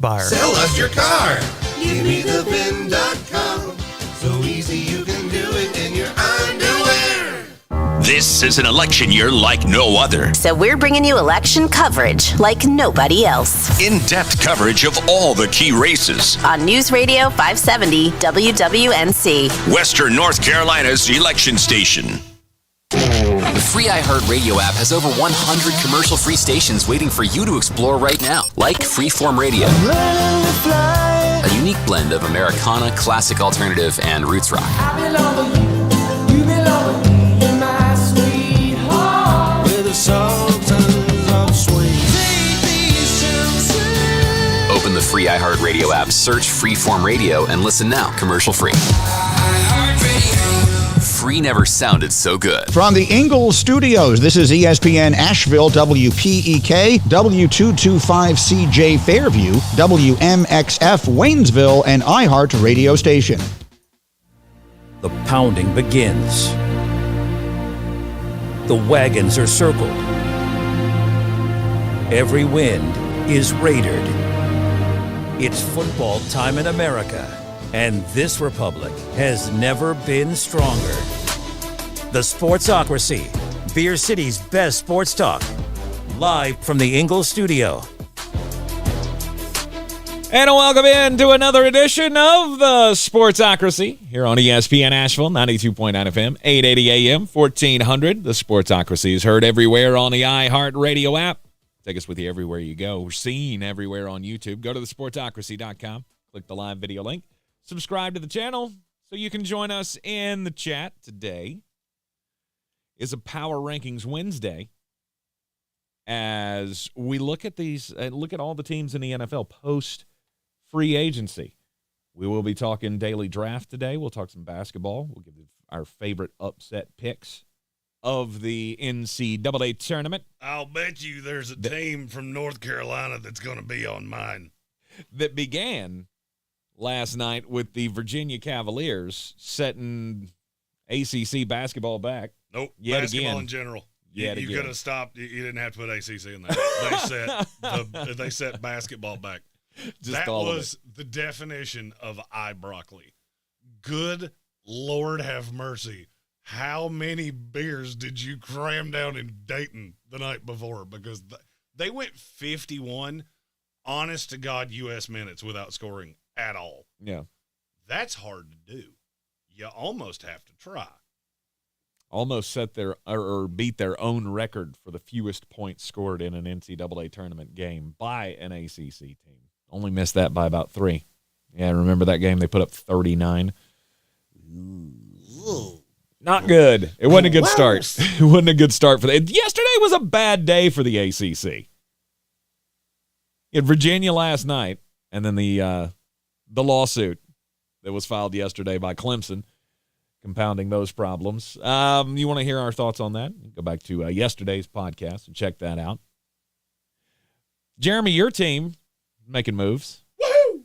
Buyer. Sell us your car. Give me the VIN.com. So easy you can do it in your underwear. This is an election year like no other. So we're bringing you election coverage like nobody else. In-depth coverage of all the key races. On News Radio 570 WWNC. Western North Carolina's election station. The free iHeartRadio app has over 100 commercial-free stations waiting for you to explore right now, like Freeform Radio, a unique blend of Americana, classic alternative, and roots rock. Open the free iHeartRadio app, search Freeform Radio, and listen now, commercial-free. Free never sounded so good. From the Ingalls Studios, this is ESPN Asheville, WPEK, W225CJ Fairview, WMXF Waynesville, and iHeart Radio Station. The pounding begins. The wagons are circled. Every wind is raidered. It's football time in America, and this republic has never been stronger. The Sportsocracy, Beer City's best sports talk, live from the Ingalls studio. And welcome in to another edition of the Sportsocracy here on ESPN Asheville, 92.9 FM, 880 AM, 1400. The Sportsocracy is heard everywhere on the iHeartRadio app. Take us with you everywhere you go. We're seen everywhere on YouTube. Go to thesportsocracy.com, click the live video link, subscribe to the channel so you can join us in the chat. Today is a Power Rankings Wednesday as we look at these, look at all the teams in the NFL post free agency. We will be talking daily draft today. We'll talk some basketball. We'll give our favorite upset picks of the NCAA tournament. I'll bet you there's a team from North Carolina that's going to be on mine. That began last night with the Virginia Cavaliers setting ACC basketball back. Nope, yet basketball again. in general. Yet you again. could have stopped. You didn't have to put ACC in there. They set basketball back. Just that all was the definition of broccoli. Good Lord have mercy. How many beers did you cram down in Dayton the night before? Because they went 51 honest-to-God U.S. minutes without scoring at all. Yeah. That's hard to do. You almost have to try. Almost set their or beat their own record for the fewest points scored in an NCAA tournament game by an ACC team. Only missed that by about 3. Yeah, remember that game? They put up 39. Not good. It wasn't a good start. It wasn't a good start for them. Yesterday was a bad day for the ACC. You had Virginia last night, and then the lawsuit that was filed yesterday by Clemson, compounding those problems. You want to hear our thoughts on that? Go back to yesterday's podcast and check that out. Jeremy, your team making moves. Woohoo!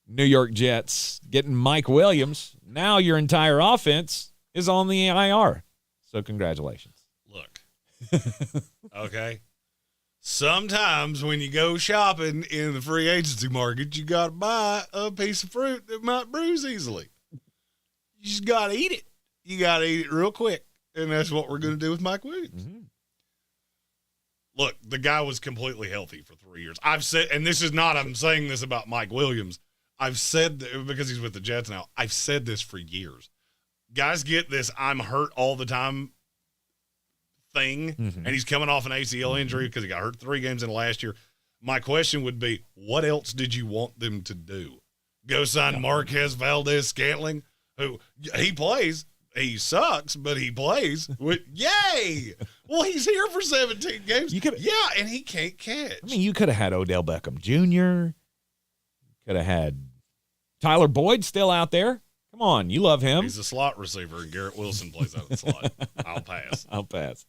New York Jets getting Mike Williams. Now your entire offense is on the IR. So congratulations. Look, okay. Sometimes when you go shopping in the free agency market, you got to buy a piece of fruit that might bruise easily. You just got to eat it. You got to eat it real quick. And that's what we're going to do with Mike Williams. Mm-hmm. Look, the guy was completely healthy for 3 years. I've said, and this is not, I'm saying this about Mike Williams. I've said, because he's with the Jets now, I've said this for years. Guys get this I'm hurt all the time thing, and he's coming off an ACL injury because he got hurt 3 games in last year. My question would be, what else did you want them to do? Go sign Marquez Valdez-Scantling, who he plays. He sucks, but he plays. Yay! Well, he's here for 17 games. And he can't catch. I mean, you could have had Odell Beckham Jr. Could have had Tyler Boyd still out there. Come on, you love him. He's a slot receiver, and Garrett Wilson plays out of the slot. I'll pass.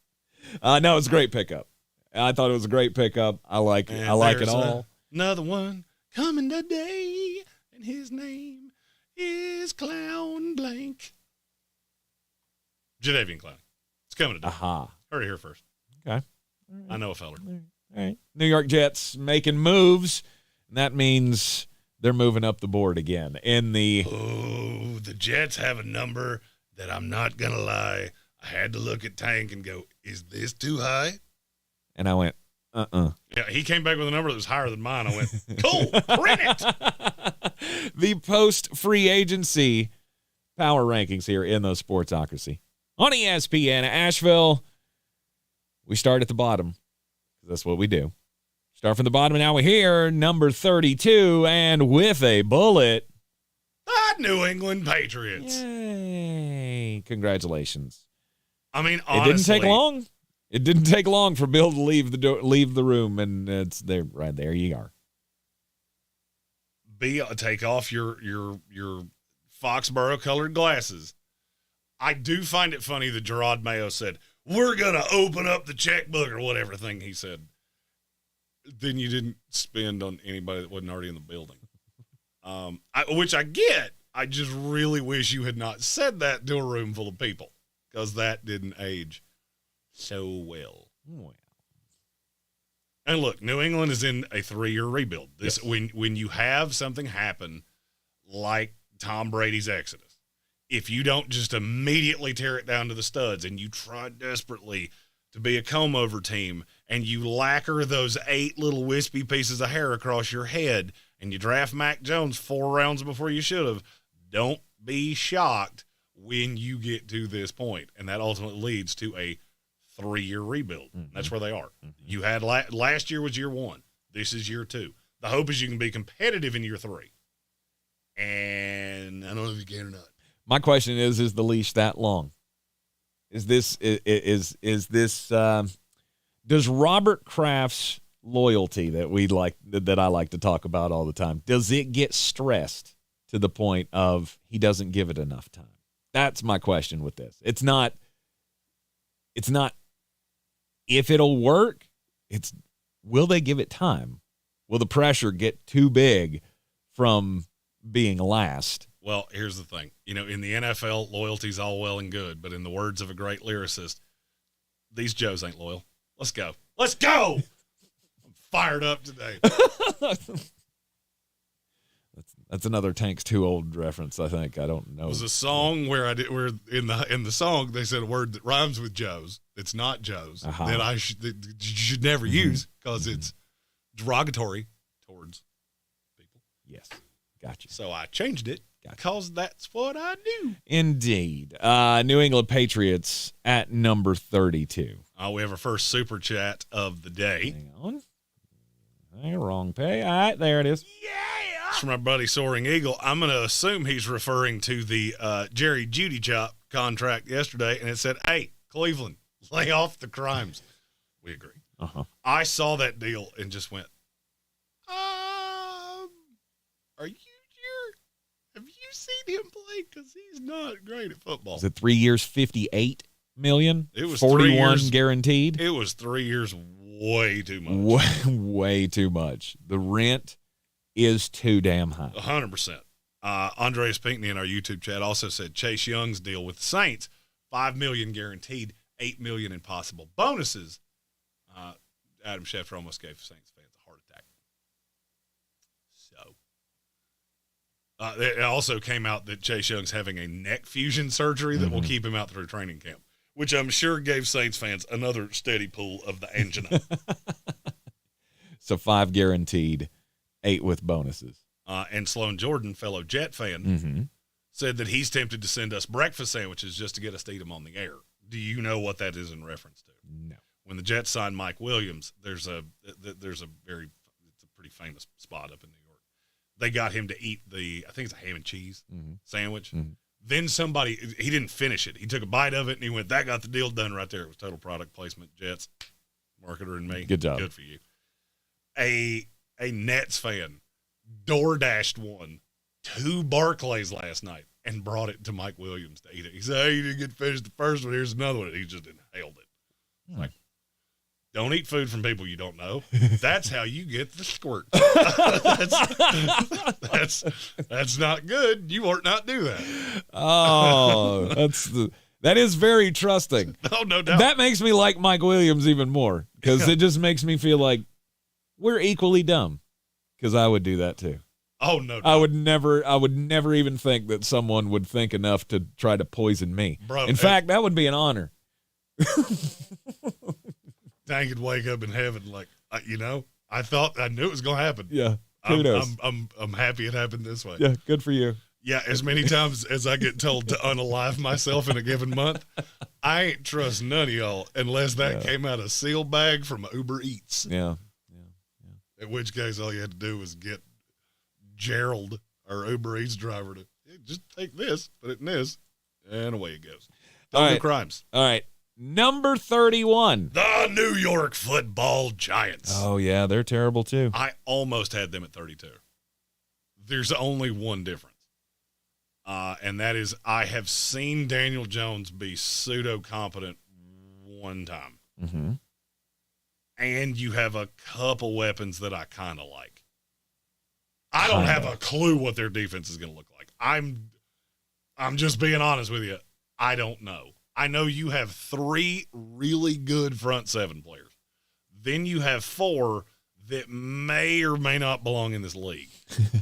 No, it's a great pickup. I thought it was a great pickup. I like it. I like it all. Another one coming today, and his name is Clown Blank. Jadavian Clown. It's coming today. Aha. Heard it here first. Okay. I know a feller. All right. New York Jets making moves, and that means they're moving up the board again in the. Oh, the Jets have a number that I'm not going to lie. I had to look at Tank and go, is this too high? And I went, Yeah, he came back with a number that was higher than mine. I went, cool, print it. The post-free agency power rankings here in the Sportsocracy. On ESPN Asheville, we start at the bottom. That's what we do. Start from the bottom, and now we're here, number 32, and with a bullet. New England Patriots. Yay. Congratulations. I mean, honestly. It didn't take long. It didn't take long for Bill to leave the room, and it's there right there. You are. Take off your Foxborough colored glasses. I do find it funny that Gerard Mayo said, "We're gonna open up the checkbook," or whatever thing he said. Then you didn't spend on anybody that wasn't already in the building, which I get. I just really wish you had not said that to a room full of people, because that didn't age so well. And look, New England is in a 3-year rebuild. This when you have something happen like Tom Brady's exodus, if you don't just immediately tear it down to the studs and you try desperately to be a comb-over team and you lacquer those 8 little wispy pieces of hair across your head and you draft Mac Jones 4 rounds before you should have, don't be shocked when you get to this point. And that ultimately leads to a 3-year rebuild. Mm-hmm. That's where they are. Mm-hmm. You had last year was year 1. This is year 2. The hope is you can be competitive in year 3. And I don't know if you can or not. My question is the leash that long? Is this does Robert Kraft's loyalty that I like to talk about all the time, does it get stressed to the point of he doesn't give it enough time? That's my question with this. It's not if it'll work, it's will they give it time? Will the pressure get too big from being last? Well, here's the thing. In the NFL, loyalty's all well and good, but in the words of a great lyricist, these Joes ain't loyal. Let's go. Let's go! I'm fired up today. That's another Tank's Too Old reference, I think. I don't know. It was a song where in the song they said a word that rhymes with Joe's. It's not Joe's. Uh-huh. That you should never use because it's derogatory towards people. Yes. Gotcha. So I changed it because that's what I do. Indeed. New England Patriots at number 32. We have our first super chat of the day. Hang on. Wrong pay. All right, there it is. Yeah. It's from my buddy Soaring Eagle. I'm going to assume he's referring to the Jerry Jeudy Chop contract yesterday, and it said, "Hey, Cleveland, lay off the crimes." We agree. Uh-huh. I saw that deal and just went, are you sure? Have you seen him play? Because he's not great at football. Was it 3 years, $58 million? It was 41 3 years, guaranteed? It was 3 years, way too much. Way too much. The rent is too damn high. 100%. Andreas Pinckney in our YouTube chat also said Chase Young's deal with the Saints, $5 million guaranteed, $8 million in possible bonuses. Adam Schefter almost gave Saints fans a heart attack. So it also came out that Chase Young's having a neck fusion surgery that will keep him out through training camp, which I'm sure gave Saints fans another steady pull of the angina. So 5 guaranteed, 8 with bonuses. And Sloan Jordan, fellow Jet fan, said that he's tempted to send us breakfast sandwiches just to get us to eat them on the air. Do you know what that is in reference to? No. When the Jets signed Mike Williams, it's a pretty famous spot up in New York. They got him to eat I think it's a ham and cheese sandwich. Mm-hmm. Then he didn't finish it. He took a bite of it and he went, "That got the deal done right there." It was total product placement, Jets, marketer and me. Good job. Good for you. A Nets fan DoorDashed one to Barclays last night and brought it to Mike Williams to eat it. He said, "Hey, you didn't get finished the first one. Here's another one." He just inhaled it. Like, don't eat food from people you don't know. That's how you get the squirt. That's not good. You ought not do that. Oh, that is very trusting. Oh, no doubt. That makes me like Mike Williams even more. because it just makes me feel like we're equally dumb. Because I would do that too. Oh no, I would never even think that someone would think enough to try to poison me. Bro, in fact, that would be an honor. I could wake up in heaven like, I knew it was going to happen. Yeah, kudos. I'm happy it happened this way. Yeah, good for you. Yeah, as many times as I get told to unalive myself in a given month, I ain't trust none of y'all unless that came out a sealed bag from Uber Eats. Yeah. In which case, all you had to do was get Gerald, our Uber Eats driver, to just take this, put it in this, and away it goes. All right. Crimes. All right. Number 31. The New York Football Giants. Oh, yeah, they're terrible too. I almost had them at 32. There's only one difference. And that is I have seen Daniel Jones be pseudo-competent one time. Mm-hmm. And you have a couple weapons that I kind of like. I don't have a clue what their defense is going to look like. I'm just being honest with you. I don't know. I know you have 3 really good front 7 players. Then you have 4 that may or may not belong in this league.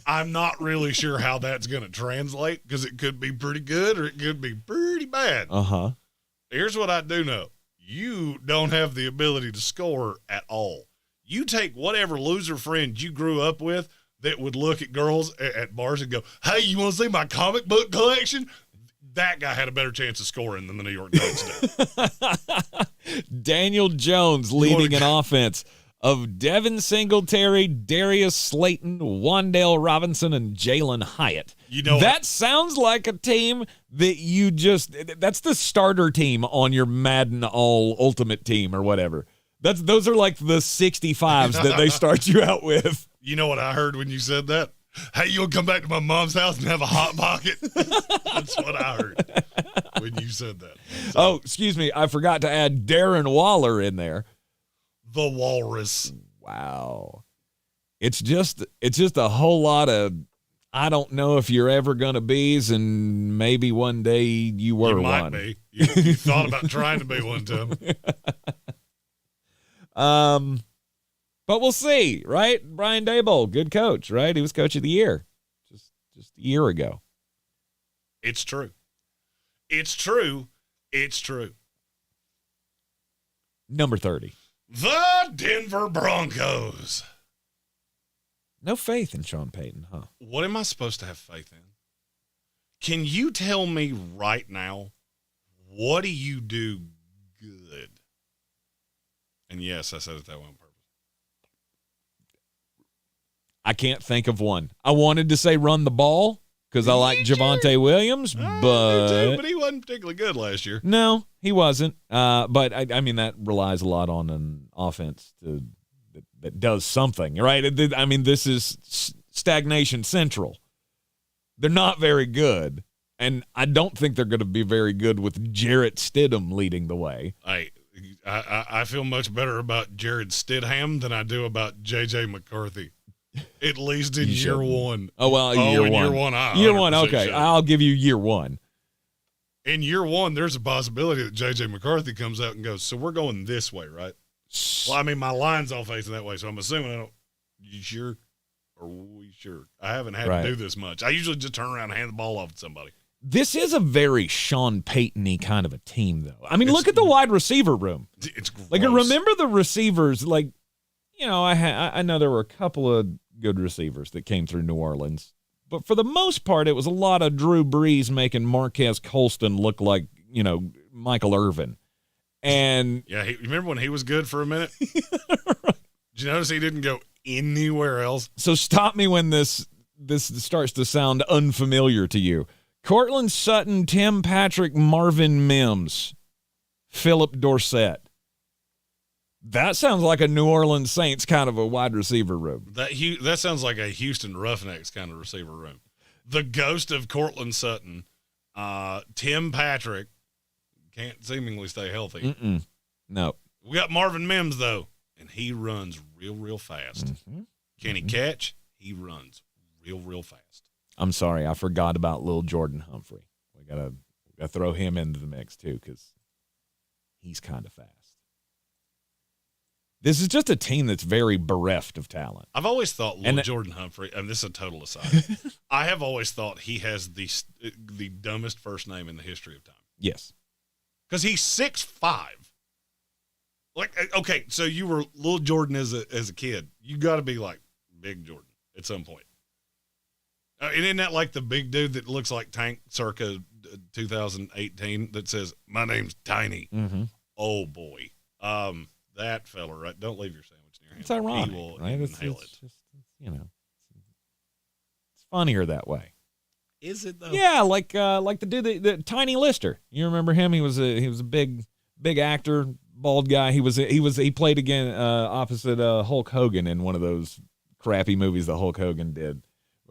I'm not really sure how that's going to translate because it could be pretty good or it could be pretty bad. Uh-huh. Here's what I do know. You don't have the ability to score at all. You take whatever loser friend you grew up with that would look at girls at bars and go, hey, you want to see my comic book collection? That guy had a better chance of scoring than the New York Giants did. Daniel Jones leading an offense of Devin Singletary, Darius Slayton, Wan'Dale Robinson, and Jalen Hyatt. That sounds like a team that that's the starter team on your Madden All Ultimate team or whatever. Those are like the 65s that they start you out with. You know what I heard when you said that? Hey, you'll come back to my mom's house and have a Hot Pocket? That's what I heard when you said that. So, oh, excuse me. I forgot to add Darren Waller in there. The Walrus. Wow. It's just a whole lot of, I don't know if you're ever going to be's, and maybe one day you were one. You might be. You thought about trying to be one time. But we'll see, right? Brian Daboll, good coach, right? He was coach of the year just a year ago. It's true. It's true. It's true. Number 30. The Denver Broncos. No faith in Sean Payton, huh? What am I supposed to have faith in? Can you tell me right now, what do you do good? And yes, I said it that way on purpose. I can't think of one. I wanted to say run the ball because I like Javonte Williams, but he wasn't particularly good last year. No, he wasn't. But I mean, that relies a lot on an offense that does something, right? I mean, this is stagnation central. They're not very good, and I don't think they're going to be very good with Jarrett Stidham leading the way. I feel much better about Jared Stidham than I do about J.J. McCarthy. At least in year one. Oh, well, year one. Year one, okay. Should. I'll give you year one. In year one, there's a possibility that J.J. McCarthy comes out and goes, so we're going this way, right? Well, I mean, my line's all facing that way, so I'm assuming you sure? Or we sure? I haven't had to do this much. I usually just turn around and hand the ball off to somebody. This is a very Sean Payton-y kind of a team, though. I mean, look at the wide receiver room. It's gross. Like, remember the receivers, like, I know there were a couple of good receivers that came through New Orleans, but for the most part, it was a lot of Drew Brees making Marquez Colston look like, Michael Irvin. And yeah, remember when he was good for a minute? Did you notice he didn't go anywhere else? So stop me when this starts to sound unfamiliar to you. Cortland Sutton, Tim Patrick, Marvin Mims, Philip Dorsett. That sounds like a New Orleans Saints kind of a wide receiver room. That sounds like a Houston Roughnecks kind of receiver room. The ghost of Cortland Sutton, Tim Patrick, can't seemingly stay healthy. No. We got Marvin Mims, though, and he runs real, real fast. Mm-hmm. Can he catch? He runs real, real fast. I'm sorry, I forgot about Lil Jordan Humphrey. We gotta throw him into the mix, too, because he's kind of fast. This is just a team that's very bereft of talent. I've always thought Jordan Humphrey, and this is a total aside, I have always thought he has the dumbest first name in the history of time. Yes. Because he's 6'5". Like, okay, so you were little Jordan as a kid. You got to be like big Jordan at some point. And isn't that like the big dude that looks like Tank circa 2018 that says, "My name's Tiny"? Mm-hmm. Oh, boy. That fella, right? Don't leave your sandwich near him. It's ironic, He will right? inhale it. Just, it's funnier that way. Is it though? Yeah, like the dude, the Tiny Lister. You remember him? He was a big actor, bald guy. He played again opposite Hulk Hogan in one of those crappy movies that Hulk Hogan did.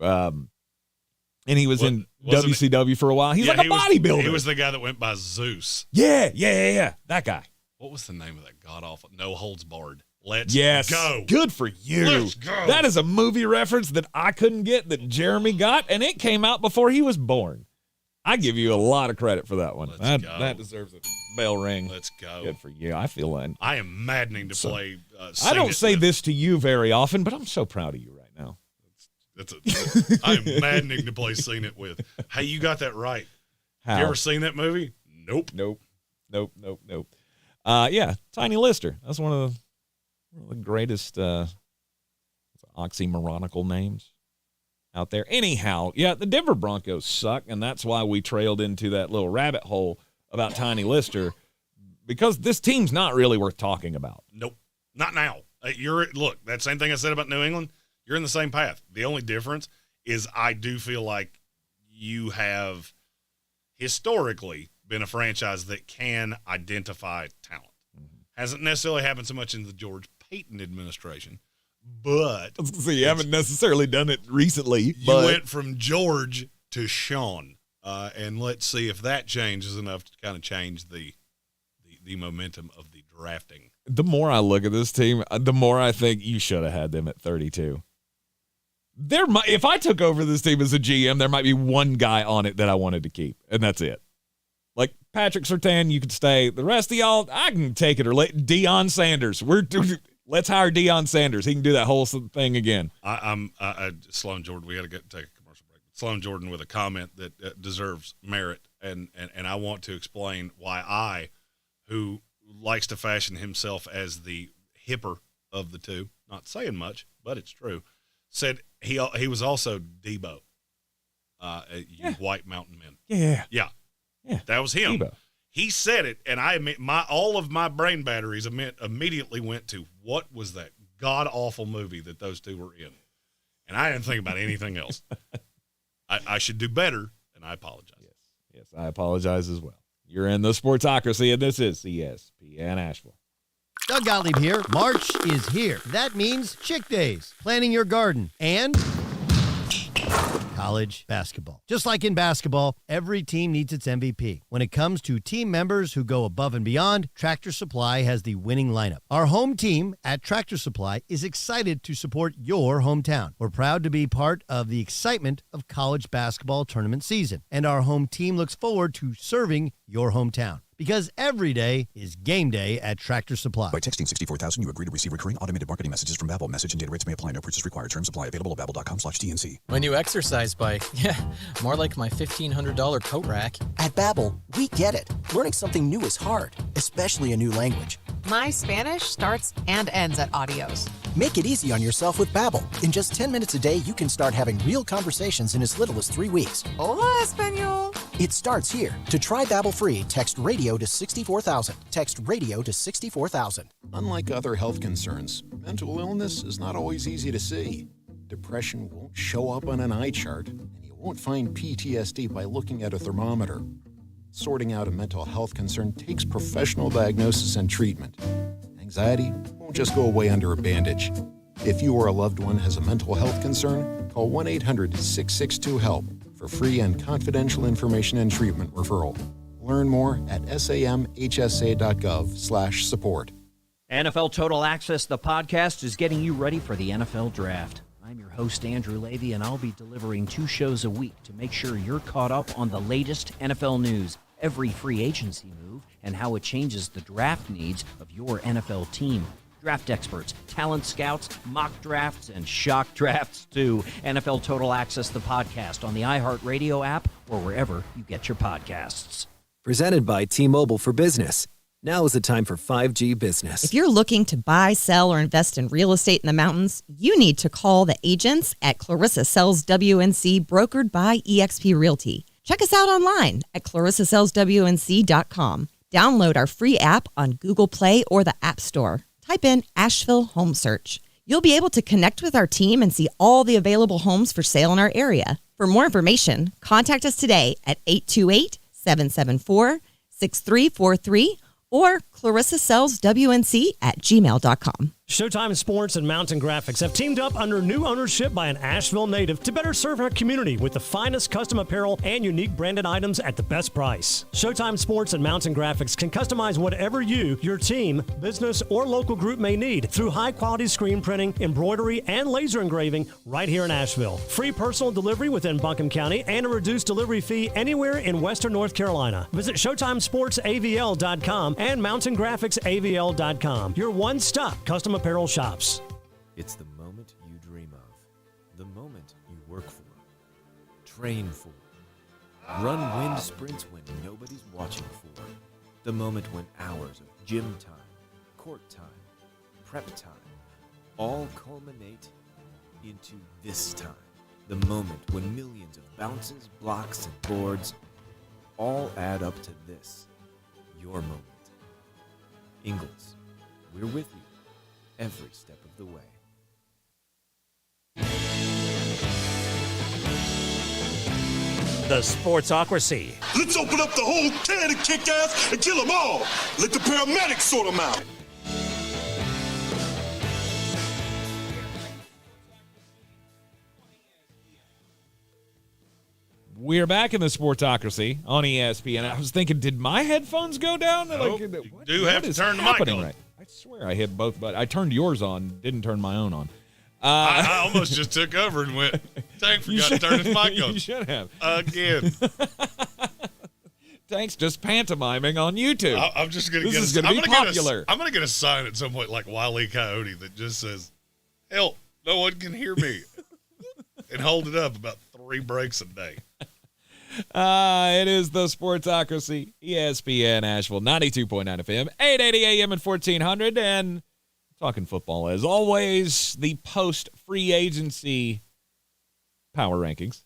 And he was in WCW for a while. He's like a bodybuilder. He was the guy that went by Zeus. Yeah. That guy. What was the name of that god awful? No Holds Barred. Let's go. Good for you. Let's go. That is a movie reference that I couldn't get that Jeremy got, and it came out before he was born. I give you a lot of credit for that one. That deserves a bell ring. Let's go. Good for you. I feel that. I am maddening to play. I don't say this to you very often, but I'm so proud of you right now. I am maddening to play Seen It With. Hey, you got that right. How? You ever seen that movie? Nope. Yeah, Tiny Lister. That's one of the greatest oxymoronical names out there. Anyhow, yeah, the Denver Broncos suck, and that's why we trailed into that little rabbit hole about Tiny Lister, because this team's not really worth talking about. Nope. Not now. Look, that same thing I said about New England, you're in the same path. The only difference is I do feel like you have historically been a franchise that can identify talent. Mm-hmm. Hasn't necessarily happened so much in the George Payton administration, but so you haven't necessarily done it recently. You went from George to Sean, and let's see if that changes enough to kind of change the momentum of the drafting. The more I look at this team, the more I think you should have had them at 32. If I took over this team as a GM, there might be one guy on it that I wanted to keep, and that's it. Like Patrick Surtain, you could stay. The rest of y'all, I can take it or Deion Sanders. Let's hire Deion Sanders. He can do that whole thing again. I'm Sloan Jordan. We got to take a commercial break. Sloan Jordan with a comment that deserves merit, and I want to explain why I, who likes to fashion himself as the hipper of the two, not saying much, but it's true, said he was also Debo, white mountain men. Yeah. That was him. Debo. He said it, and I admit all of my brain batteries immediately went to what was that god awful movie that those two were in, and I didn't think about anything else. I should do better, and I apologize. Yes, I apologize as well. You're in the Sportsocracy, and this is ESPN Asheville. Doug Gottlieb here. March is here. That means Chick Days, planting your garden, and college basketball. Just like in basketball, every team needs its MVP. When it comes to team members who go above and beyond, Tractor Supply has the winning lineup. Our home team at Tractor Supply is excited to support your hometown. We're proud to be part of the excitement of college basketball tournament season, and our home team looks forward to serving your hometown. Because every day is game day at Tractor Supply. By texting 64,000, you agree to receive recurring automated marketing messages from Babbel. Message and data rates may apply. No purchase required. Terms apply. Available at Babbel.com/TNC. My new exercise bike. Yeah, more like my $1,500 coat rack. At Babbel, we get it. Learning something new is hard, especially a new language. My Spanish starts and ends at Adios. Make it easy on yourself with Babbel. In just 10 minutes a day, you can start having real conversations in as little as 3 weeks. Hola, Espanol. It starts here. To try Babbel free, text radio to 64,000. Text radio to 64,000. Unlike other health concerns, mental illness is not always easy to see. Depression won't show up on an eye chart, and you won't find PTSD by looking at a thermometer. Sorting out a mental health concern takes professional diagnosis and treatment. Anxiety won't just go away under a bandage. If you or a loved one has a mental health concern, call 1-800-662-HELP for free and confidential information and treatment referral. Learn more at samhsa.gov/support. NFL Total Access, the podcast, is getting you ready for the NFL Draft. I'm your host, Andrew Levy, and I'll be delivering 2 shows a week to make sure you're caught up on the latest NFL news, every free agency move, and how it changes the draft needs of your NFL team. Draft experts, talent scouts, mock drafts, and shock drafts too. NFL Total Access, the podcast on the iHeartRadio app or wherever you get your podcasts. Presented by T-Mobile for Business. Now is the time for 5G business. If you're looking to buy, sell, or invest in real estate in the mountains, you need to call the agents at Clarissa Sells WNC, brokered by eXp Realty. Check us out online at clarissasellswnc.com. Download our free app on Google Play or the App Store. Type in Asheville Home Search. You'll be able to connect with our team and see all the available homes for sale in our area. For more information, contact us today at 828-774-6343 or clarissasellswnc@gmail.com. Showtime Sports and Mountain Graphics have teamed up under new ownership by an Asheville native to better serve our community with the finest custom apparel and unique branded items at the best price. Showtime Sports and Mountain Graphics can customize whatever you, your team, business, or local group may need through high-quality screen printing, embroidery, and laser engraving right here in Asheville. Free personal delivery within Buncombe County and a reduced delivery fee anywhere in Western North Carolina. Visit ShowtimeSportsAVL.com and MountainGraphicsAVL.com. Your one-stop custom apparel shops. It's the moment you dream of, the moment you work for, train for, run wind sprints when nobody's watching for, the moment when hours of gym time, court time, prep time, all culminate into this time, the moment when millions of bounces, blocks, and boards all add up to this, your moment. Ingalls, we're with you every step of the way. The Sportsocracy. Let's open up the whole can of kick ass and kill them all. Let the paramedics sort them out. We're back in the Sportsocracy on ESPN. I was thinking, did my headphones go down? Nope, you do have to turn the mic on. Right? I swear I hit both, but I turned yours on, didn't turn my own on. I almost just took over and went, Tank forgot to turn his mic on. You should have. Again. Tank's just pantomiming on YouTube. I'm just going to get This is going to be popular. I'm going to get a sign at some point like Wile E. Coyote that just says, help, no one can hear me. And hold it up about 3 breaks a day. It is the Sportsocracy, ESPN Asheville, 92.9 FM, 880 AM and 1400, and talking football as always, the post-free agency power rankings.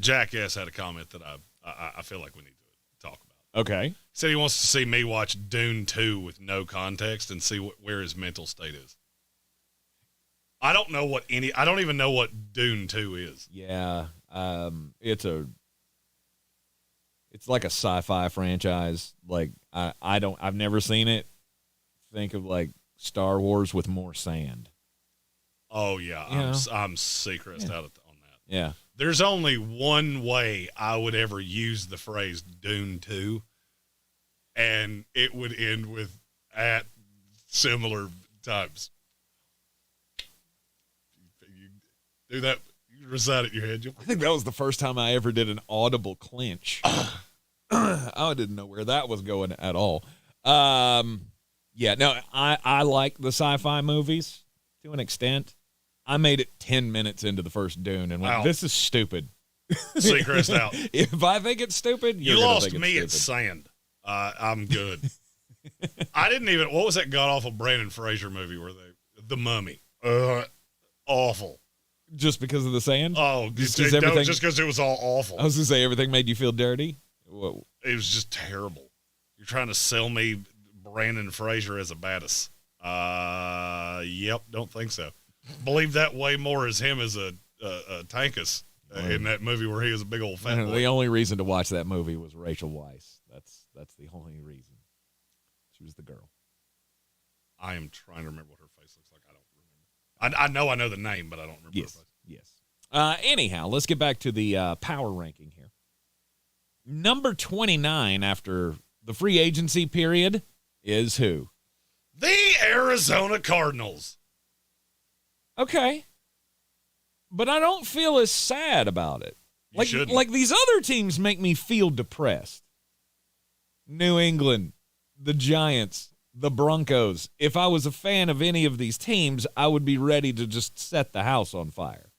Jack S. had a comment that I feel like we need to talk about. Okay. He said he wants to see me watch Dune 2 with no context and see where his mental state is. I don't even know what Dune 2 is. Yeah. It's like a sci-fi franchise. Like I've never seen it. Think of like Star Wars with more sand. Oh yeah, I'm Seacrest out on that. Yeah. There's only one way I would ever use the phrase Dune 2, and it would end with at similar times. You do that. You recite it in your head. I think that was the first time I ever did an audible clinch. I didn't know where that was going at all. I like the sci-fi movies to an extent. I made it 10 minutes into the first Dune and went, this is stupid. Seacrest out. If I think it's stupid, you lost me at sand. I'm good. I didn't even, what was that god-awful Brandon Fraser movie where The Mummy? Awful. Just because of the sand? Oh, just because it was all awful. I was going to say, everything made you feel dirty? Whoa. It was just terrible. You're trying to sell me Brandon Fraser as a badass. Yep, don't think so. Believe that way more as him as a Tankus in that movie where he was a big old fat boy. The only reason to watch that movie was Rachel Weisz. That's the only reason. She was the girl. I am trying to remember what her face looks like. I don't remember. I know the name, but I don't remember her face. Yes. Anyhow, let's get back to the power ranking here. Number 29 after the free agency period is who? The Arizona Cardinals. Okay. But I don't feel as sad about it. Like these other teams make me feel depressed. New England, the Giants, the Broncos. If I was a fan of any of these teams, I would be ready to just set the house on fire.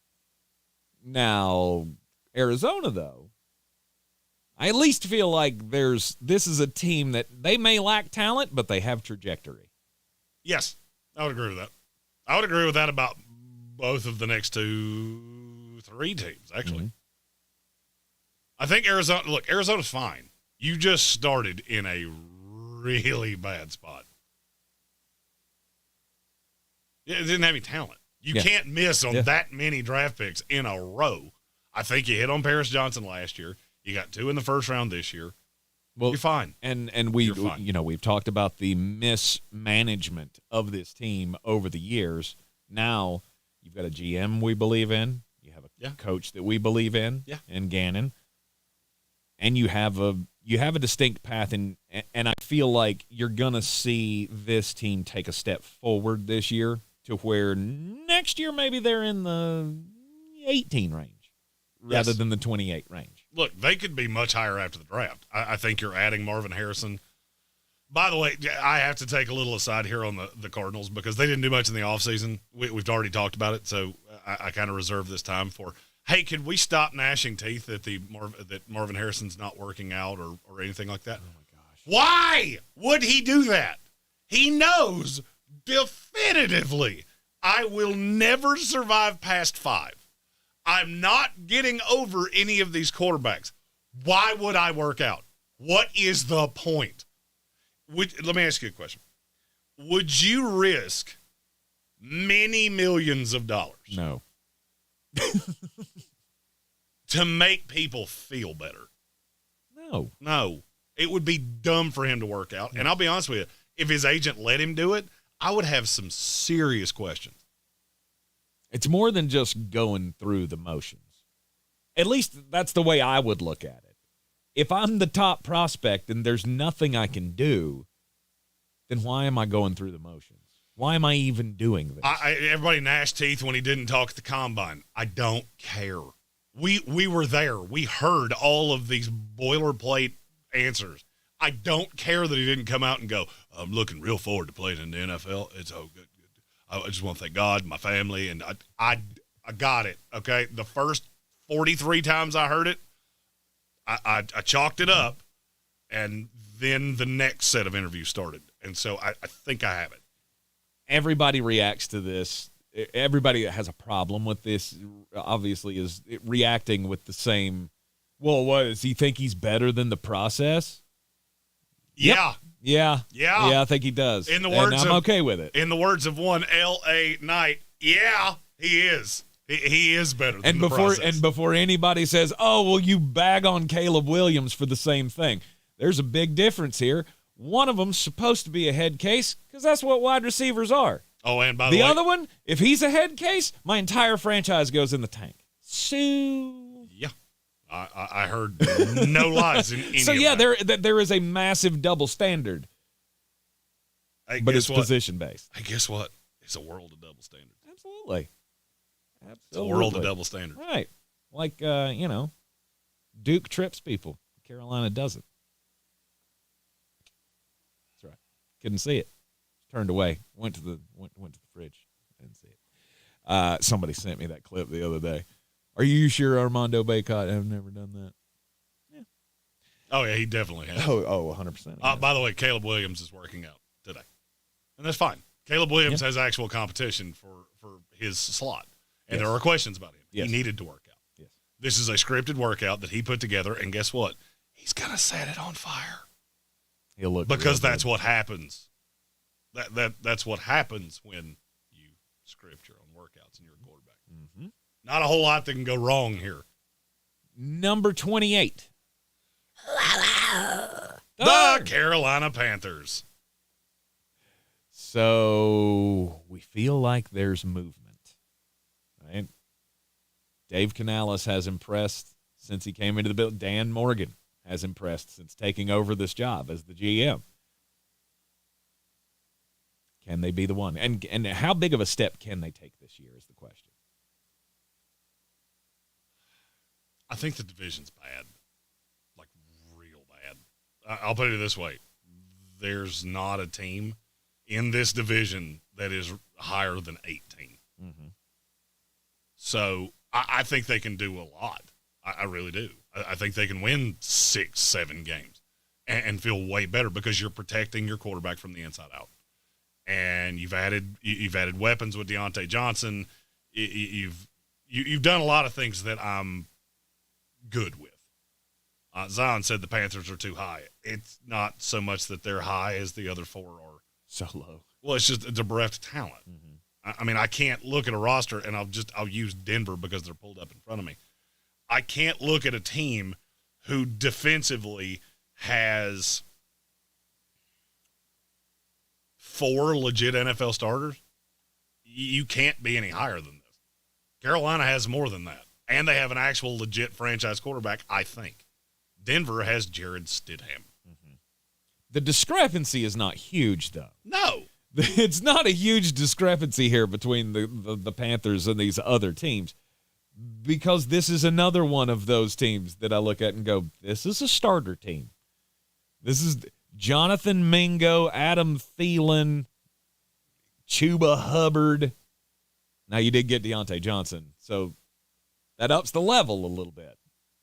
Now, Arizona, though, I at least feel like this is a team that they may lack talent, but they have trajectory. Yes, I would agree with that. I would agree with that about both of the next 2-3 teams, actually. Mm-hmm. I think Arizona's fine. You just started in a really bad spot. It didn't have any talent. You can't miss on that many draft picks in a row. I think you hit on Paris Johnson last year. You got 2 in the first round this year. Well, you're fine. And we've talked about the mismanagement of this team over the years. Now you've got a GM we believe in. You have a coach that we believe in, in Gannon. And you have a distinct path, and I feel like you're gonna see this team take a step forward this year to where next year maybe they're in the 18 range rather than the 28 range. Look, they could be much higher after the draft. I think you're adding Marvin Harrison. By the way, I have to take a little aside here on the Cardinals because they didn't do much in the offseason. We've already talked about it, so I kind of reserve this time for, hey, could we stop gnashing teeth that Marvin Harrison's not working out or anything like that? Oh, my gosh. Why would he do that? He knows definitively I will never survive past 5. I'm not getting over any of these quarterbacks. Why would I work out? What is the point? Let me ask you a question. Would you risk many millions of dollars? No. To make people feel better? No. It would be dumb for him to work out. And I'll be honest with you, if his agent let him do it, I would have some serious questions. It's more than just going through the motions. At least that's the way I would look at it. If I'm the top prospect and there's nothing I can do, then why am I going through the motions? Why am I even doing this? Everybody gnashed teeth when he didn't talk at the combine. I don't care. We were there. We heard all of these boilerplate answers. I don't care that he didn't come out and go, I'm looking real forward to playing in the NFL. It's good. I just want to thank God, my family, and I got it, okay? The first 43 times I heard it, I chalked it up, and then the next set of interviews started. And so I think I have it. Everybody reacts to this. Everybody that has a problem with this obviously is reacting with the same, well, what, does he think he's better than the process? Yeah. Yeah, I think he does. In the words and I'm okay with it. In the words of one L.A. Knight, yeah, he is. He is better than the process. And before anybody says, oh, well, you bag on Caleb Williams for the same thing, there's a big difference here. One of them's supposed to be a head case because that's what wide receivers are. Oh, and by the way, the other one, if he's a head case, my entire franchise goes in the tank. Yeah. I heard no lies in any So, of yeah, that. there is a massive double standard, but it's position-based. I guess what? It's a world of double standards. Absolutely. It's a world of double standards. Right. Like, Duke trips people. Carolina doesn't. That's right. Couldn't see it. Turned away. Went to the fridge. Didn't see it. Somebody sent me that clip the other day. Are you sure Armando Bacot have never done that? Yeah. Oh, yeah, he definitely has. 100%. By the way, Caleb Williams is working out today. And that's fine. Caleb Williams has actual competition for his slot. And there are questions about him. Yes. He needed to work out. Yes. This is a scripted workout that he put together, and guess what? He's going to set it on fire. He'll look because that's what happens. That's what happens when you script your own workouts and you're a quarterback. Mm-hmm. Not a whole lot that can go wrong here. Number 28. The Carolina Panthers. So we feel like there's movement, right? Dave Canales has impressed since he came into the building. Dan Morgan has impressed since taking over this job as the GM. Can they be the one? And how big of a step can they take this year is the question. I think the division's bad. Like, real bad. I'll put it this way. There's not a team in this division that is higher than 18. Mm-hmm. So I think they can do a lot. I really do. I think they can win 6-7 games and feel way better because you're protecting your quarterback from the inside out. And you've added weapons with Deontay Johnson. You've done a lot of things that I'm good with. Zion said the Panthers are too high. It's not so much that they're high as the other four are so low. Well, it's a bereft talent. Mm-hmm. I mean, I can't look at a roster, and I'll use Denver because they're pulled up in front of me. I can't look at a team who defensively has 4 legit NFL starters. You can't be any higher than this. Carolina has more than that, and they have an actual legit franchise quarterback, I think. Denver has Jared Stidham. Mm-hmm. The discrepancy is not huge, though. No. It's not a huge discrepancy here between the Panthers and these other teams, because this is another one of those teams that I look at and go, this is a starter team. This is Jonathan Mingo, Adam Thielen, Chuba Hubbard. Now, you did get Deontay Johnson, so that ups the level a little bit.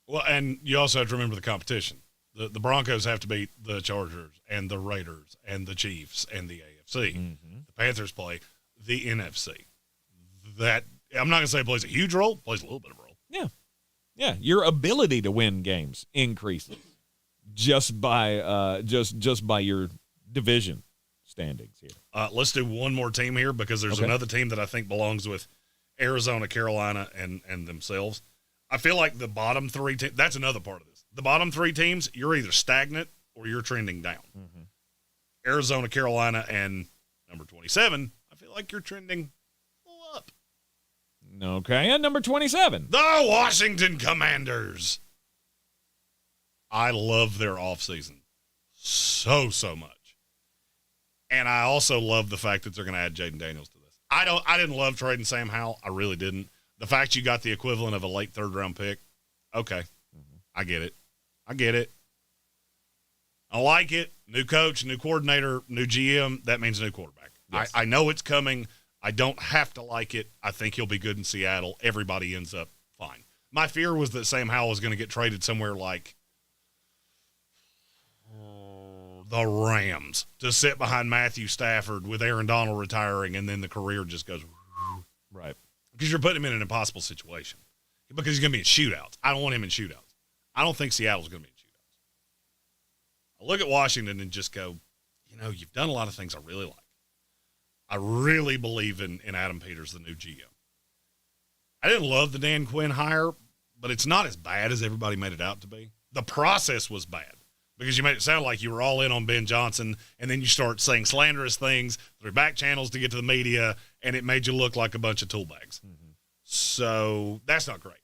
Well, and you also have to remember the competition. The Broncos have to beat the Chargers and the Raiders and the Chiefs and the AFC. Mm-hmm. The Panthers play the NFC. That, I'm not going to say it plays a huge role, it plays a little bit of a role. Yeah. Yeah, your ability to win games increases just by just by your division standings here. Let's do one more team here because there's another team that I think belongs with Arizona, Carolina, and themselves. I feel like the bottom 3 teams, that's another part of this. The bottom 3 teams, you're either stagnant or you're trending down. Mm-hmm. Arizona, Carolina, and number 27, I feel like you're trending up. Okay, and number 27. The Washington Commanders. I love their offseason so much. And I also love the fact that they're going to add Jaden Daniels to this. I didn't love trading Sam Howell. I really didn't. The fact you got the equivalent of a late 3rd-round pick, okay. Mm-hmm. I get it. I like it. New coach, new coordinator, new GM. That means new quarterback. Yes. I know it's coming. I don't have to like it. I think he'll be good in Seattle. Everybody ends up fine. My fear was that Sam Howell was going to get traded somewhere like the Rams to sit behind Matthew Stafford with Aaron Donald retiring, and then the career just goes right. Because you're putting him in an impossible situation. Because he's going to be in shootouts. I don't want him in shootouts. I don't think Seattle's going to be in shootouts. I look at Washington and just go, you've done a lot of things I really like. I really believe in Adam Peters, the new GM. I didn't love the Dan Quinn hire, but it's not as bad as everybody made it out to be. The process was bad because you made it sound like you were all in on Ben Johnson, and then you start saying slanderous things through back channels to get to the media, and it made you look like a bunch of tool bags. Mm-hmm. So that's not great,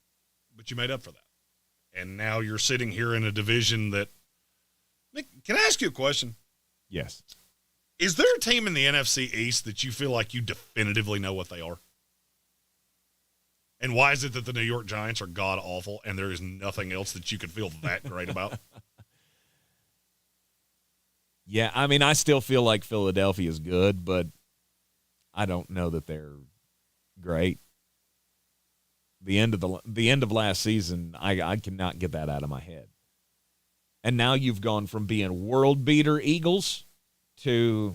but you made up for that. And now you're sitting here in a division that – can I ask you a question? Yes. Is there a team in the NFC East that you feel like you definitively know what they are? And why is it that the New York Giants are god-awful and there is nothing else that you could feel that great about? Yeah, I mean, I still feel like Philadelphia is good, but I don't know that they're great. The end of last season, I cannot get that out of my head. And now you've gone from being world beater Eagles to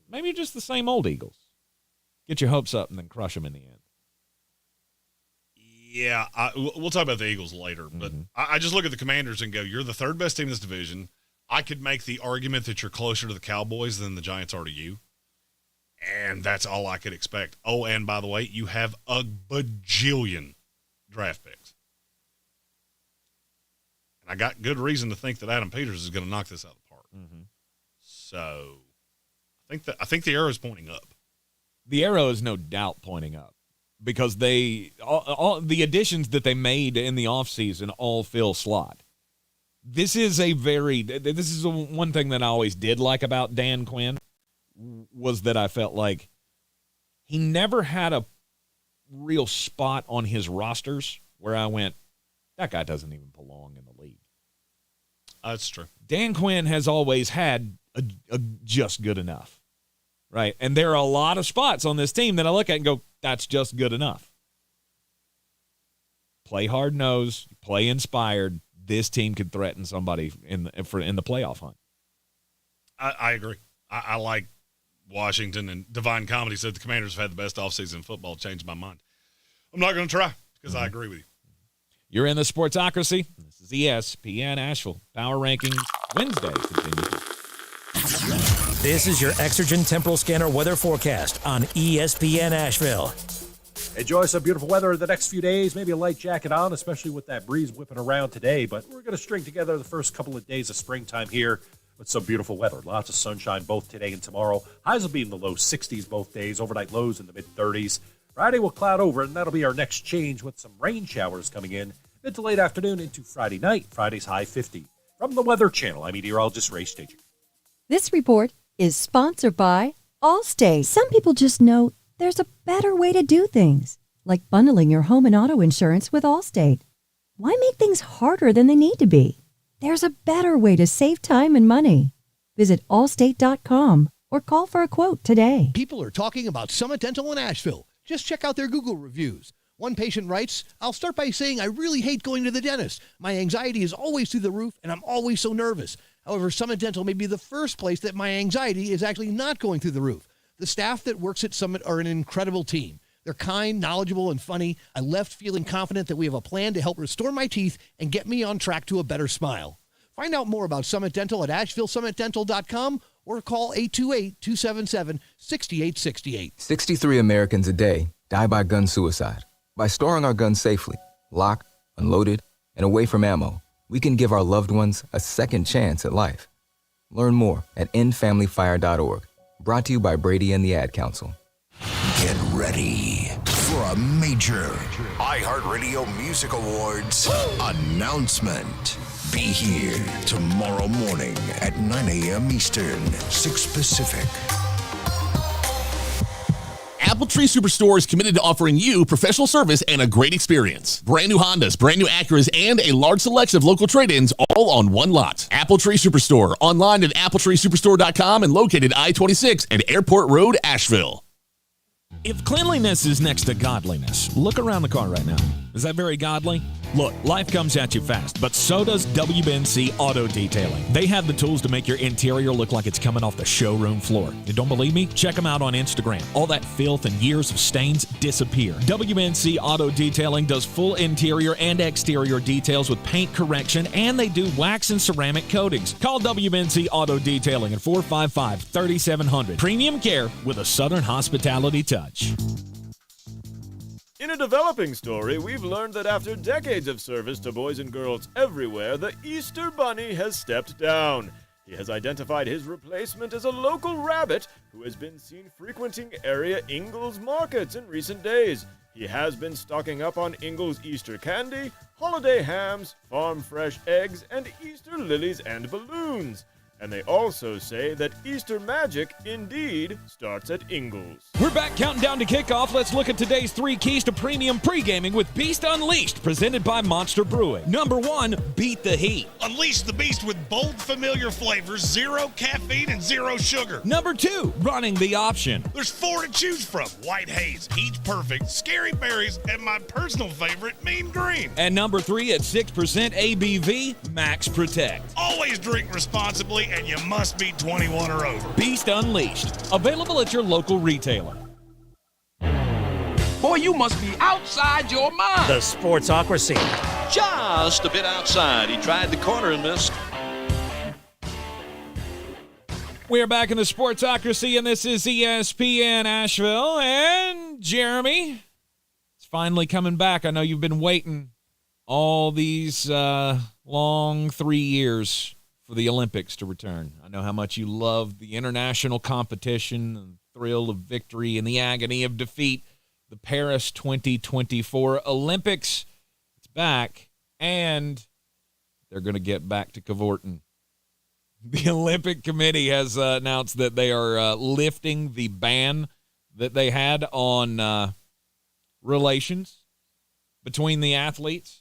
maybe just the same old Eagles. Get your hopes up and then crush them in the end. Yeah, we'll talk about the Eagles later, but I just look at the Commanders and go, you're the 3rd best team in this division. I could make the argument that you're closer to the Cowboys than the Giants are to you. And that's all I could expect. Oh, and by the way, you have a bajillion draft picks. And I got good reason to think that Adam Peters is going to knock this out of the park. Mm-hmm. So I think the arrow is pointing up. The arrow is no doubt pointing up because all the additions that they made in the offseason all fill slot. This is one thing that I always did like about Dan Quinn was that I felt like he never had a real spot on his rosters where I went, that guy doesn't even belong in the league. That's true. Dan Quinn has always had a just good enough. Right. And there are a lot of spots on this team that I look at and go, that's just good enough. Play hard-nosed, play inspired. This team could threaten somebody in the playoff hunt. I agree. I like Washington, and Divine Comedy said the Commanders have had the best offseason in football. Changed my mind. I'm not going to try because I agree with you. You're in the Sportsocracy. This is ESPN Asheville. Power Rankings Wednesday continues. This is your Exergen Temporal Scanner weather forecast on ESPN Asheville. Enjoy some beautiful weather the next few days. Maybe a light jacket on, especially with that breeze whipping around today. But we're going to string together the first couple of days of springtime here with some beautiful weather. Lots of sunshine both today and tomorrow. Highs will be in the low 60s both days. Overnight lows in the mid-30s. Friday will cloud over, and that'll be our next change with some rain showers coming in mid to late afternoon into Friday night. Friday's high 50. From the Weather Channel, I'm meteorologist Ray Stager. This report is sponsored by Allstate. Some people just know there's a better way to do things, like bundling your home and auto insurance with Allstate. Why make things harder than they need to be? There's a better way to save time and money. Visit allstate.com or call for a quote today. People are talking about Summit Dental in Asheville. Just check out their Google reviews. One patient writes, "I'll start by saying I really hate going to the dentist. My anxiety is always through the roof and I'm always so nervous. However, Summit Dental may be the first place that my anxiety is actually not going through the roof. The staff that works at Summit are an incredible team. They're kind, knowledgeable, and funny. I left feeling confident that we have a plan to help restore my teeth and get me on track to a better smile. Find out more about Summit Dental at AshevilleSummitDental.com or call 828-277-6868. 63 Americans a day die by gun suicide. By storing our guns safely, locked, unloaded, and away from ammo, we can give our loved ones a second chance at life. Learn more at endfamilyfire.org. Brought to you by Brady and the Ad Council. Get ready for a major iHeartRadio Music Awards announcement. Be here tomorrow morning at 9 a.m. Eastern, 6 Pacific. Apple Tree Superstore is committed to offering you professional service and a great experience. Brand new Hondas, brand new Acuras, and a large selection of local trade-ins all on one lot. Apple Tree Superstore, online at appletreesuperstore.com and located I-26 at Airport Road, Asheville. If cleanliness is next to godliness, look around the car right now. Is that very godly? Look, life comes at you fast, but so does WNC Auto Detailing. They have the tools to make your interior look like it's coming off the showroom floor. You don't believe me? Check them out on Instagram. All that filth and years of stains disappear. WNC Auto Detailing does full interior and exterior details with paint correction, and they do wax and ceramic coatings. Call WNC Auto Detailing at 455-3700. Premium care with a Southern hospitality touch. In a developing story, we've learned that after decades of service to boys and girls everywhere, the Easter Bunny has stepped down. He has identified his replacement as a local rabbit who has been seen frequenting area Ingalls markets in recent days. He has been stocking up on Ingalls Easter candy, holiday hams, farm fresh eggs, and Easter lilies and balloons. And they also say that Easter magic indeed starts at Ingalls. We're back counting down to kickoff. Let's look at today's 3 keys to premium pre-gaming with Beast Unleashed, presented by Monster Brewing. Number 1, beat the heat. Unleash the beast with bold, familiar flavors, 0 caffeine, and 0 sugar. Number 2, running the option. There's 4 to choose from: White Haze, Peach Perfect, Scary Berries, and my personal favorite, Mean Green. And number 3, at 6% ABV, Max Protect. Always drink responsibly, and you must be 21 or over. Beast Unleashed. Available at your local retailer. Boy, you must be outside your mind. The Sportsocracy. Just a bit outside. He tried the corner and missed. We're back in the Sportsocracy, and this is ESPN Asheville. And Jeremy, it's finally coming back. I know you've been waiting all these long 3 years for the Olympics to return. I know how much you love the international competition, the thrill of victory, and the agony of defeat. The Paris 2024 Olympics, it's back, and they're going to get back to cavorting. The Olympic Committee has announced that they are lifting the ban that they had on relations between the athletes.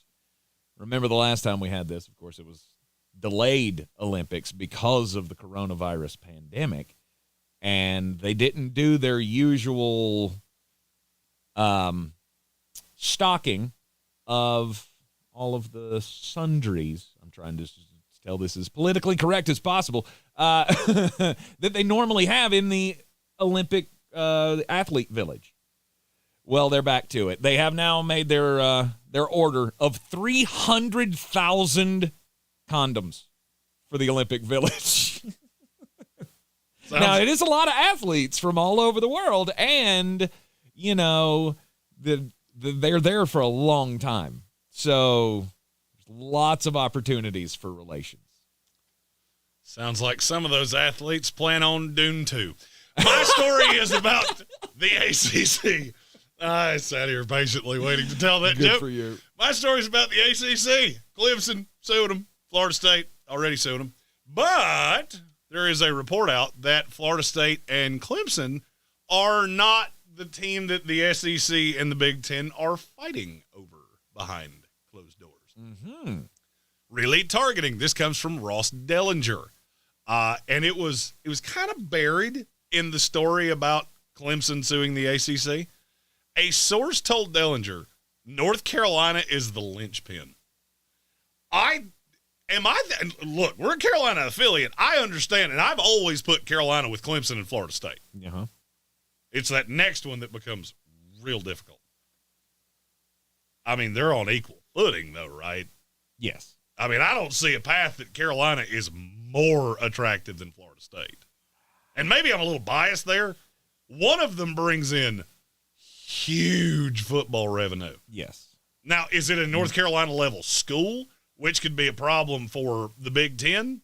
Remember the last time we had this, of course, it was delayed Olympics because of the coronavirus pandemic. and they didn't do their usual stocking of all of the sundries. I'm trying to tell this as politically correct as possible, that they normally have in the Olympic athlete village. Well, they're back to it. They have now made their order of 300,000 condoms for the Olympic village. Now, it is a lot of athletes from all over the world, and, you know, they're there for a long time. So lots of opportunities for relations. Sounds like some of those athletes plan on Dune 2. My story is about the ACC. I sat here patiently waiting to tell that joke. Good for you. My story is about the ACC. Clemson sued them. Florida State already sued them. But there is a report out that Florida State and Clemson are not the team that the SEC and the Big Ten are fighting over behind closed doors. Mm-hmm. Really targeting. This comes from Ross Dellinger. And it was kind of buried in the story about Clemson suing the ACC. A source told Dellinger, North Carolina is the linchpin. Look, we're a Carolina affiliate. I understand, and I've always put Carolina with Clemson and Florida State. Uh-huh. It's that next one that becomes real difficult. I mean, they're on equal footing, though, right? Yes. I mean, I don't see a path that Carolina is more attractive than Florida State. And maybe I'm a little biased there. One of them brings in huge football revenue. Yes. Now, is it a North Carolina level school, which could be a problem for the Big Ten?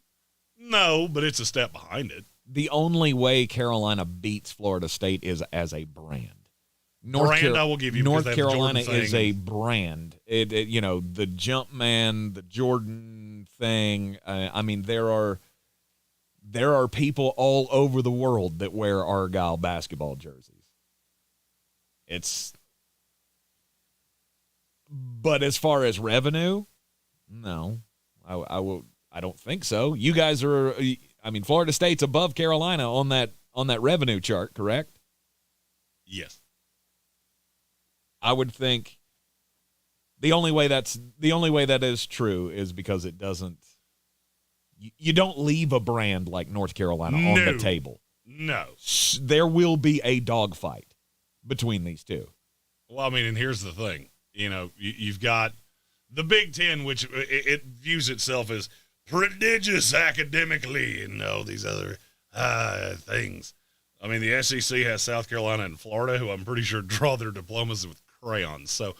No, but it's a step behind it. The only way Carolina beats Florida State is as a brand. I will give you. North Carolina is a brand. It you know, the Jumpman, the Jordan thing. I mean, there are people all over the world that wear Argyle basketball jerseys. But as far as revenue, no, I don't think so. You guys are. I mean, Florida State's above Carolina on that revenue chart, correct? Yes. I would think the only way that is true is because it doesn't. You don't leave a brand like North Carolina on the table. No. There will be a dogfight between these two. Well, I mean, and here's the thing. You know, you've got the Big Ten, which it views itself as prodigious academically and all these other things. I mean, the SEC has South Carolina and Florida, who I'm pretty sure draw their diplomas with crayons. So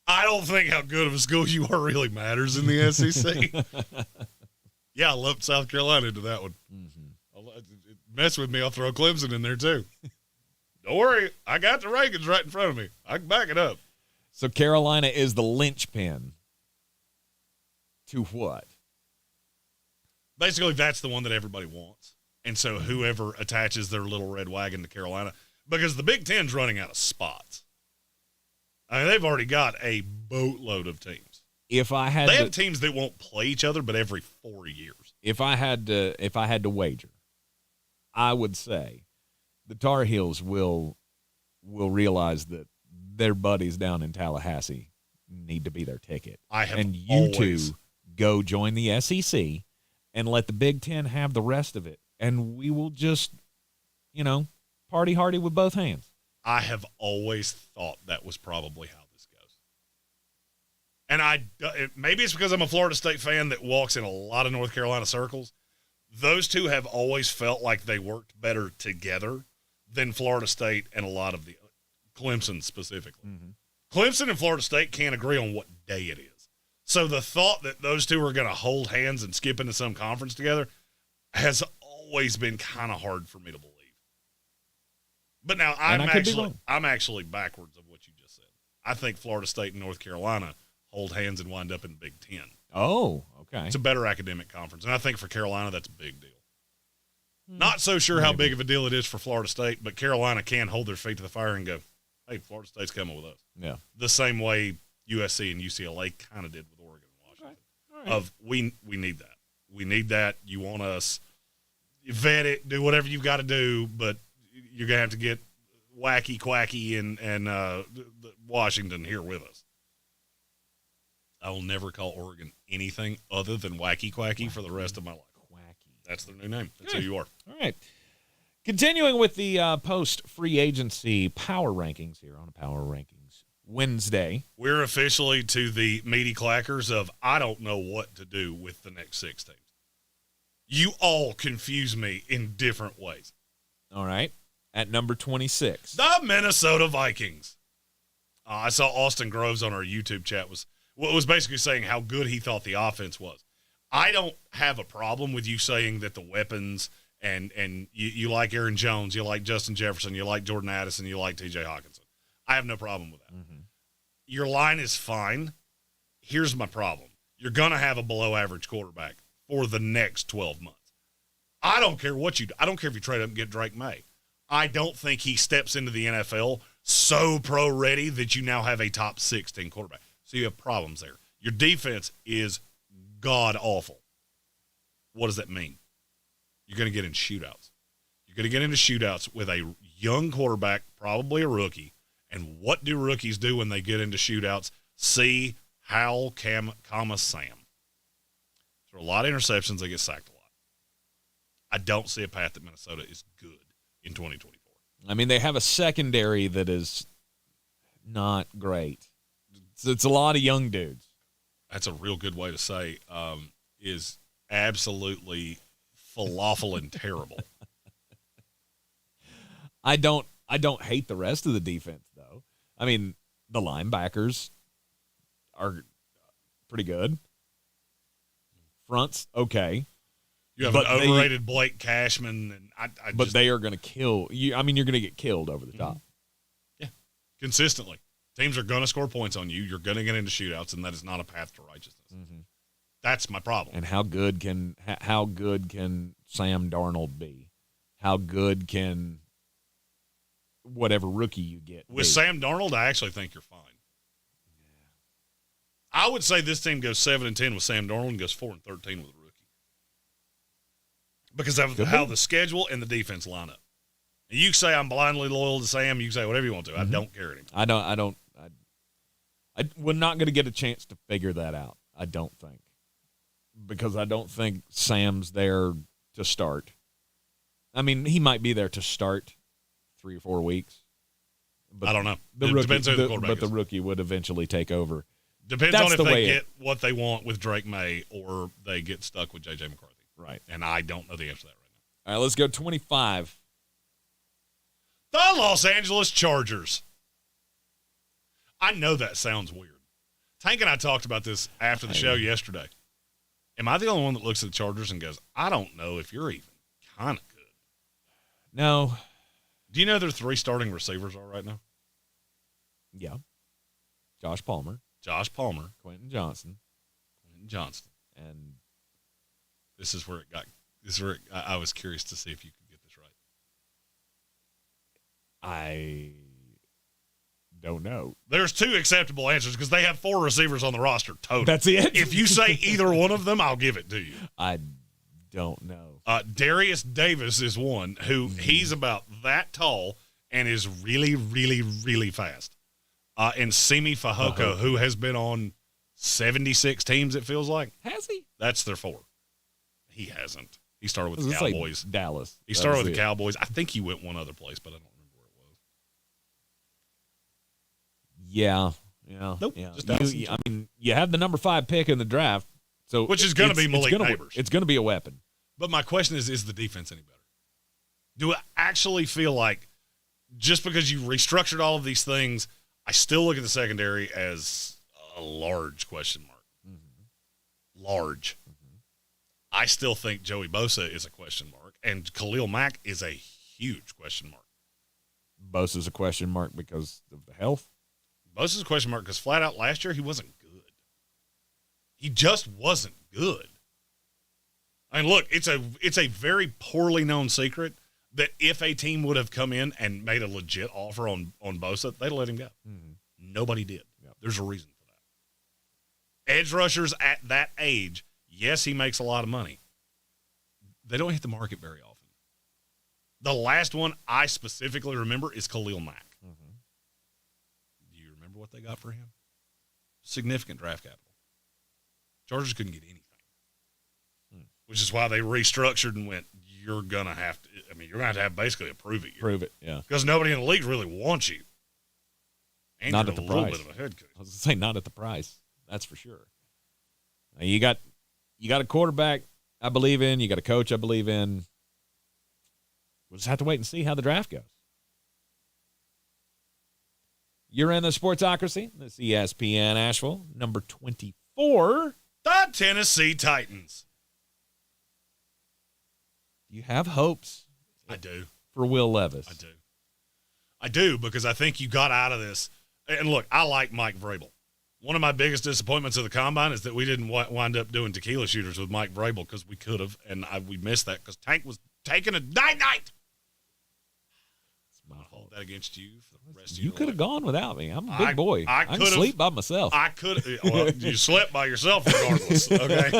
I don't think how good of a school you are really matters in the SEC. Yeah, I lumped South Carolina into that one. Mm-hmm. Mess with me, I'll throw Clemson in there too. Don't worry, I got the rankings right in front of me. I can back it up. So Carolina is the linchpin to what? Basically, that's the one that everybody wants. And so whoever attaches their little red wagon to Carolina, because the Big Ten's running out of spots. I mean, they've already got a boatload of teams. They have teams that won't play each other, but every 4 years. If I had to wager, I would say the Tar Heels will realize that their buddies down in Tallahassee need to be their ticket. You two go join the SEC and let the Big Ten have the rest of it, and we will just, party hardy with both hands. I have always thought that was probably how this goes. And maybe it's because I'm a Florida State fan that walks in a lot of North Carolina circles. Those two have always felt like they worked better together than Florida State and a lot of the Clemson specifically. Mm-hmm. Clemson and Florida State can't agree on what day it is. So the thought that those two are going to hold hands and skip into some conference together has always been kind of hard for me to believe. But now I'm actually backwards of what you just said. I think Florida State and North Carolina hold hands and wind up in the Big Ten. Oh, okay. It's a better academic conference. And I think for Carolina, that's a big deal. Not so sure how big of a deal it is for Florida State, but Carolina can hold their feet to the fire and go, hey, Florida State's coming with us. Yeah. The same way USC and UCLA kind of did with Oregon and Washington. All right. We need that. We need that. You want us. You vet it, do whatever you've got to do, but you're going to have to get wacky, quacky, and Washington here with us. I will never call Oregon anything other than wacky, quacky for the rest of my life. Quacky. That's their new name. That's who you are. All right. Continuing with the post-free agency power rankings here on Power Rankings Wednesday. We're officially to the meaty clackers of I don't know what to do with the next 6 teams. You all confuse me in different ways. All right. At number 26. The Minnesota Vikings. I saw Austin Groves on our YouTube chat was basically saying how good he thought the offense was. I don't have a problem with you saying that the weapons and you like Aaron Jones, you like Justin Jefferson, you like Jordan Addison, you like TJ Hawkinson. I have no problem with that. Mm-hmm. Your line is fine. Here's my problem. You're going to have a below-average quarterback for the next 12 months. I don't care what you do. I don't care if you trade up and get Drake May. I don't think he steps into the NFL so pro-ready that you now have a top 16 quarterback. So you have problems there. Your defense is god-awful. What does that mean? You're going to get in shootouts. You're going to get into shootouts with a young quarterback, probably a rookie. And what do rookies do when they get into shootouts? See, Howell, comma, Sam. So a lot of interceptions, they get sacked a lot. I don't see a path that Minnesota is good in 2024. I mean, they have a secondary that is not great. It's a lot of young dudes. That's a real good way to say is absolutely falafel and terrible. I don't hate the rest of the defense, though. I mean, the linebackers are pretty good. Front's okay. You have an overrated Blake Cashman, and but they are going to kill you. I mean, you're going to get killed over the top. Yeah, consistently. Teams are going to score points on you. You're going to get into shootouts, and that is not a path to righteousness. Mm-hmm. That's my problem. And how good can Sam Darnold be? How good can whatever rookie you get with be? Sam Darnold? I actually think you're fine. Yeah. I would say this team goes 7-10 with Sam Darnold and goes 4-13 with a rookie because of how the schedule and the defense line up. And you say I'm blindly loyal to Sam. You can say whatever you want to. Mm-hmm. I don't care anymore. We're not going to get a chance to figure that out. I don't think. Because I don't think Sam's there to start. I mean, he might be there to start 3 or 4 weeks. But I don't know. Depends who the quarterback is. But the rookie would eventually take over. Depends on if they get what they want with Drake May or they get stuck with J.J. McCarthy. Right. And I don't know the answer to that right now. All right, let's go 25. The Los Angeles Chargers. I know that sounds weird. Tank and I talked about this after the show yesterday. Am I the only one that looks at the Chargers and goes, I don't know if you're even kind of good? No. Do you know their 3 starting receivers are right now? Yeah. Josh Palmer. Quentin Johnston. And this is where I was curious to see if you could get this right. I don't know. There's 2 acceptable answers because they have 4 receivers on the roster total. That's it? If you say either one of them, I'll give it to you. I don't know. Darius Davis is one who he's about that tall and is really, really, really fast. And Simi Fehoko, who has been on 76 teams, it feels like. Has he? That's their 4. He hasn't. He started with the Cowboys. Like Dallas. He started with the Cowboys. I think he went one other place, but I don't remember where it was. Yeah. Nope. Yeah. Just I mean, you have the number 5 pick in the draft, so which is going to be Malik Neighbors. It's going to be a weapon. But my question is the defense any better? Do I actually feel like just because you restructured all of these things, I still look at the secondary as a large question mark. Mm-hmm. Large. Mm-hmm. I still think Joey Bosa is a question mark, and Khalil Mack is a huge question mark. Bosa's a question mark because of the health? Bosa's a question mark because flat out last year he wasn't good. He just wasn't good. I mean, look, it's a very poorly known secret that if a team would have come in and made a legit offer on Bosa, they'd let him go. Mm-hmm. Nobody did. Yep. There's a reason for that. Edge rushers at that age, yes, he makes a lot of money. They don't hit the market very often. The last one I specifically remember is Khalil Mack. Mm-hmm. Do you remember what they got for him? Significant draft capital. Chargers couldn't get anything, which is why they restructured and went, you're going to have to have basically a prove it year. Prove it, yeah. Because nobody in the league really wants you. And not you're at the a little price. bit of a head coach. I was going to say, not at the price. That's for sure. Now, you got a quarterback I believe in. You got a coach I believe in. We'll just have to wait and see how the draft goes. You're in the Sportsocracy. This ESPN Asheville, number 24. The Tennessee Titans. You have hopes. I do. For Will Levis. I do, because I think you got out of this. And look, I like Mike Vrabel. One of my biggest disappointments of the Combine is that we didn't wind up doing tequila shooters with Mike Vrabel, because we could have, and we missed that because Tank was taking a night-night. I'm going to hold that against you for the rest of your You could have life. gone without me. I'm a big boy. I can sleep by myself. I could have. Well, you slept by yourself regardless, okay?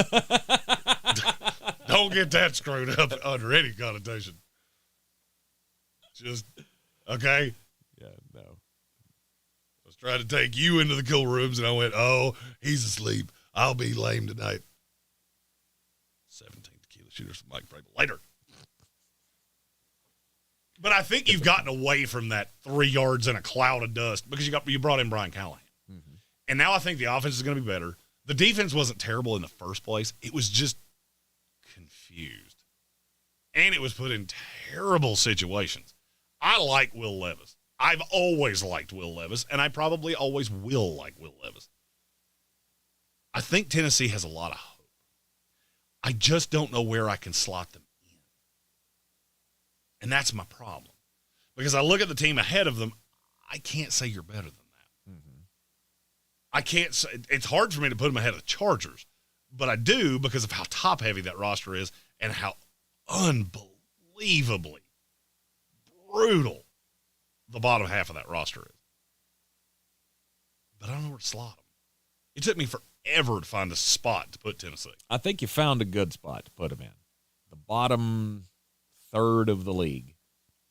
Don't get that screwed up under any connotation. Just, okay? Yeah, no. I was trying to take you into the cool rooms, and I went, oh, he's asleep. I'll be lame tonight. 17 tequila shooters from Mike Vrabel. Later. But I think you've gotten away from that 3 yards in a cloud of dust because you brought in Brian Callahan. Mm-hmm. And now I think the offense is going to be better. The defense wasn't terrible in the first place. It was just confused. And it was put in terrible situations. I like Will Levis. I've always liked Will Levis, and I probably always will like Will Levis. I think Tennessee has a lot of hope. I just don't know where I can slot them in. And that's my problem. Because I look at the team ahead of them, I can't say you're better than that. Mm-hmm. I can't say, it's hard for me to put them ahead of the Chargers, but I do because of how top-heavy that roster is and how unbelievably brutal the bottom half of that roster is. But I don't know where to slot them. It took me forever to find a spot to put Tennessee. I think you found a good spot to put them in. The bottom third of the league.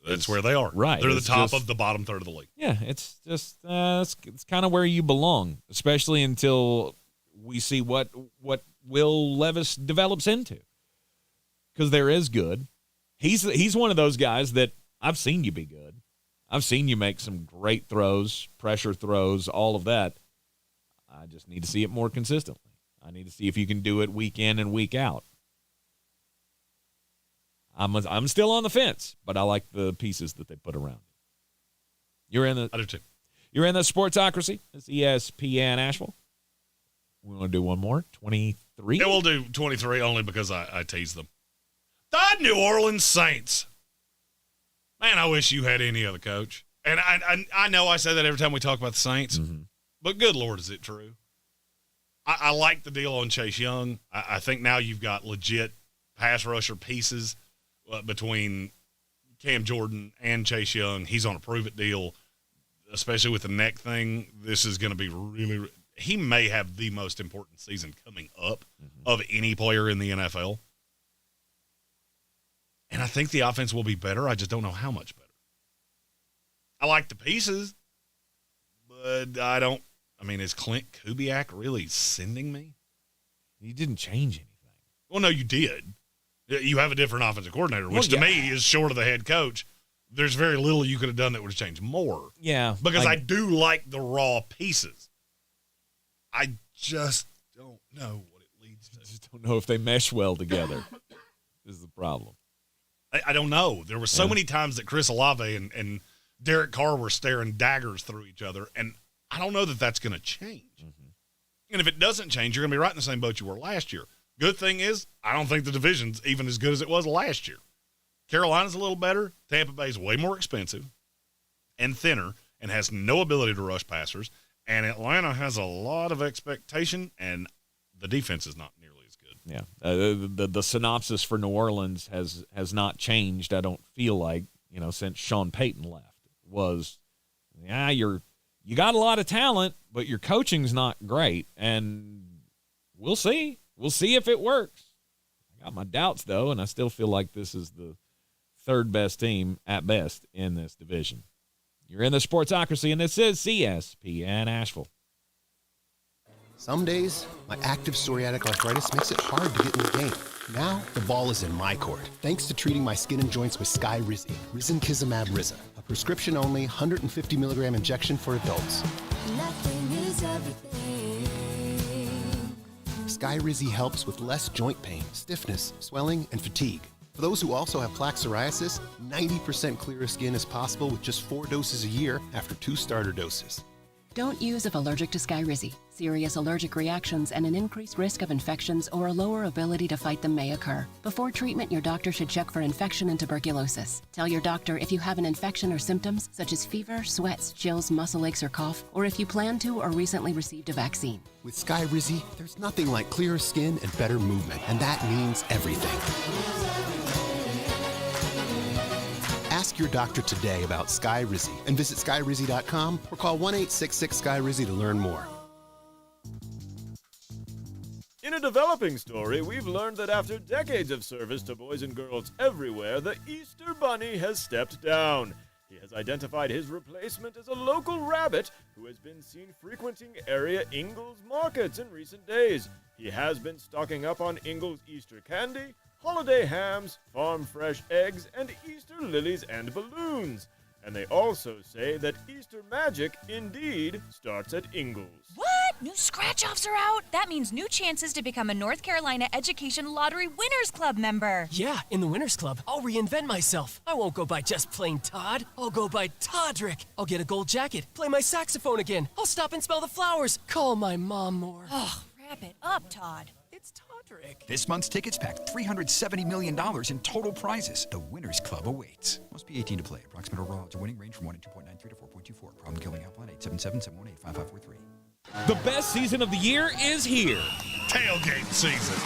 That's where they are. Right. They're the It's top just- of the bottom third of the league. Yeah, it's just it's kind of where you belong, especially until we see what Will Levis develops into. Because there is good. He's one of those guys that I've seen you be good. I've seen you make some great throws, pressure throws, all of that. I just need to see it more consistently. I need to see if you can do it week in and week out. I'm still on the fence, but I like the pieces that they put around it. I do too. You're in the Sportsocracy. It's ESPN Asheville. We want to do one more. 23. Yeah, we'll do 23 only because I tease them. The New Orleans Saints. Man, I wish you had any other coach. And I know I say that every time we talk about the Saints, but good Lord, is it true? I like the deal on Chase Young. I think now you've got legit pass rusher pieces between Cam Jordan and Chase Young. He's on a prove-it deal, especially with the neck thing. This is going to be really – he may have the most important season coming up of any player in the NFL. And I think the offense will be better. I just don't know how much better. I like the pieces, but I don't – I mean, is Clint Kubiak really sending me? He didn't change anything. Well, no, you did. You have a different offensive coordinator, which to me is short of the head coach. There's very little you could have done that would have changed more. Yeah. Because I do like the raw pieces. I just don't know what it leads to. I just don't know if they mesh well together. This is the problem. I don't know. There were so many times that Chris Olave and Derek Carr were staring daggers through each other, and I don't know that that's going to change. And if it doesn't change, you're going to be right in the same boat you were last year. Good thing is, I don't think the division's even as good as it was last year. Carolina's a little better. Tampa Bay's way more expensive and thinner and has no ability to rush passers. And Atlanta has a lot of expectation, and the defense is not nearly as good. Yeah. The synopsis for New Orleans has not changed, I don't feel like, since Sean Payton left. Was, you got a lot of talent, but your coaching's not great, and we'll see. We'll see if it works. I got my doubts, though, and I still feel like this is the third best team at best in this division. You're in the Sportsocracy, and this is ESPN Asheville. Some days, my active psoriatic arthritis makes it hard to get in the game. Now, the ball is in my court, thanks to treating my skin and joints with Skyrizi, Risankizumab Riza, a prescription-only 150 milligram injection for adults. Skyrizi helps with less joint pain, stiffness, swelling, and fatigue. For those who also have plaque psoriasis, 90% clearer skin is possible with just 4 doses a year after 2 starter doses. Don't use if allergic to Skyrizi. Serious allergic reactions and an increased risk of infections or a lower ability to fight them may occur. Before treatment, your doctor should check for infection and tuberculosis. Tell your doctor if you have an infection or symptoms such as fever, sweats, chills, muscle aches, or cough, or if you plan to or recently received a vaccine. With Skyrizi, there's nothing like clearer skin and better movement, and that means everything. Ask your doctor today about Skyrizi and visit Skyrizi.com or call 1-866-SKYRIZI to learn more. In a developing story, we've learned that after decades of service to boys and girls everywhere, the Easter Bunny has stepped down. He has identified his replacement as a local rabbit who has been seen frequenting area Ingalls markets in recent days. He has been stocking up on Ingalls Easter candy, holiday hams, farm fresh eggs, and Easter lilies and balloons. And they also say that Easter magic indeed starts at Ingalls. What? New scratch-offs are out? That means new chances to become a North Carolina Education Lottery Winners Club member. Yeah, in the Winners Club, I'll reinvent myself. I won't go by just plain Todd. I'll go by Toddrick. I'll get a gold jacket, play my saxophone again. I'll stop and smell the flowers, call my mom more. Oh, wrap it up, Todd. It's Toddrick. This month's tickets packed $370 million in total prizes. The Winners Club awaits. Must be 18 to play. Approximate overall odds of winning range from 1 in 2.93 to 4.24. Problem killing helpline 877-718-5543. The best season of the year is here. Tailgate season.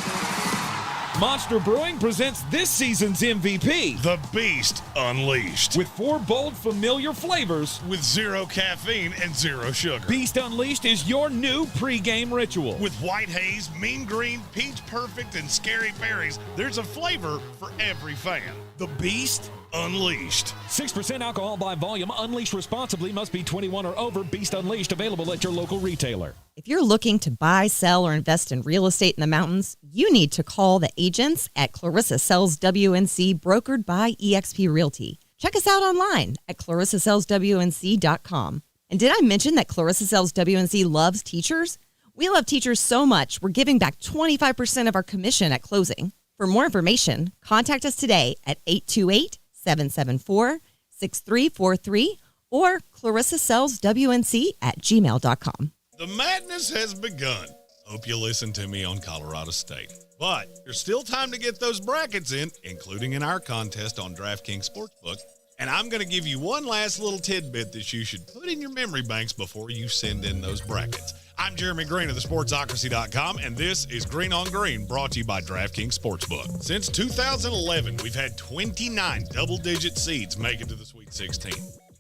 Monster Brewing presents this season's MVP. The Beast Unleashed. With 4 bold, familiar flavors. With 0 caffeine and 0 sugar. Beast Unleashed is your new pregame ritual. With white haze, mean green, peach perfect, and scary berries, there's a flavor for every fan. The Beast Unleashed. 6% alcohol by volume. Unleashed responsibly. Must be 21 or over. Beast Unleashed available at your local retailer. If you're looking to buy, sell, or invest in real estate in the mountains, you need to call the agents at Clarissa Sells WNC, brokered by eXp Realty. Check us out online at clarissasellswnc.com. And did I mention that Clarissa Sells WNC loves teachers? We love teachers so much, we're giving back 25% of our commission at closing. For more information, contact us today at 828-774-6343 or clarissasellswnc@gmail.com. The madness has begun. Hope you listen to me on Colorado State. But there's still time to get those brackets in, including in our contest on DraftKings Sportsbook. And I'm going to give you one last little tidbit that you should put in your memory banks before you send in those brackets. I'm Jeremy Greene of thesportsocracy.com, and this is Green on Green, brought to you by DraftKings Sportsbook. Since 2011, we've had 29 double-digit seeds make it to the Sweet 16.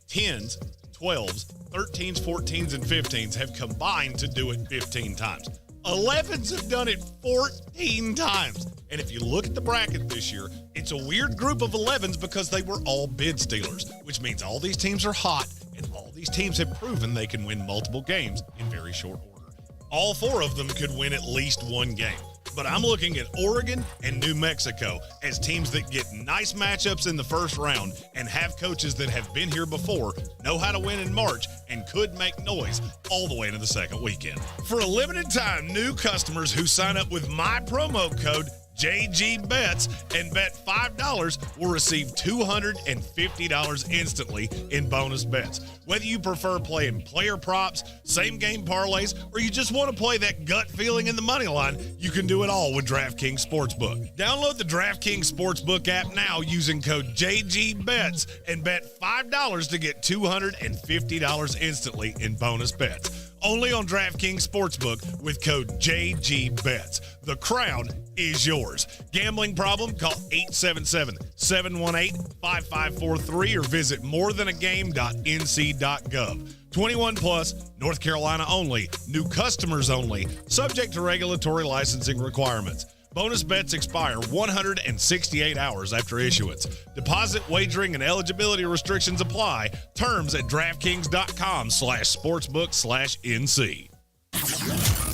10s, 12s, 13s, 14s, and 15s have combined to do it 15 times. 11s have done it 14 times. And if you look at the bracket this year, it's a weird group of 11s because they were all bid stealers, which means all these teams are hot, and all these teams have proven they can win multiple games in very short order. All 4 of them could win at least one game. But I'm looking at Oregon and New Mexico as teams that get nice matchups in the first round and have coaches that have been here before, know how to win in March, and could make noise all the way into the second weekend. For a limited time, new customers who sign up with my promo code JGBets and bet $5 will receive $250 instantly in bonus bets. Whether you prefer playing player props, same game parlays, or you just want to play that gut feeling in the money line, you can do it all with DraftKings Sportsbook. Download the DraftKings Sportsbook app now using code JGBets and bet $5 to get $250 instantly in bonus bets. Only on DraftKings Sportsbook with code JGBets. The crown is yours. Gambling problem? Call 877-718-5543 or visit morethanagame.nc.gov. 21 plus, North Carolina only, new customers only, subject to regulatory licensing requirements. Bonus bets expire 168 hours after issuance. Deposit, wagering, and eligibility restrictions apply. Terms at DraftKings.com/sportsbook/NC.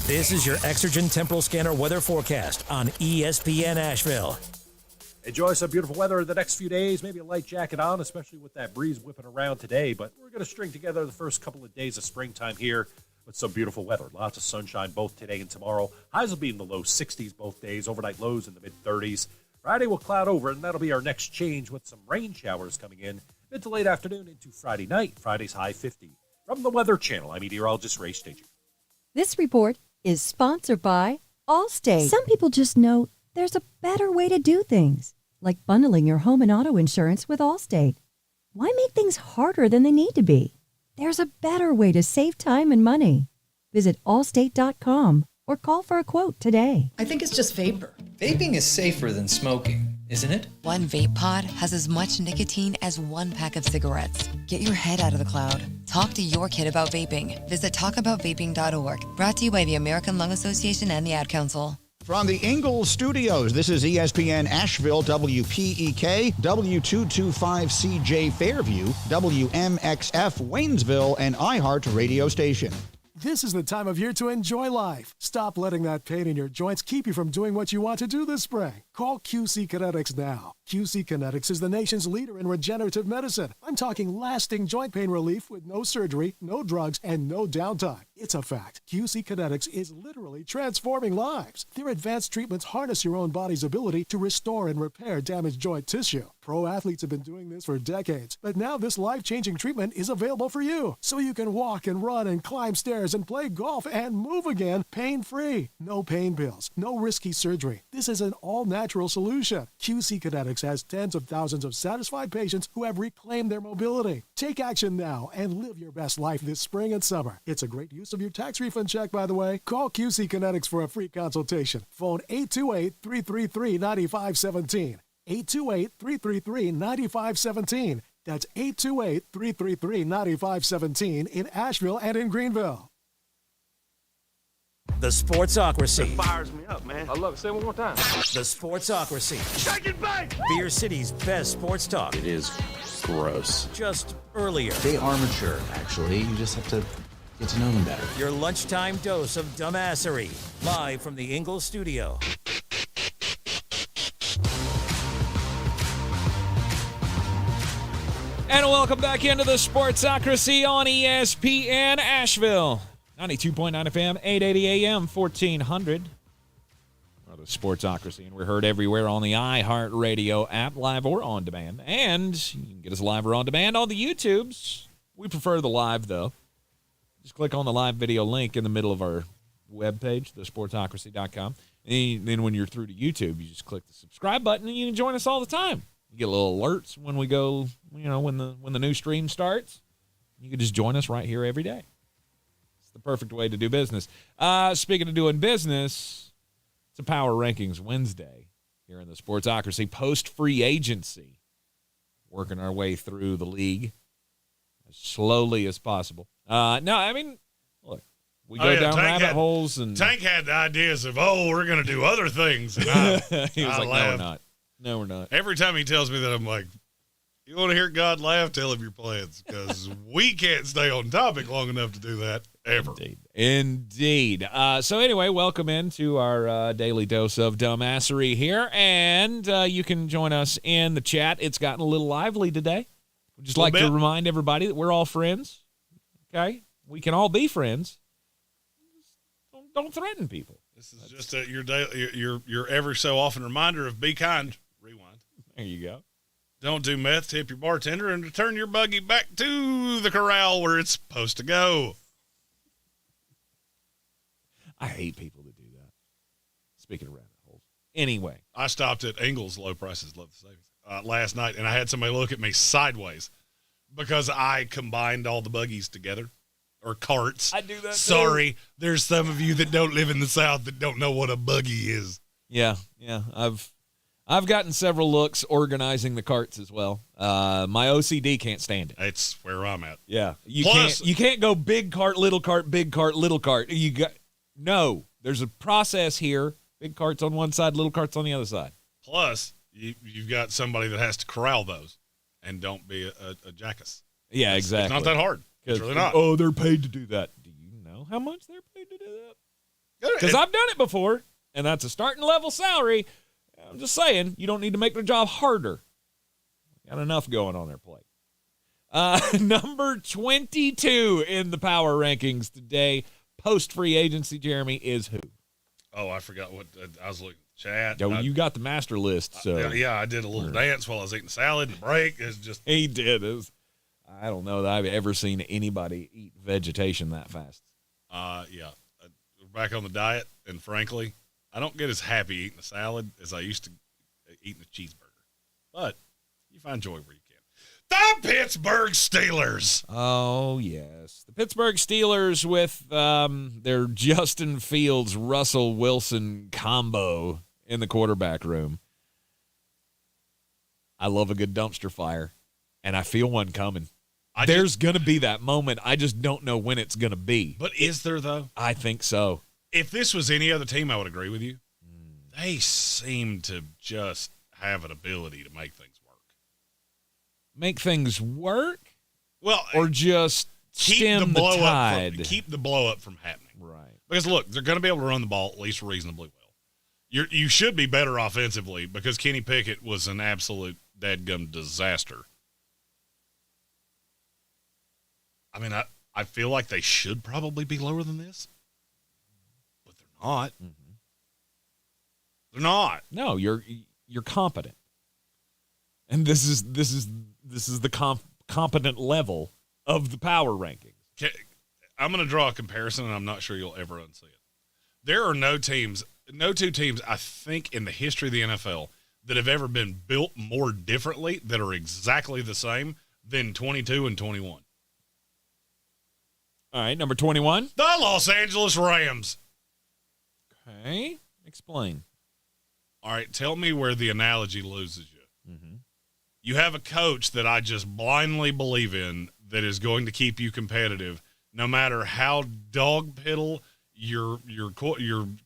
This is your Exergen Temporal Scanner weather forecast on ESPN Asheville. Enjoy some beautiful weather the next few days. Maybe a light jacket on, especially with that breeze whipping around today. But we're going to string together the first couple of days of springtime here with some beautiful weather. Lots of sunshine both today and tomorrow. Highs will be in the low 60s both days. Overnight lows in the mid-30s. Friday will cloud over, and that'll be our next change with some rain showers coming in mid to late afternoon into Friday night. Friday's high 50. From the Weather Channel, I'm meteorologist Ray Stager. This report is sponsored by Allstate. Some people just know there's a better way to do things, like bundling your home and auto insurance with Allstate. Why make things harder than they need to be? There's a better way to save time and money. Visit allstate.com or call for a quote today. I think it's just vapor. Vaping is safer than smoking, isn't it? One vape pod has as much nicotine as one pack of cigarettes. Get your head out of the cloud. Talk to your kid about vaping. Visit talkaboutvaping.org. Brought to you by the American Lung Association and the Ad Council. From the Ingalls Studios, this is ESPN Asheville, WPEK, W225CJ Fairview, WMXF Waynesville, and iHeart radio station. This is the time of year to enjoy life. Stop letting that pain in your joints keep you from doing what you want to do this spring. Call QC Kinetics now. QC Kinetics is the nation's leader in regenerative medicine. I'm talking lasting joint pain relief with no surgery, no drugs, and no downtime. It's a fact. QC Kinetics is literally transforming lives. Their advanced treatments harness your own body's ability to restore and repair damaged joint tissue. Pro athletes have been doing this for decades, but now this life-changing treatment is available for you, so you can walk and run and climb stairs and play golf and move again pain-free. No pain pills, no risky surgery. This is an all-natural solution. QC Kinetics has tens of thousands of satisfied patients who have reclaimed their mobility. Take action now and live your best life this spring and summer. It's a great use of your tax refund check, by the way. Call QC Kinetics for a free consultation. Phone 828-333-9517. 828-333-9517. That's 828-333-9517 in Asheville and in Greenville. The Sportsocracy. It fires me up, man. I love it. Say it one more time. The Sportsocracy. Shake it back! Beer City's best sports talk. It is gross. Just earlier. They are mature, actually. You just have to get to know them better. Your lunchtime dose of dumbassery. Live from the Ingalls studio. And welcome back into the Sportsocracy on ESPN Asheville. 92.9 FM, 880 AM, 1400. We're the Sportsocracy, and we're heard everywhere on the iHeart Radio app, live or on demand. And you can get us live or on demand on the YouTubes. We prefer the live, though. Just click on the live video link in the middle of our webpage, thesportsocracy.com. And then when you're through to YouTube, you just click the subscribe button, and you can join us all the time. You get little alerts when we go, when the new stream starts. You can just join us right here every day. It's the perfect way to do business. Speaking of doing business, it's a Power Rankings Wednesday here in the Sportsocracy. Post-free agency. Working our way through the league as slowly as possible. Look, we go down rabbit holes. And Tank had the ideas of, we're going to do other things. And he was like, no, we're not. No, we're not. Every time he tells me that, I'm like, you want to hear God laugh? Tell him your plans, because we can't stay on topic long enough to do that, ever. Indeed. So anyway, welcome into our daily dose of dumbassery here, and you can join us in the chat. It's gotten a little lively today. We'd just like to remind everybody that we're all friends, okay? We can all be friends. Don't threaten people. This is just your every so often reminder of be kind. Rewind. There you go. Don't do meth, tip your bartender, and return your buggy back to the corral where it's supposed to go. I hate people that do that. Speaking of rabbit holes. Anyway. I stopped at Ingalls Low Prices, Love the Savings, last night, and I had somebody look at me sideways because I combined all the buggies together. Or carts. I do that Sorry, too. There's some of you that don't live in the South that don't know what a buggy is. Yeah. I've gotten several looks organizing the carts as well. My OCD can't stand it. It's where I'm at. Yeah. You can't go big cart, little cart, big cart, little cart. There's a process here Big carts on one side, little carts on the other side. Plus, you've got somebody that has to corral those and don't be a jackass. Yeah, exactly. It's not that hard. It's really not. Oh, they're paid to do that. Do you know how much they're paid to do that? Because I've done it before, and that's a starting level salary. I'm just saying, you don't need to make their job harder. Got enough going on their plate. Number 22 in the power rankings today, post-free agency, Jeremy, is who? Oh, I forgot what I was looking at the chat. Oh, you got the master list. So yeah, I did a little dance while I was eating salad and break. It's just he did. I don't know that I've ever seen anybody eat vegetation that fast. Yeah. We're back on the diet, and frankly, I don't get as happy eating a salad as I used to eating a cheeseburger. But you find joy where you can. The Pittsburgh Steelers. Oh, yes. The Pittsburgh Steelers with their Justin Fields, Russell Wilson combo in the quarterback room. I love a good dumpster fire, and I feel one coming. There's going to be that moment. I just don't know when it's going to be. But is there, though? I think so. If this was any other team, I would agree with you. They seem to just have an ability to make things work. Make things work? Well, or just stem the tide? Keep the blow up from happening. Right. Because, look, they're going to be able to run the ball at least reasonably well. You should be better offensively because Kenny Pickett was an absolute dadgum disaster. I mean, I feel like they should probably be lower than this, but they're not. Mm-hmm. They're not. No, you're competent, and this is the competent level of the power rankings. I'm going to draw a comparison, and I'm not sure you'll ever unsee it. There are no two teams, I think, in the history of the NFL that have ever been built more differently that are exactly the same than 22 and 21. All right, number 21. The Los Angeles Rams. Okay, explain. All right, tell me where the analogy loses you. Mm-hmm. You have a coach that I just blindly believe in that is going to keep you competitive no matter how dog piddle your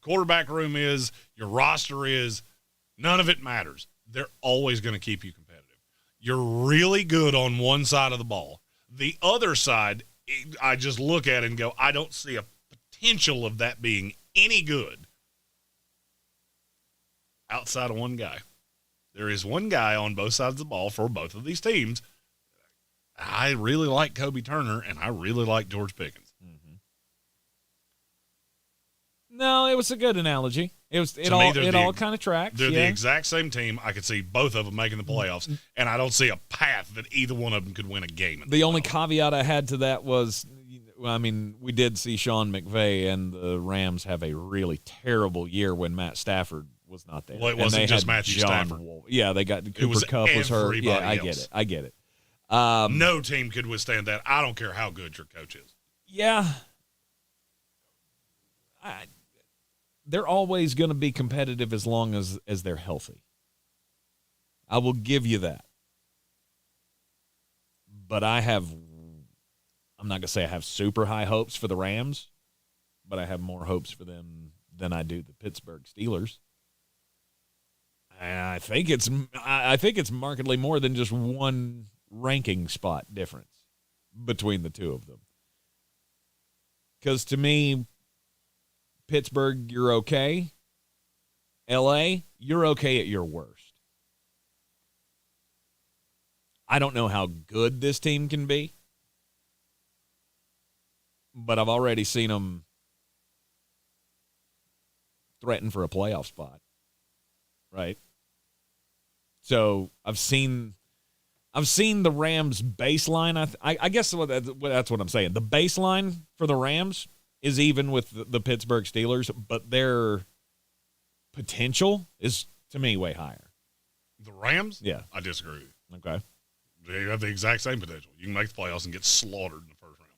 quarterback room is, your roster is. None of it matters. They're always going to keep you competitive. You're really good on one side of the ball. The other side, I just look at it and go, I don't see a potential of that being any good outside of one guy. There is one guy on both sides of the ball for both of these teams. I really like Kobe Turner, and I really like George Pickens. Mm-hmm. No, it was a good analogy. It all kind of tracks. They're the exact same team. I could see both of them making the playoffs, and I don't see a path that either one of them could win a game. The only caveat I had to that was, I mean, we did see Sean McVay and the Rams have a really terrible year when Matt Stafford was not there. Well, it wasn't just Matthew Stafford. Yeah, they got Cooper Kupp was hurt. Yeah, I get it. No team could withstand that. I don't care how good your coach is. Yeah. They're always going to be competitive as long as they're healthy. I will give you that. But I'm not going to say I have super high hopes for the Rams, but I have more hopes for them than I do the Pittsburgh Steelers. And I think it's markedly more than just one ranking spot difference between the two of them. Because to me, Pittsburgh, you're okay. LA, you're okay at your worst. I don't know how good this team can be, but I've already seen them threaten for a playoff spot. Right? So I've seen the Rams baseline. I guess that's what I'm saying. The baseline for the Rams is even with the Pittsburgh Steelers, but their potential is, to me, way higher. The Rams? Yeah. I disagree with you. Okay. They have the exact same potential. You can make the playoffs and get slaughtered in the first round.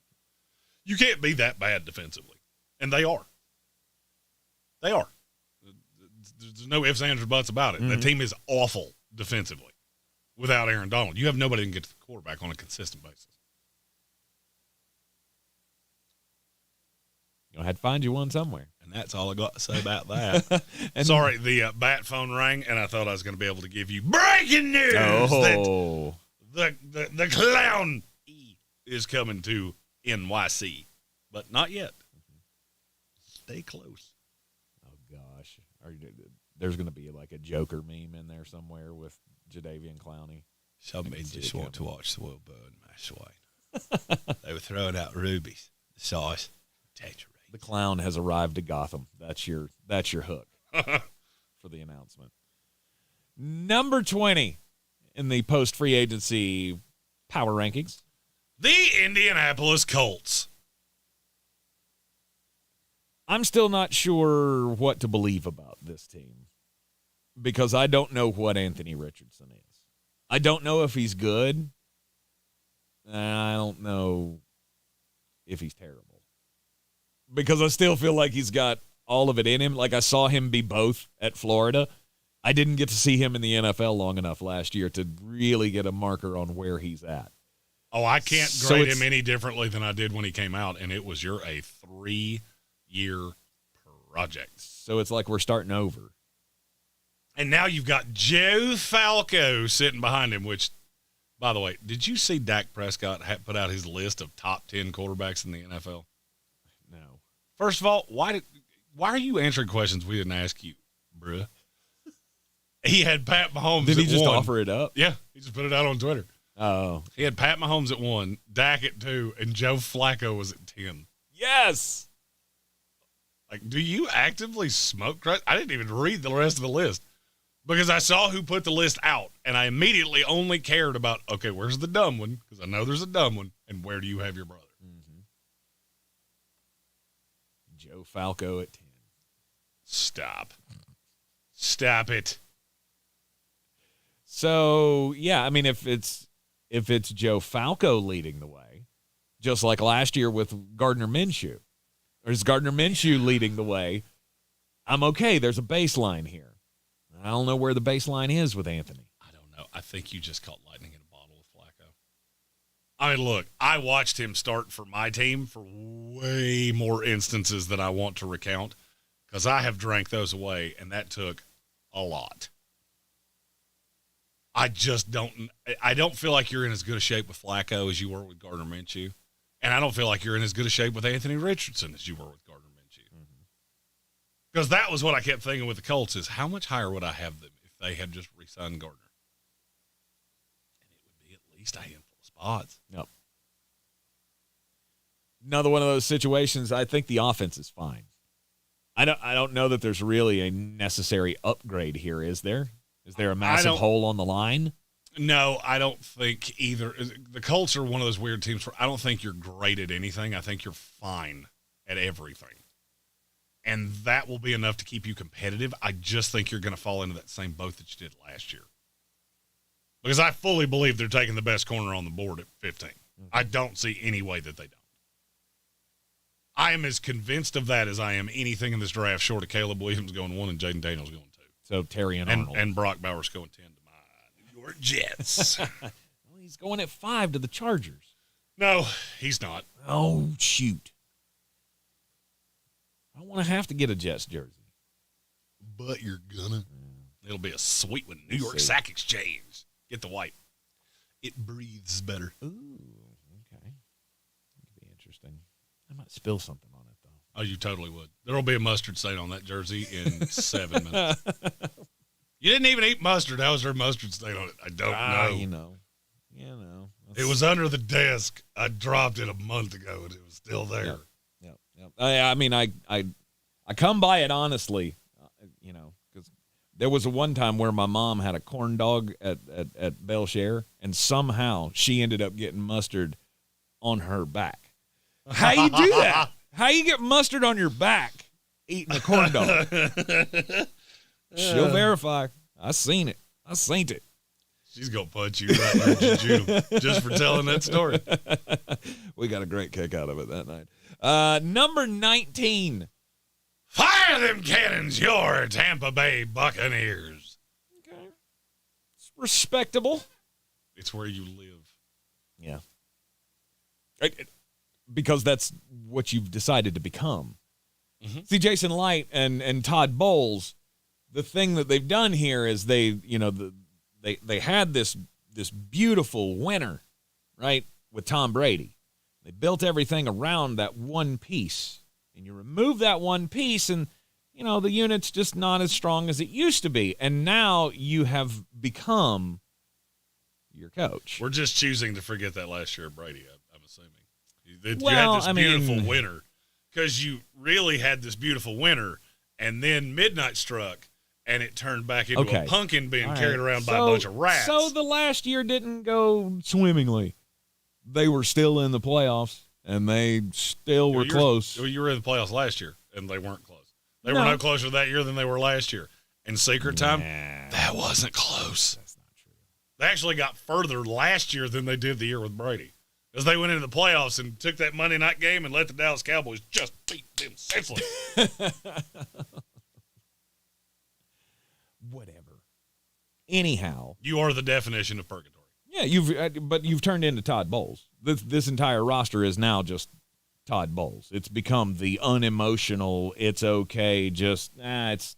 You can't be that bad defensively. And they are. They are. There's no ifs, ands, or buts about it. Mm-hmm. The team is awful defensively without Aaron Donald. You have nobody that can get to the quarterback on a consistent basis. I had to find you one somewhere. And that's all I got to say about that. Sorry, the bat phone rang, and I thought I was going to be able to give you breaking news that the clown is coming to NYC, but not yet. Stay close. Oh, gosh. There's going to be like a Joker meme in there somewhere with Jadeveon Clowney. Some men just want to watch the world burn, my swine. They were throwing out rubies, the size, tangerine. The clown has arrived to Gotham. That's your hook for the announcement. Number 20 in the post-free agency power rankings. The Indianapolis Colts. I'm still not sure what to believe about this team because I don't know what Anthony Richardson is. I don't know if he's good, and I don't know if he's terrible. Because I still feel like he's got all of it in him. Like I saw him be both at Florida. I didn't get to see him in the NFL long enough last year to really get a marker on where he's at. Oh, I can't grade him any differently than I did when he came out, and it was a 3-year project. So it's like we're starting over. And now you've got Joe Falco sitting behind him, which, by the way, did you see Dak Prescott put out his list of top 10 quarterbacks in the NFL? No. First of all, why are you answering questions we didn't ask you, bruh? He had Pat Mahomes Did he at just 1. offer it up? Yeah, he just put it out on Twitter. Oh. He had Pat Mahomes at 1, Dak at 2, and Joe Flacco was at 10. Yes! Like, do you actively smoke? I didn't even read the rest of the list because I saw who put the list out, and I immediately only cared about, okay, where's the dumb one? Because I know there's a dumb one, and where do you have your brother? Joe Falco at 10. Stop it. So, yeah, I mean, if it's Joe Falco leading the way, just like last year with Gardner Minshew, or is Gardner Minshew leading the way, I'm okay. There's a baseline here. I don't know where the baseline is with Anthony. I don't know. I think you just caught lightning in a bottle with Flacco. I mean, look, I watched him start for my team for way more instances than I want to recount because I have drank those away, and that took a lot. I don't feel like you're in as good a shape with Flacco as you were with Gardner Minshew, and I don't feel like you're in as good a shape with Anthony Richardson as you were with Gardner Minshew. Because that was what I kept thinking with the Colts is how much higher would I have them if they had just re-signed Gardner? And it would be at least a handful of spots. Yep. Another one of those situations, I think the offense is fine. I don't know that there's really a necessary upgrade here, is there? Is there a massive hole on the line? No, I don't think either. The Colts are one of those weird teams where I don't think you're great at anything. I think you're fine at everything. And that will be enough to keep you competitive. I just think you're going to fall into that same boat that you did last year. Because I fully believe they're taking the best corner on the board at 15. I don't see any way that they don't. I am as convinced of that as I am anything in this draft short of Caleb Williams going 1 and Jaden Daniels going 2. So Terry and Arnold. And Brock Bowers going 10 to my New York Jets. Well, he's going at 5 to the Chargers. No, he's not. Oh, shoot. I don't want to have to get a Jets jersey. But you're gonna. It'll be a sweet one. New York Sack Exchange. Get the white. It breathes better. Ooh, okay. That'd be interesting. I might spill something on it, though. Oh, you totally would. There will be a mustard stain on that jersey in 7 minutes. You didn't even eat mustard. How was there mustard stain on it? I don't know. You know. It was under the desk. I dropped it a month ago, and it was still there. Yep. I mean, I come by it honestly, because there was a one time where my mom had a corn dog at Belshare, and somehow she ended up getting mustard on her back. How you do that? How you get mustard on your back eating a corn dog? She'll verify. I seen it. She's going to punch you right there to June just for telling that story. We got a great kick out of it that night. Number 19. Fire them cannons, your Tampa Bay Buccaneers. Okay. It's respectable. It's where you live. Yeah. Because that's what you've decided to become. See, Jason Light and Todd Bowles, the thing that they've done here is they had this beautiful winner, right, with Tom Brady. They built everything around that one piece. And you remove that one piece and, the unit's just not as strong as it used to be. And now you have become your coach. We're just choosing to forget that last year of Brady, I'm assuming. You had this beautiful winner because you really had this beautiful winner, and then midnight struck, and it turned back into a pumpkin being carried around by a bunch of rats. So the last year didn't go swimmingly. They were still in the playoffs, and they still were close. You were in the playoffs last year, and they weren't close. They were no closer that year than they were last year. In secret time, that wasn't close. That's not true. They actually got further last year than they did the year with Brady. Because they went into the playoffs and took that Monday night game and let the Dallas Cowboys just beat them senseless. Whatever. Anyhow. You are the definition of purgatory. Yeah, you've turned into Todd Bowles. This entire roster is now just Todd Bowles. It's become the unemotional, it's okay, just it's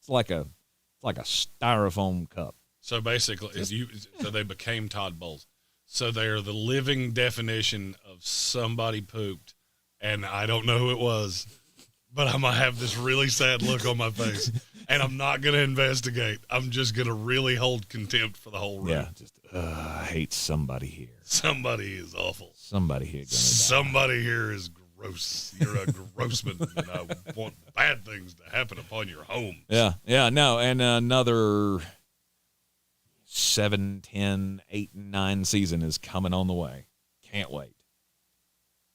like a styrofoam cup. So basically, so they became Todd Bowles. So they're the living definition of somebody pooped, and I don't know who it was, but I'm going to have this really sad look on my face, and I'm not going to investigate. I'm just going to really hold contempt for the whole room. Yeah, just I hate somebody here. Somebody is awful. Somebody here. Somebody here is gross. You're a grossman, and I want bad things to happen upon your home. Yeah, no, and another 7, 10, 8, and 9 season is coming on the way. Can't wait.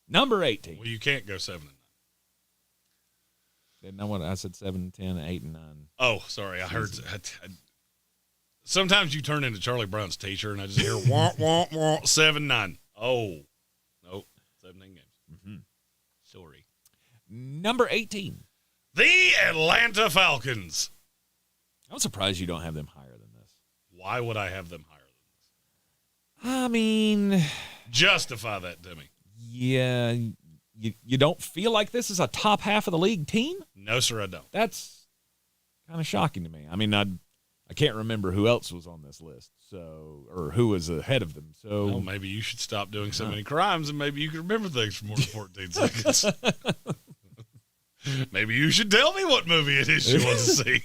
Number 18. Well, you can't go 7 and 9. Didn't know what I said. 7, 10, 8, and 9. Oh, sorry. I heard. Sometimes you turn into Charlie Brown's teacher, and I just hear wah, wah, wah, 7, 9. Oh, nope. 17 games. Mm-hmm. Sorry. Number 18. The Atlanta Falcons. I'm surprised you don't have them higher than this. Why would I have them higher than this? I mean, justify that to me. Yeah, you don't feel like this is a top half of the league team? No, sir, I don't. That's kind of shocking to me. I mean, I can't remember who else was on this list, or who was ahead of them. So well, maybe you should stop doing so many crimes, and maybe you can remember things for more than 14 seconds. Maybe you should tell me what movie it is you want to see.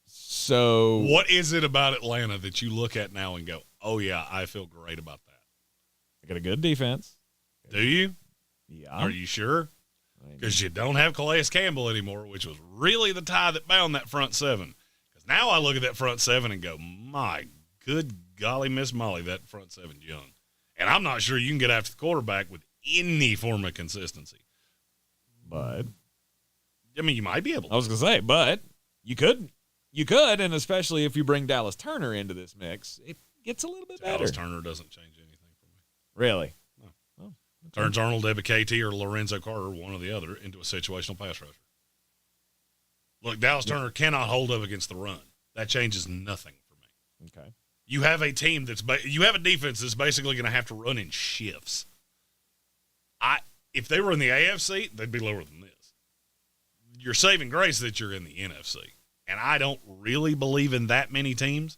So, what is it about Atlanta that you look at now and go, oh, yeah, I feel great about that? They got a good defense. Do you? Yeah. Are you sure? Because you don't have Calais Campbell anymore, which was really the tie that bound that front seven. Because now I look at that front seven and go, my good golly, Miss Molly, that front seven's young. And I'm not sure you can get after the quarterback with any form of consistency. But, I mean, you might be able to. I was going to say, but you could. You could, and especially if you bring Dallas Turner into this mix, it gets a little bit better. Dallas Turner doesn't change anything for me. Really? No. Oh, okay. Turns Arnold Ebiketie or Lorenzo Carter, one or the other, into a situational pass rusher. Look, Dallas Turner cannot hold up against the run. That changes nothing for me. Okay. You have a team you have a defense that's basically going to have to run in shifts. If they were in the AFC, they'd be lower than this. You're saving grace that you're in the NFC. And I don't really believe in that many teams.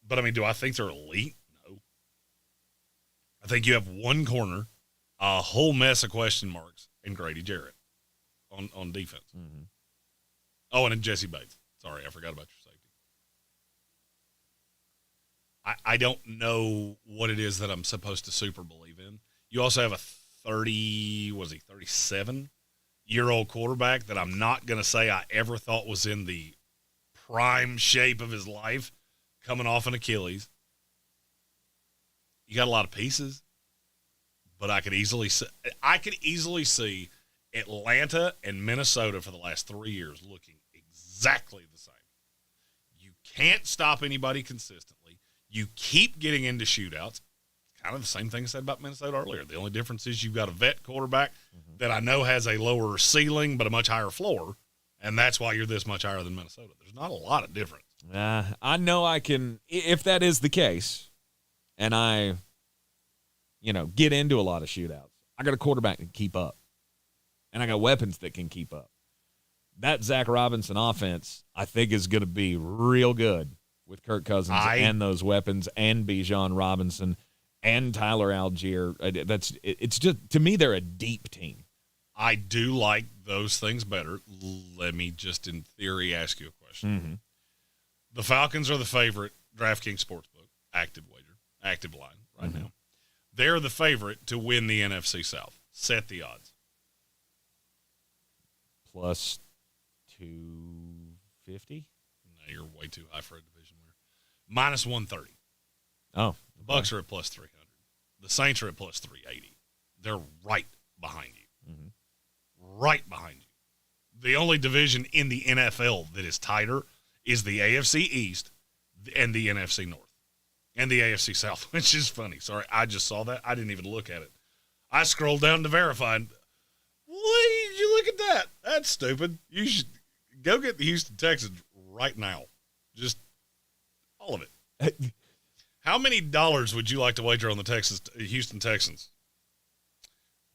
But, I mean, do I think they're elite? No. I think you have one corner, a whole mess of question marks, and Grady Jarrett on defense. Mm-hmm. Oh, and then Jesse Bates. Sorry, I forgot about your safety. I don't know what it is that I'm supposed to super believe in. You also have a 37-year-old quarterback that I'm not going to say I ever thought was in the prime shape of his life coming off an Achilles. You got a lot of pieces, but I could easily see Atlanta and Minnesota for the last 3 years looking exactly the same. You can't stop anybody consistently. You keep getting into shootouts. Kind of the same thing I said about Minnesota earlier. The only difference is you've got a vet quarterback that I know has a lower ceiling but a much higher floor, and that's why you're this much higher than Minnesota. There's not a lot of difference. I know I can, if that is the case, and I, get into a lot of shootouts, I got a quarterback that can keep up, and I got weapons that can keep up. That Zach Robinson offense, I think, is going to be real good with Kirk Cousins and those weapons and Bijan Robinson and Tyler Algier. It's just, to me, they're a deep team. I do like those things better. Let me just, in theory, ask you a question. Mm-hmm. The Falcons are the favorite DraftKings Sportsbook, active line right now. They're the favorite to win the NFC South. Set the odds. Plus 250? No, you're way too high for a division winner. Minus 130. Oh. The Bucs are at plus 300. The Saints are at plus 380. They're right behind you. Right behind you. The only division in the NFL that is tighter is the AFC East and the NFC North. And the AFC South, which is funny. Sorry, I just saw that. I didn't even look at it. I scrolled down to verify. And, why did you look at that? That's stupid. You should go get the Houston Texans right now. Just all of it. How many dollars would you like to wager on the Houston Texans?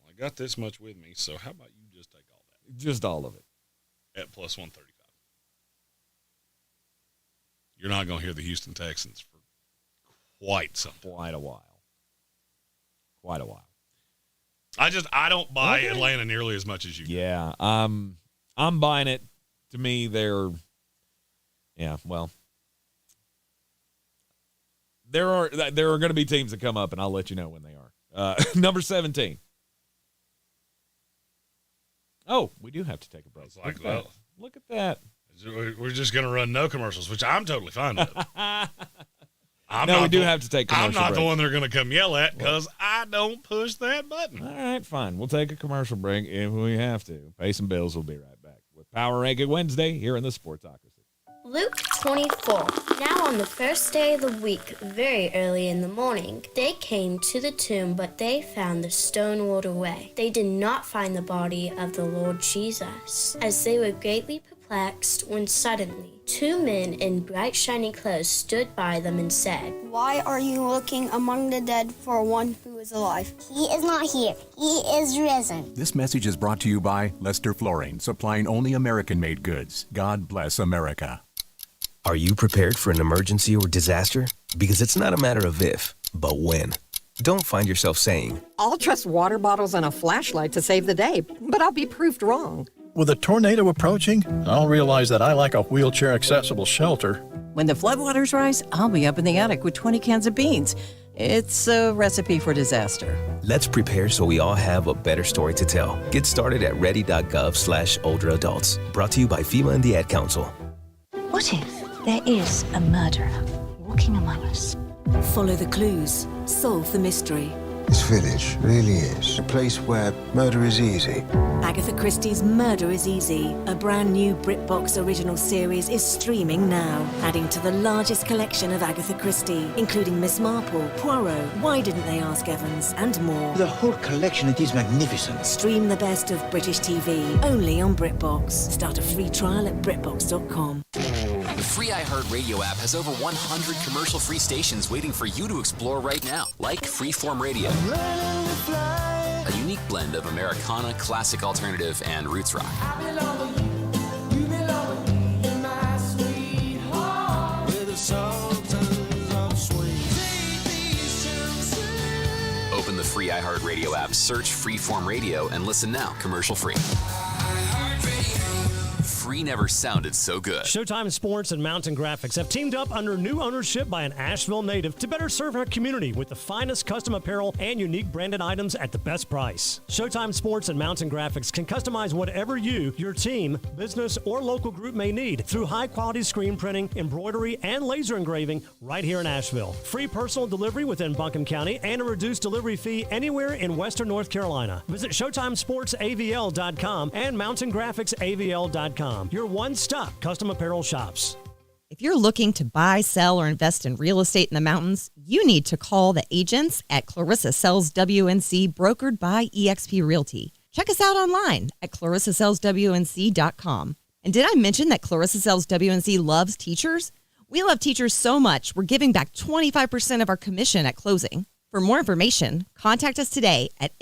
Well, I got this much with me, so how about you just take all that? Just all of it. At plus 135. You're not going to hear the Houston Texans for quite a while. I don't buy Atlanta nearly as much as you do. Yeah, I'm buying it. To me, there are going to be teams that come up, and I'll let you know when they are. Number 17. Oh, we do have to take a break. Look at that. We're just going to run no commercials, which I'm totally fine with. We do have to take commercial I'm not break. the one they're going to come yell at because I don't push that button. All right, fine. We'll take a commercial break if we have to. Pay some bills. We'll be right back with Power Ranking Wednesday here in the Sportsocracy. Luke 24. Now on the first day of the week, very early in the morning, they came to the tomb, but they found the stone rolled away. They did not find the body of the Lord Jesus. As they were greatly perplexed, when suddenly 2 men in bright shining clothes stood by them and said, "Why are you looking among the dead for one who is alive? He is not here. He is risen." This message is brought to you by Lester Flooring, supplying only American-made goods. God bless America. Are you prepared for an emergency or disaster? Because it's not a matter of if, but when. Don't find yourself saying, "I'll trust water bottles and a flashlight to save the day, but I'll be proved wrong." With a tornado approaching, I'll realize that I like a wheelchair-accessible shelter. When the floodwaters rise, I'll be up in the attic with 20 cans of beans. It's a recipe for disaster. let's prepare so we all have a better story to tell. Get started at ready.gov/older adults. Brought to you by FEMA and the Ad Council. What if there is a murderer walking among us? Follow the clues. Solve the mystery. This village really is a place where murder is easy. Agatha Christie's Murder is Easy, a brand new BritBox original series, is streaming now, adding to the largest collection of Agatha Christie, including Miss Marple, Poirot, Why Didn't They Ask Evans, and more. The whole collection, it is magnificent. Stream the best of British TV, only on BritBox. Start a free trial at BritBox.com. The free iHeartRadio app has over 100 commercial-free stations waiting for you to explore right now, like Freeform Radio, a unique blend of Americana, classic alternative, and roots rock. Open the free iHeartRadio app, search Freeform Radio, and listen now, commercial-free. Free never sounded so good. Showtime Sports and Mountain Graphics have teamed up under new ownership by an Asheville native to better serve our community with the finest custom apparel and unique branded items at the best price. Showtime Sports and Mountain Graphics can customize whatever you, your team, business, or local group may need through high-quality screen printing, embroidery, and laser engraving right here in Asheville. Free personal delivery within Buncombe County and a reduced delivery fee anywhere in Western North Carolina. Visit ShowtimeSportsAVL.com and MountainGraphicsAVL.com. Your one-stop custom apparel shops. If you're looking to buy, sell, or invest in real estate in the mountains, you need to call the agents at Clarissa Sells WNC, brokered by eXp Realty. Check us out online at ClarissaSellsWNC.com. And did I mention that Clarissa Sells WNC loves teachers? We love teachers so much, we're giving back 25% of our commission at closing. For more information, contact us today at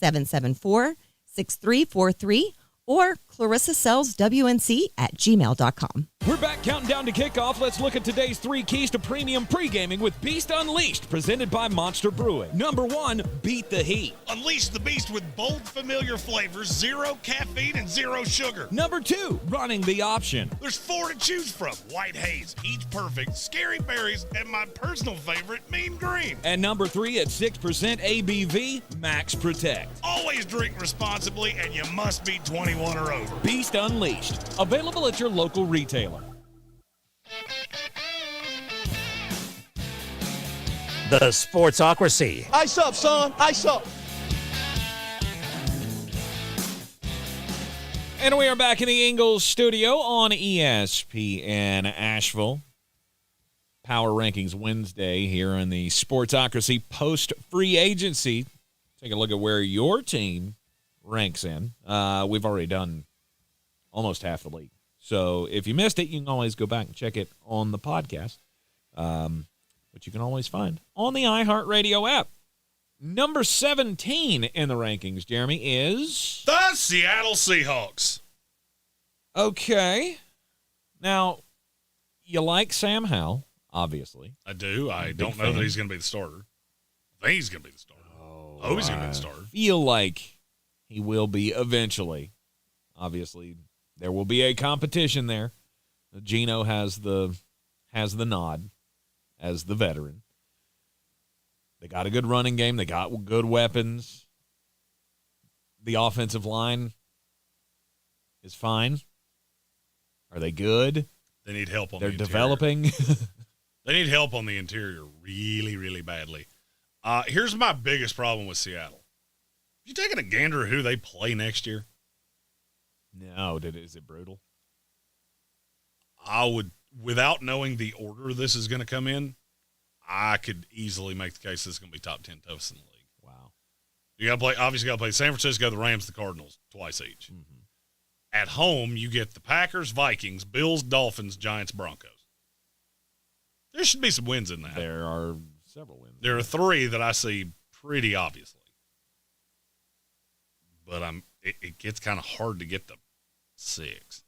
774-6343 or clarissasellswnc@gmail.com. We're back counting down to kickoff. Let's look at today's 3 keys to premium pre-gaming with Beast Unleashed, presented by Monster Brewing. Number 1, beat the heat. Unleash the beast with bold, familiar flavors, 0 caffeine, and 0 sugar. Number 2, running the option. There's 4 to choose from. White Haze, Each Perfect, Scary Berries, and my personal favorite, Mean Green. And number 3, at 6% ABV, Max Protect. Always drink responsibly, and you must be 21 or over. Beast Unleashed, available at your local retailer. The Sportsocracy. Ice up, son. Ice up. And we are back in the Eagles studio on ESPN Asheville. Power Rankings Wednesday here in the Sportsocracy post-free agency. Take a look at where your team ranks in. We've already done almost half the league. So if you missed it, you can always go back and check it on the podcast, which you can always find on the iHeartRadio app. Number 17 in the rankings, Jeremy, is the Seattle Seahawks. Okay. Now, you like Sam Howell, obviously. I do. I don't know that he's going to be the starter. I think he's going to be the starter. Oh, he's going to be the starter. Feel like he will be eventually. Obviously, there will be a competition there. Geno has the nod as the veteran. They got a good running game. They got good weapons. The offensive line is fine. Are they good? They need help on the interior. They're developing. They need help on the interior really, really badly. Here's my biggest problem with Seattle. Have you taken a gander at who they play next year? No. Is it brutal? I would, without knowing the order this is going to come in, I could easily make the case this is going to be top 10 toughest in the league. Wow. You got to play San Francisco, the Rams, the Cardinals twice each. Mm-hmm. At home, you get the Packers, Vikings, Bills, Dolphins, Giants, Broncos. There should be some wins in that. There are several wins. There are 3 that I see pretty obviously. But it gets kind of hard to get to 6.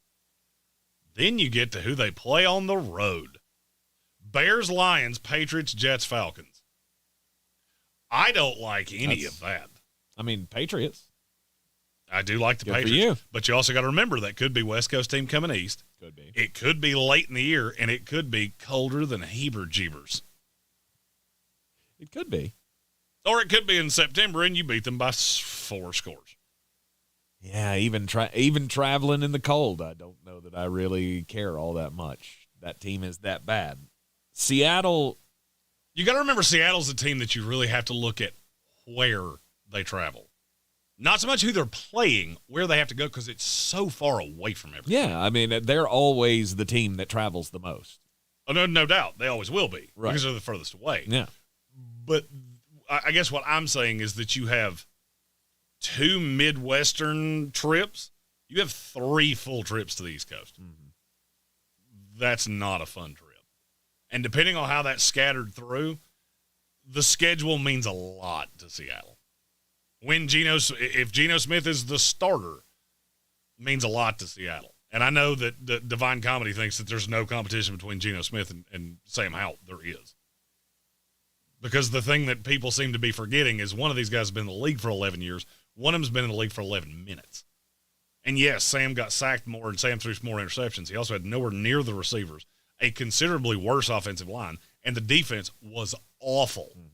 Then you get to who they play on the road. Bears, Lions, Patriots, Jets, Falcons. I don't like any of that. I mean, Patriots. I do like the Good Patriots. for you. But you also got to remember that could be West Coast team coming east. Could be. It could be late in the year, and it could be colder than Heber-Jeebers. It could be. Or it could be in September, and you beat them by 4 scores. Yeah, even traveling in the cold, I don't know that I really care all that much. That team is that bad. Seattle. You got to remember Seattle's a team that you really have to look at where they travel. Not so much who they're playing, where they have to go, because it's so far away from everything. Yeah, I mean, they're always the team that travels the most. Oh, no doubt. They always will be, right, because they're the furthest away. Yeah. But I guess what I'm saying is that you have 2 Midwestern trips. You have 3 full trips to the East Coast. Mm-hmm. That's not a fun trip. And depending on how that's scattered through, the schedule means a lot to Seattle. If Geno Smith is the starter, means a lot to Seattle. And I know that the Divine Comedy thinks that there's no competition between Geno Smith and Sam Howell. There is. Because the thing that people seem to be forgetting is one of these guys has been in the league for 11 years. One of them's been in the league for 11 minutes. And yes, Sam got sacked more and Sam threw more interceptions. He also had nowhere near the receivers, a considerably worse offensive line, and the defense was awful. Mm-hmm.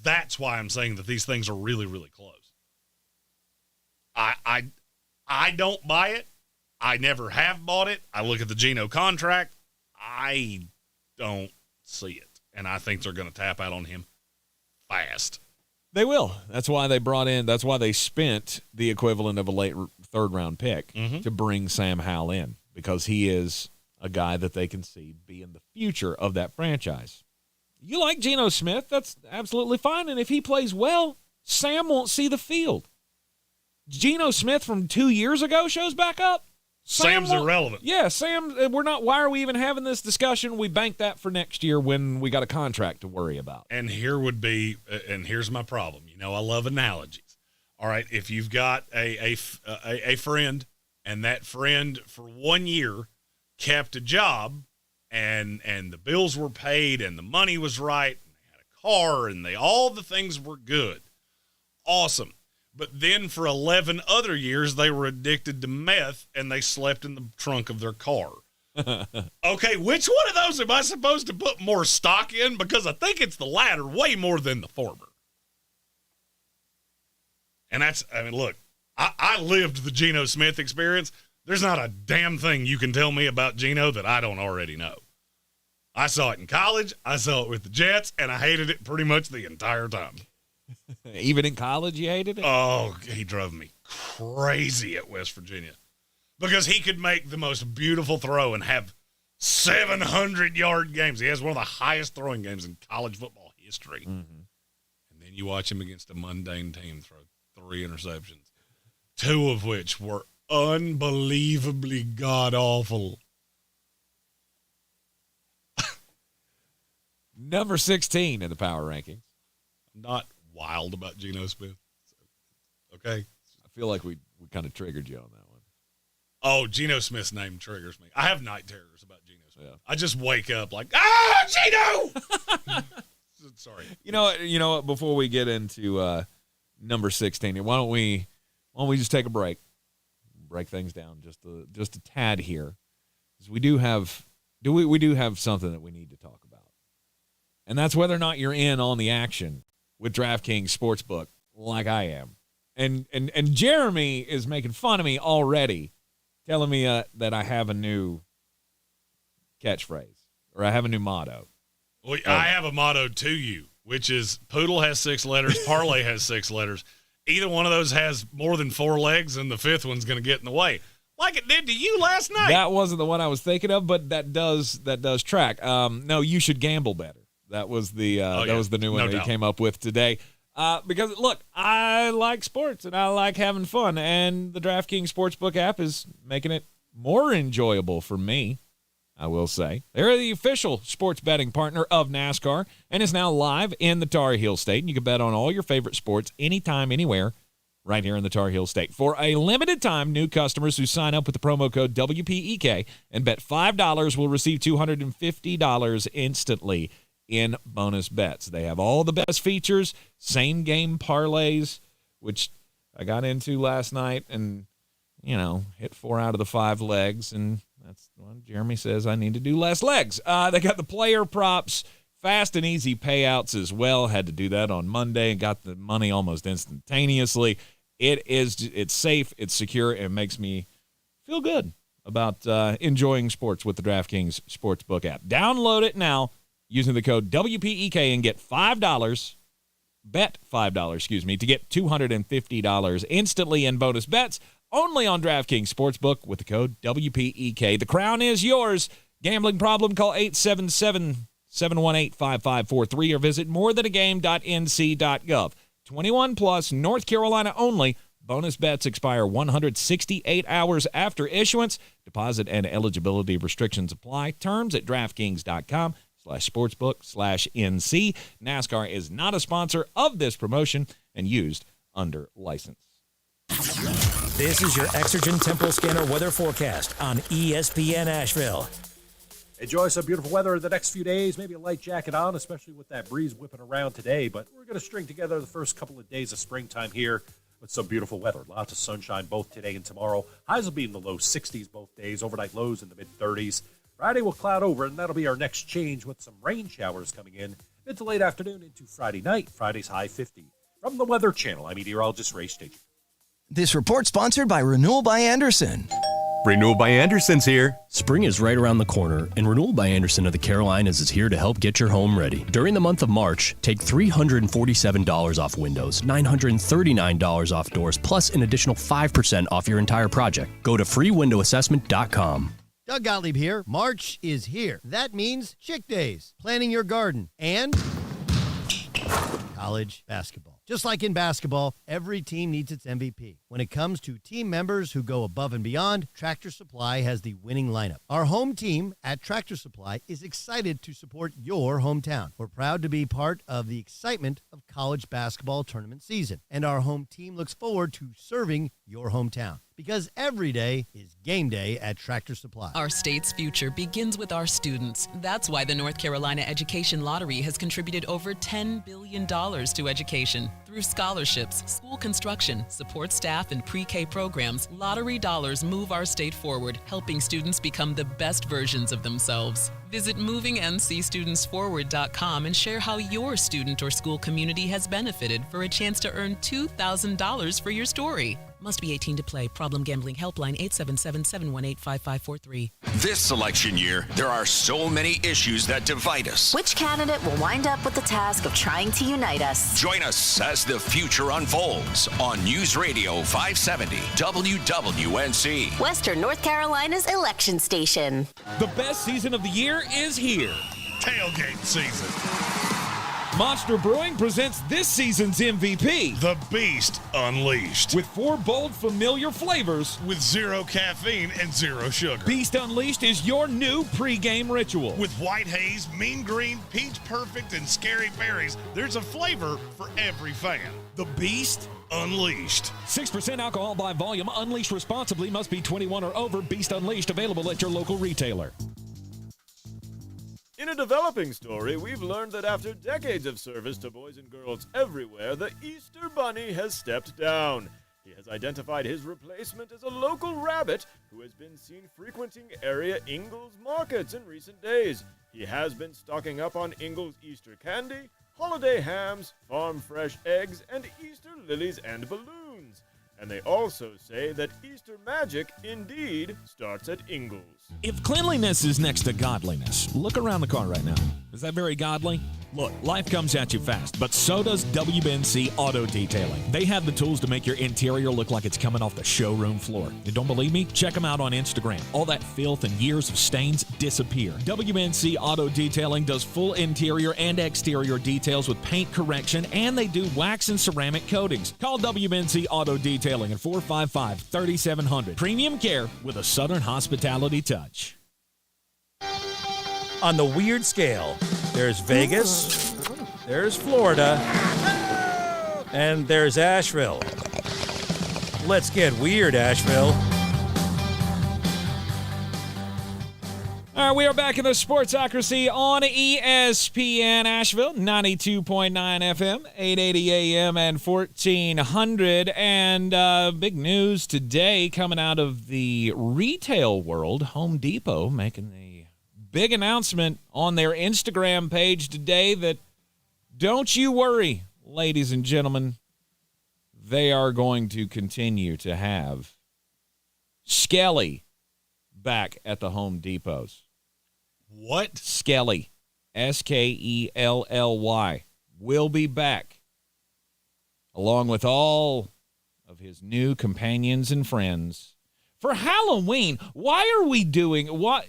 That's why I'm saying that these things are really, really close. I don't buy it. I never have bought it. I look at the Geno contract. I don't see it. And I think they're going to tap out on him fast. They will. That's why they spent the equivalent of a late 3rd round pick to bring Sam Howell in, because he is a guy that they can see being the future of that franchise. You like Geno Smith, that's absolutely fine. And if he plays well, Sam won't see the field. Geno Smith from 2 years ago shows back up. Sam's irrelevant. Yeah, Sam, why are we even having this discussion? We bank that for next year when we got a contract to worry about. And here's my problem. I love analogies. All right, if you've got a friend, and that friend for 1 year kept a job, and the bills were paid, and the money was right, and they had a car, and all the things were good, awesome. But then for 11 other years, they were addicted to meth, and they slept in the trunk of their car. Okay, which one of those am I supposed to put more stock in? Because I think it's the latter way more than the former. And look, I lived the Geno Smith experience. There's not a damn thing you can tell me about Geno that I don't already know. I saw it in college, I saw it with the Jets, and I hated it pretty much the entire time. Even in college, you hated it? Oh, he drove me crazy at West Virginia. Because he could make the most beautiful throw and have 700-yard games. He has one of the highest throwing games in college football history. Mm-hmm. And then you watch him against a mundane team throw 3 interceptions, 2 of which were unbelievably god-awful. Number 16 in the power rankings. I'm not wild about Geno Smith. Okay? I feel like we kind of triggered you on that one. Oh, Geno Smith's name triggers me. I have night terrors about Geno Smith. Yeah. I just wake up like, Geno! Sorry. You know what? Before we get into number 16, why don't we just take a break, break things down just a tad here, because we do have something that we need to talk about, and that's whether or not you're in on the action with DraftKings Sportsbook like I am, and Jeremy is making fun of me already, telling me that I have a new catchphrase or I have a new motto. Well, I have a motto to you, which is Poodle has 6 letters, Parlay has 6 letters. Either one of those has more than 4 legs, and the 5th one's going to get in the way, like it did to you last night. That wasn't the one I was thinking of, but that does track. No, you should gamble better. That was the was the new one that he came up with today. Because look, I like sports and I like having fun, and the DraftKings Sportsbook app is making it more enjoyable for me. I will say. They're the official sports betting partner of NASCAR and is now live in the Tar Heel State. And you can bet on all your favorite sports anytime, anywhere, right here in the Tar Heel State. For a limited time, new customers who sign up with the promo code WPEK and bet $5 will receive $250 instantly in bonus bets. They have all the best features, same-game parlays, which I got into last night and, hit 4 out of the 5 legs, and that's when Jeremy says I need to do less legs. They got the player props, fast and easy payouts as well. Had to do that on Monday and got the money almost instantaneously. It's safe, it's secure, and it makes me feel good about enjoying sports with the DraftKings Sportsbook app. Download it now using the code WPEK and get $5. Bet $5, to get $250 instantly in bonus bets. Only on DraftKings Sportsbook with the code WPEK. The crown is yours. Gambling problem? Call 877-718-5543 or visit morethanagame.nc.gov. 21 plus, North Carolina only. Bonus bets expire 168 hours after issuance. Deposit and eligibility restrictions apply. Terms at DraftKings.com/sportsbook/NC. NASCAR is not a sponsor of this promotion and used under license. This is your Exergen Temporal Scanner weather forecast on ESPN Asheville. Enjoy some beautiful weather the next few days. Maybe a light jacket on, especially with that breeze whipping around today. But we're going to string together the first couple of days of springtime here with some beautiful weather. Lots of sunshine both today and tomorrow. Highs will be in the low 60s both days. Overnight lows in the mid-30s. Friday will cloud over, and that'll be our next change with some rain showers coming in mid to late afternoon into Friday night. Friday's high 50. From the Weather Channel, I'm meteorologist Ray Stagey. This report sponsored by Renewal by Anderson. Renewal by Anderson's here. Spring is right around the corner, and Renewal by Anderson of the Carolinas is here to help get your home ready. During the month of March, take $347 off windows, $939 off doors, plus an additional 5% off your entire project. Go to freewindowsassessment.com. Doug Gottlieb here. March is here. That means Chick Days, planting your garden, and college basketball. Just like in basketball, every team needs its MVP. When it comes to team members who go above and beyond, Tractor Supply has the winning lineup. Our home team at Tractor Supply is excited to support your hometown. We're proud to be part of the excitement of college basketball tournament season, and our home team looks forward to serving your hometown. Because every day is game day at Tractor Supply. Our state's future begins with our students. That's why the North Carolina Education Lottery has contributed over $10 billion to education. Through scholarships, school construction, support staff, and pre-K programs, lottery dollars move our state forward, helping students become the best versions of themselves. Visit movingncstudentsforward.com and share how your student or school community has benefited for a chance to earn $2,000 for your story. Must be 18 to play. Problem Gambling Helpline 877-718-5543. This election year, there are so many issues that divide us. Which candidate will wind up with the task of trying to unite us? Join us as the future unfolds on News Radio 570 WWNC. Western North Carolina's election station. The best season of the year is here. Tailgate season. Monster Brewing presents this season's MVP. The Beast Unleashed. With 4 bold, familiar flavors. With 0 caffeine and 0 sugar. Beast Unleashed is your new pregame ritual. With white haze, mean green, peach perfect, and scary berries, there's a flavor for every fan. The Beast Unleashed. 6% alcohol by volume. Unleashed responsibly. Must be 21 or over. Beast Unleashed available at your local retailer. In a developing story, we've learned that after decades of service to boys and girls everywhere, the Easter Bunny has stepped down. He has identified his replacement as a local rabbit who has been seen frequenting area Ingalls markets in recent days. He has been stocking up on Ingalls Easter candy, holiday hams, farm fresh eggs, and Easter lilies and balloons. And they also say that Easter magic indeed starts at Ingalls. If cleanliness is next to godliness, look around the car right now. Is that very godly? Look, life comes at you fast, but so does WNC Auto Detailing. They have the tools to make your interior look like it's coming off the showroom floor. You don't believe me? Check them out on Instagram. All that filth and years of stains disappear. WNC Auto Detailing does full interior and exterior details with paint correction, and they do wax and ceramic coatings. Call WNC Auto Detailing at 455-3700. Premium care with a Southern hospitality touch. On the weird scale, there's Vegas, there's Florida, and there's Asheville. Let's get weird, Asheville. All right, we are back in the Sportsocracy on ESPN Asheville, 92.9 FM, 880 AM, and 1400. And big news today coming out of the retail world. Home Depot making a big announcement on their Instagram page today that, don't you worry, ladies and gentlemen, they are going to continue to have Skelly back at the Home Depots. What? Skelly, Skelly, will be back, along with all of his new companions and friends for Halloween. Why are we doing what?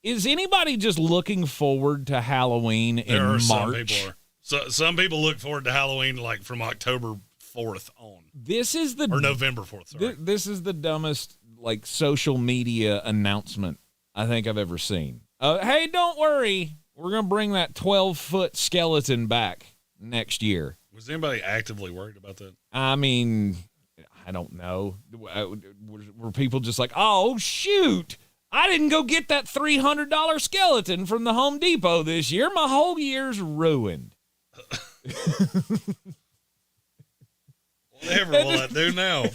Is anybody just looking forward to Halloween in March? Some people are. So some people look forward to Halloween like from October 4th on. This is the or November 4th. Sorry. This is the dumbest like social media announcement I think I've ever seen. Hey, don't worry, we're gonna bring that 12-foot skeleton back next year. Was anybody actively worried about that? I mean, I don't know. Were people just like, oh shoot, I didn't go get that $300 skeleton from the Home Depot this year. My whole year's ruined. Whatever will I do now?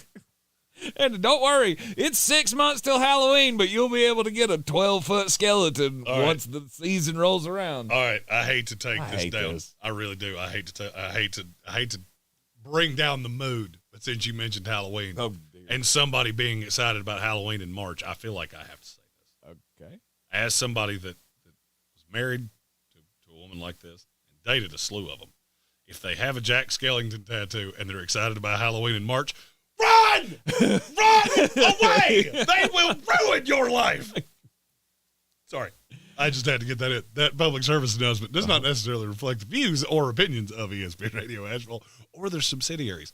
And don't worry, it's 6 months till Halloween, but you'll be able to get a 12-foot skeleton once the season rolls around. All right, I hate to take this down. I really do. I hate to bring down the mood. But since you mentioned Halloween and somebody being excited about Halloween in March, I feel like I have to say this. Okay. As somebody that was married to a woman like this and dated a slew of them, if they have a Jack Skellington tattoo and they're excited about Halloween in March, run! Run away! They will ruin your life. Sorry. I just had to get that in. That public service announcement does not necessarily reflect the views or opinions of ESPN Radio Asheville or their subsidiaries.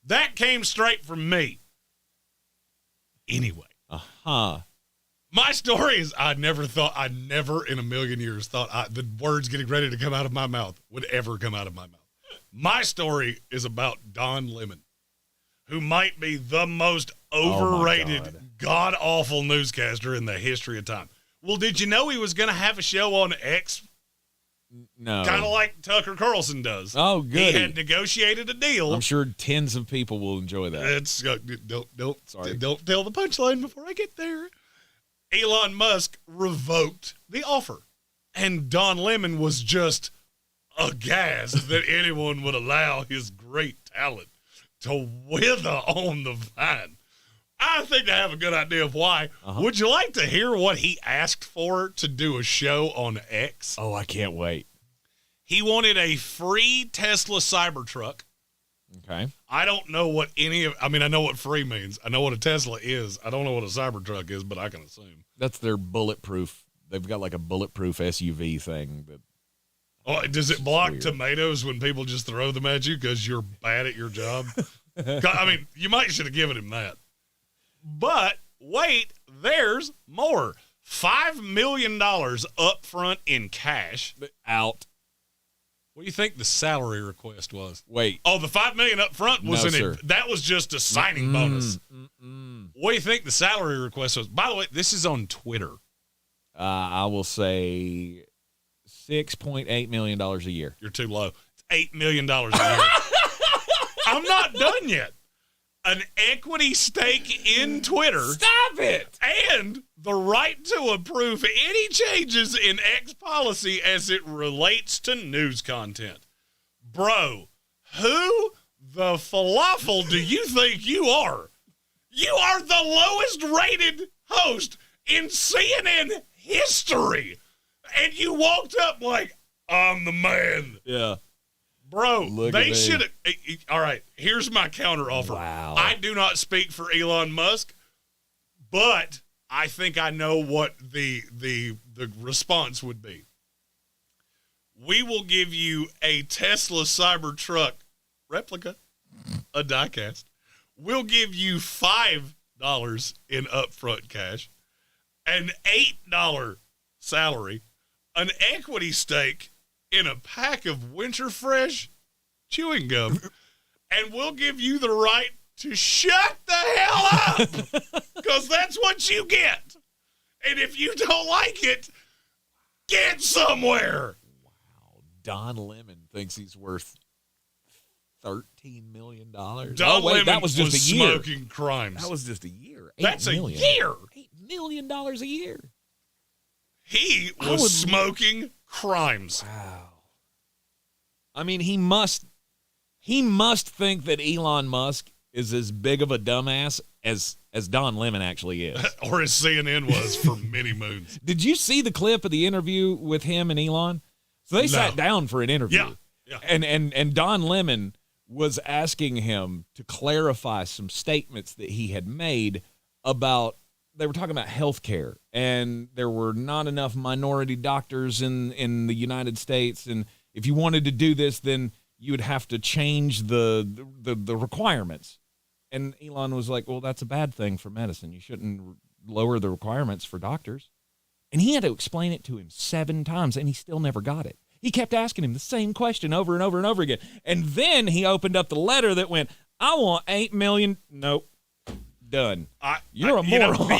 That came straight from me. Anyway. My story is I never in a million years thought the words getting ready to come out of my mouth would ever come out of my mouth. My story is about Don Lemon, who might be the most overrated, god-awful newscaster in the history of time. Well, did you know he was going to have a show on X? No. Kind of like Tucker Carlson does. Oh, good. He had negotiated a deal. I'm sure tens of people will enjoy that. Don't tell the punchline before I get there. Elon Musk revoked the offer. And Don Lemon was just aghast that anyone would allow his great talent to wither on the vine. I think I have a good idea of why. Would you like to hear what he asked for to do a show on X? Oh, I can't wait. He wanted a free Tesla Cybertruck. Okay. I don't know what I know what free means. I know what a Tesla is. I don't know what a Cybertruck is, but I can assume. That's their bulletproof. They've got like a bulletproof SUV thing. Does it block tomatoes when people just throw them at you because you're bad at your job? I mean, you might should have given him that. But wait, there's more. $5 million up front in cash. Out. What do you think the salary request was? Wait. Oh, the $5 million up front was that was just a signing bonus. What do you think the salary request was? By the way, this is on Twitter. I will say $6.8 million a year. You're too low. It's $8 million a year. I'm not done yet. An equity stake in Twitter. Stop it! And the right to approve any changes in X policy as it relates to news content. Bro, who the falafel do you think you are? You are the lowest rated host in CNN history. And you walked up like, I'm the man. Yeah. Bro, they should have. All right, here's my counteroffer. Wow. I do not speak for Elon Musk, but I think I know what the response would be. We will give you a Tesla Cybertruck replica, a diecast. We'll give you $5 in upfront cash, an $8 salary, an equity stake in a pack of Winter Fresh chewing gum, and we'll give you the right to shut the hell up, because that's what you get. And if you don't like it, get somewhere. Wow. Don Lemon thinks he's worth $13 million. That was just a year. Smoking crimes. That was just a year. That's a year. $8 million a year. He was smoking crimes. Wow. I mean, he must think that Elon Musk is as big of a dumbass as Don Lemon actually is. Or as CNN was for many moons. Did you see the clip of the interview with him and Elon? So they sat down for an interview. Yeah. And Don Lemon was asking him to clarify some statements that he had made about, they were talking about healthcare, and there were not enough minority doctors in the United States, and if you wanted to do this, then you would have to change the requirements. And Elon was like, well, that's a bad thing for medicine. You shouldn't lower the requirements for doctors. And he had to explain it to him 7 times, and he still never got it. He kept asking him the same question over and over and over again. And then he opened up the letter that went, I want $8 million. Nope. Done. You're a moron.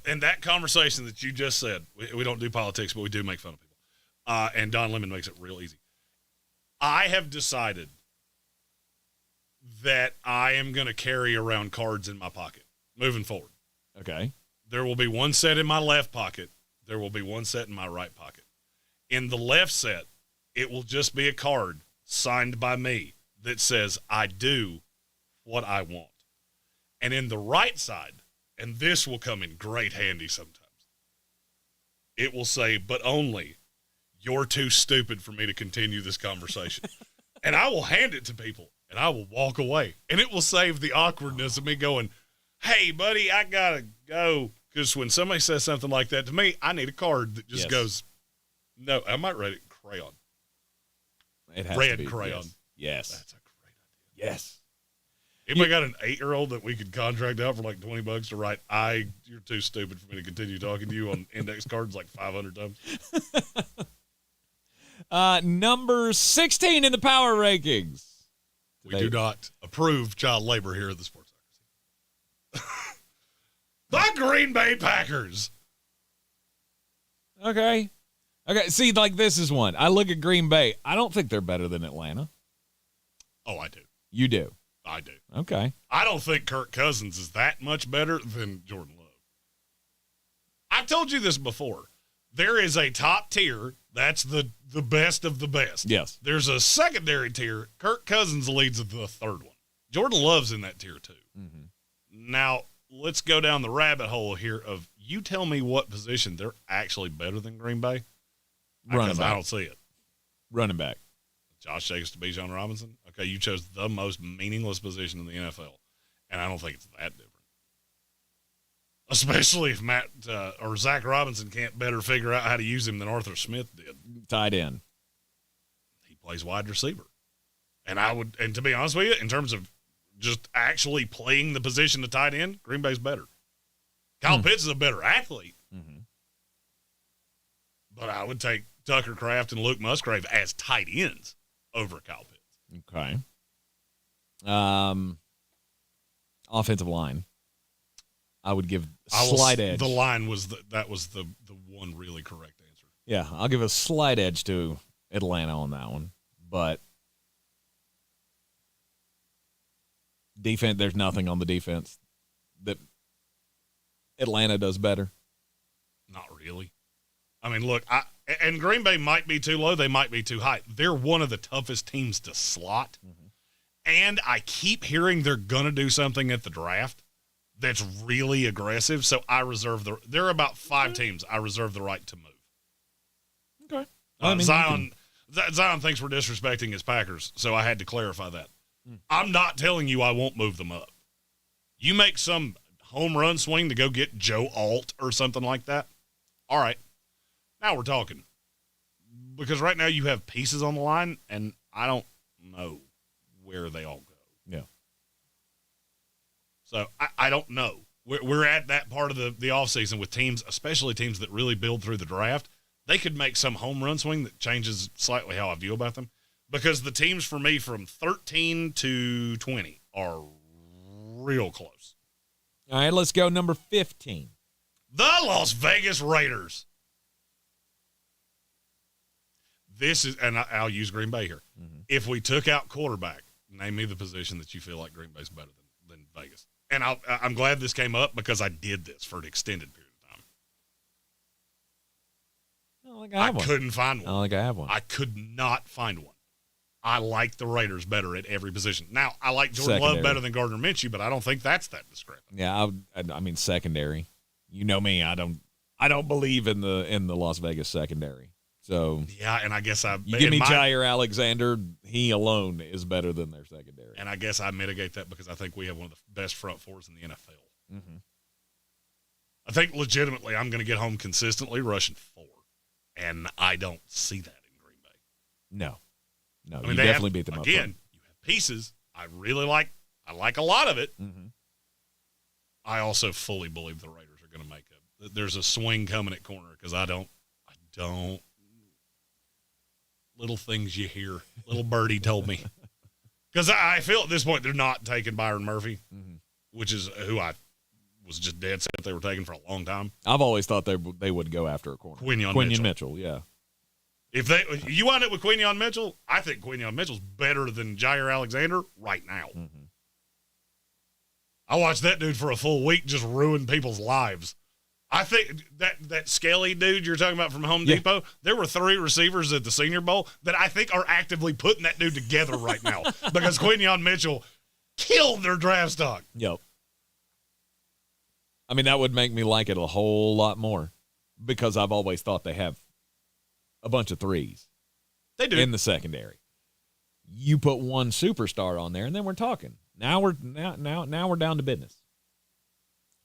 And that conversation that you just said, we don't do politics, but we do make fun of people. And Don Lemon makes it real easy. I have decided that I am going to carry around cards in my pocket moving forward. Okay. There will be one set in my left pocket. There will be one set in my right pocket. In the left set, it will just be a card signed by me that says, I do what I want. And in the right side, and this will come in great handy sometimes, it will say, but only, you're too stupid for me to continue this conversation. And I will hand it to people, and I will walk away. And it will save the awkwardness of me going, hey, buddy, I got to go. Because when somebody says something like that to me, I need a card that just goes, no, I might write it in crayon. It has Red to be, crayon. Yes. That's a great idea. Yes. Anybody got an 8-year-old that we could contract out for like $20 to write, you're too stupid for me to continue talking to you on index cards like 500 times? Number 16 in the power rankings. We do not approve child labor here at the Sports Ocracy. The Green Bay Packers. Okay. See, like this is one. I look at Green Bay. I don't think they're better than Atlanta. Oh, I do. You do? I do. Okay. I don't think Kirk Cousins is that much better than Jordan Love. I've told you this before. There is a top tier. That's the best of the best. Yes. There's a secondary tier. Kirk Cousins leads the third one. Jordan Love's in that tier too. Mm-hmm. Now, let's go down the rabbit hole here of you tell me what position they're actually better than Green Bay. Running back. I don't see it. Running back. Josh Jacobs to Bijan Robinson. Okay, you chose the most meaningless position in the NFL, and I don't think it's that different. Especially if Matt or Zach Robinson can't better figure out how to use him than Arthur Smith did. Tight end. He plays wide receiver. And to be honest with you, in terms of just actually playing the position of tight end, Green Bay's better. Kyle Pitts is a better athlete. Mm-hmm. But I would take Tucker Kraft and Luke Musgrave as tight ends over Kyle Pitts. Okay. Offensive line. I would give a slight edge. The line was that was the one really correct answer. Yeah, I'll give a slight edge to Atlanta on that one. But defense, there's nothing on the defense that Atlanta does better. Not really. I mean, look, and Green Bay might be too low. They might be too high. They're one of the toughest teams to slot. Mm-hmm. And I keep hearing they're going to do something at the draft that's really aggressive. So I reserve there are about 5 teams I reserve the right to move. Okay. Zion thinks we're disrespecting his Packers, so I had to clarify that. I'm not telling you I won't move them up. You make some home run swing to go get Joe Alt or something like that. All right. Now we're talking. Because right now you have pieces on the line, and I don't know where they all go. Yeah. So I don't know. We're at that part of the offseason with teams, especially teams that really build through the draft. They could make some home run swing that changes slightly how I feel about them. Because the teams for me from 13 to 20 are real close. All right, let's go number 15. The Las Vegas Raiders. This is, and I'll use Green Bay here. Mm-hmm. If we took out quarterback, name me the position that you feel like Green Bay's better than Vegas. And I'm glad this came up because I did this for an extended period of time. I couldn't find one. I don't think I have one. I could not find one. I like the Raiders better at every position. Now, I like Jordan Love better than Gardner Minshew, but I don't think that's that discrepant. Yeah, I mean secondary. You know me, I don't believe in the Las Vegas secondary. So yeah, and I guess you give me Jair Alexander, he alone is better than their secondary. And I guess I mitigate that because I think we have one of the best front fours in the NFL. Mm-hmm. I think legitimately I'm going to get home consistently rushing 4, and I don't see that in Green Bay. No, I mean, you definitely beat them up. Again, you have pieces. I like a lot of it. Mm-hmm. I also fully believe the Raiders are going to make it. There's a swing coming at corner because I don't. Little things you hear. Little birdie told me. Because I feel at this point they're not taking Byron Murphy, mm-hmm. which is who I was just dead set they were taking for a long time. I've always thought they would go after a corner. Quinyon Mitchell, yeah. If you wind up with Quinyon Mitchell, I think Quinyon Mitchell's better than Jair Alexander right now. Mm-hmm. I watched that dude for a full week just ruin people's lives. I think that scaly dude you're talking about from Home Depot, there were 3 receivers at the Senior Bowl that I think are actively putting that dude together right now because Quinyon Mitchell killed their draft stock. Yep. I mean, that would make me like it a whole lot more because I've always thought they have a bunch of 3s. They do. In the secondary. You put one superstar on there, and then we're talking. Now we're down to business.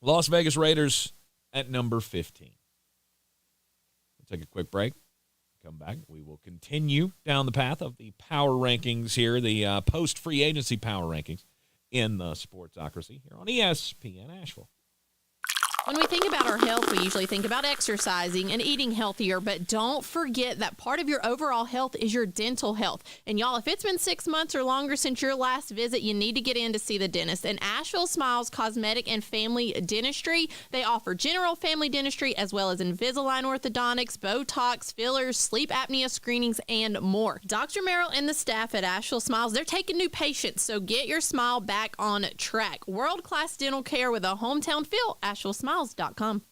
Las Vegas Raiders at number 15. We'll take a quick break. Come back. We will continue down the path of the power rankings here, the post-free agency power rankings. in the Sportsocracy here on ESPN Asheville. When we think about our health, we usually think about exercising and eating healthier, but don't forget that part of your overall health is your dental health. And y'all, if it's been 6 months or longer since your last visit, you need to get in to see the dentist. And Asheville Smiles Cosmetic and Family Dentistry, they offer general family dentistry as well as Invisalign orthodontics, Botox, fillers, sleep apnea screenings, and more. Dr. Merrill and the staff at Asheville Smiles, they're taking new patients, so get your smile back on track. World-class dental care with a hometown feel, AshevilleSmiles.com.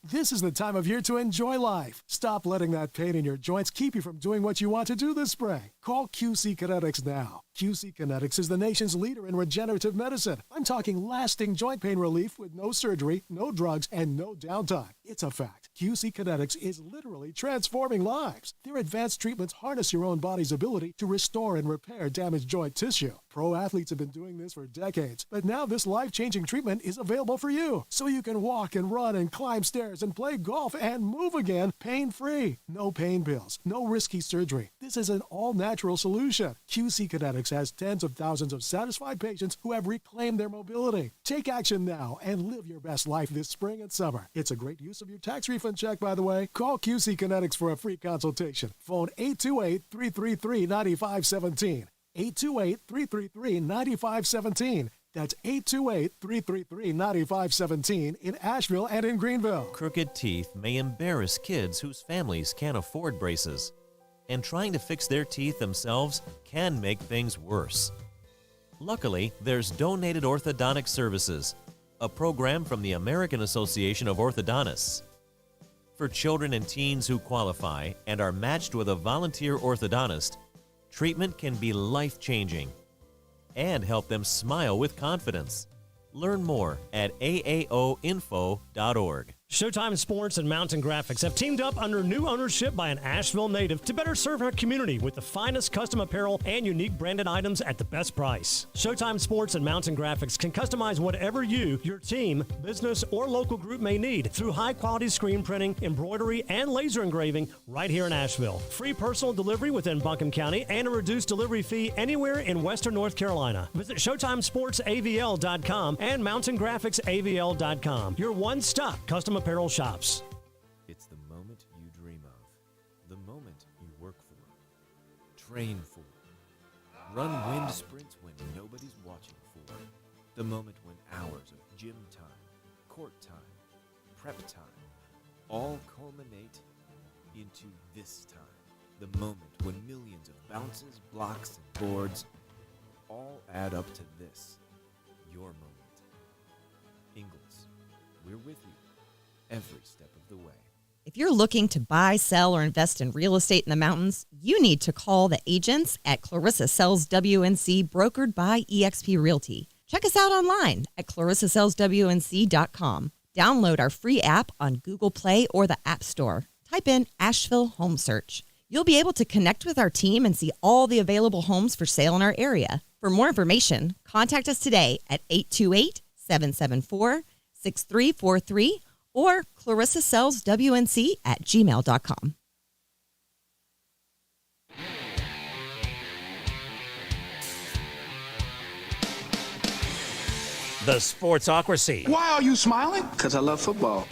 This is the time of year to enjoy life. Stop letting that pain in your joints keep you from doing what you want to do this spring. Call QC Kinetics now. QC Kinetics is the nation's leader in regenerative medicine. I'm talking lasting joint pain relief with no surgery, no drugs, and no downtime. It's a fact. QC Kinetics is literally transforming lives. Their advanced treatments harness your own body's ability to restore and repair damaged joint tissue. Pro athletes have been doing this for decades, but now this life-changing treatment is available for you, so you can walk and run and climb stairs and play golf and move again pain-free. No pain pills, no risky surgery. This is an all-natural solution. QC Kinetics has tens of thousands of satisfied patients who have reclaimed their mobility. Take action now and live your best life this spring and summer. It's a great use of your tax refund check, by the way. Call QC Kinetics for a free consultation. Phone 828-333-9517. 828-333-9517. That's 828-333-9517 in Asheville and in Greenville. Crooked teeth may embarrass kids whose families can't afford braces, and trying to fix their teeth themselves can make things worse. Luckily, there's Donated Orthodontic Services, a program from the American Association of Orthodontists. For children and teens who qualify and are matched with a volunteer orthodontist, treatment can be life-changing and help them smile with confidence. Learn more at aaoinfo.org. Showtime Sports and Mountain Graphics have teamed up under new ownership by an Asheville native to better serve our community with the finest custom apparel and unique branded items at the best price. Showtime Sports and Mountain Graphics can customize whatever you, your team, business, or local group may need through high-quality screen printing, embroidery, and laser engraving right here in Asheville. Free personal delivery within Buncombe County and a reduced delivery fee anywhere in Western North Carolina. Visit ShowtimeSportsAVL.com and MountainGraphicsAVL.com. Your one-stop custom apparel shops. It's the moment you dream of, the moment you work for, train for, run wind sprints when nobody's watching for, the moment when hours of gym time, court time, prep time, all culminate into this time, the moment when millions of bounces, blocks, and boards all add up to this, your moment. Ingalls, we're with you every step of the way. If you're looking to buy, sell, or invest in real estate in the mountains, you need to call the agents at Clarissa Sells WNC, brokered by eXp Realty. Check us out online at ClarissaSellsWNC.com. Download our free app on Google Play or the App Store. Type in Asheville Home Search. You'll be able to connect with our team and see all the available homes for sale in our area. For more information, contact us today at 828-774-6343 or ClarissaSellsWNC@gmail.com. The Sportsocracy. Why are you smiling? Because I love football.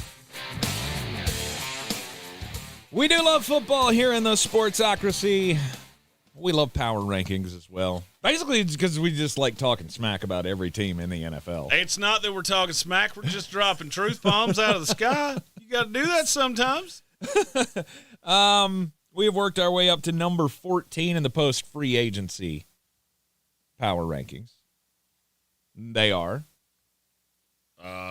We do love football here in the Sportsocracy. We love power rankings as well. Basically, it's because we just like talking smack about every team in the NFL. It's not that we're talking smack. We're just dropping truth bombs out of the sky. You got to do that sometimes. We have worked our way up to number 14 in the post-free agency power rankings. They are.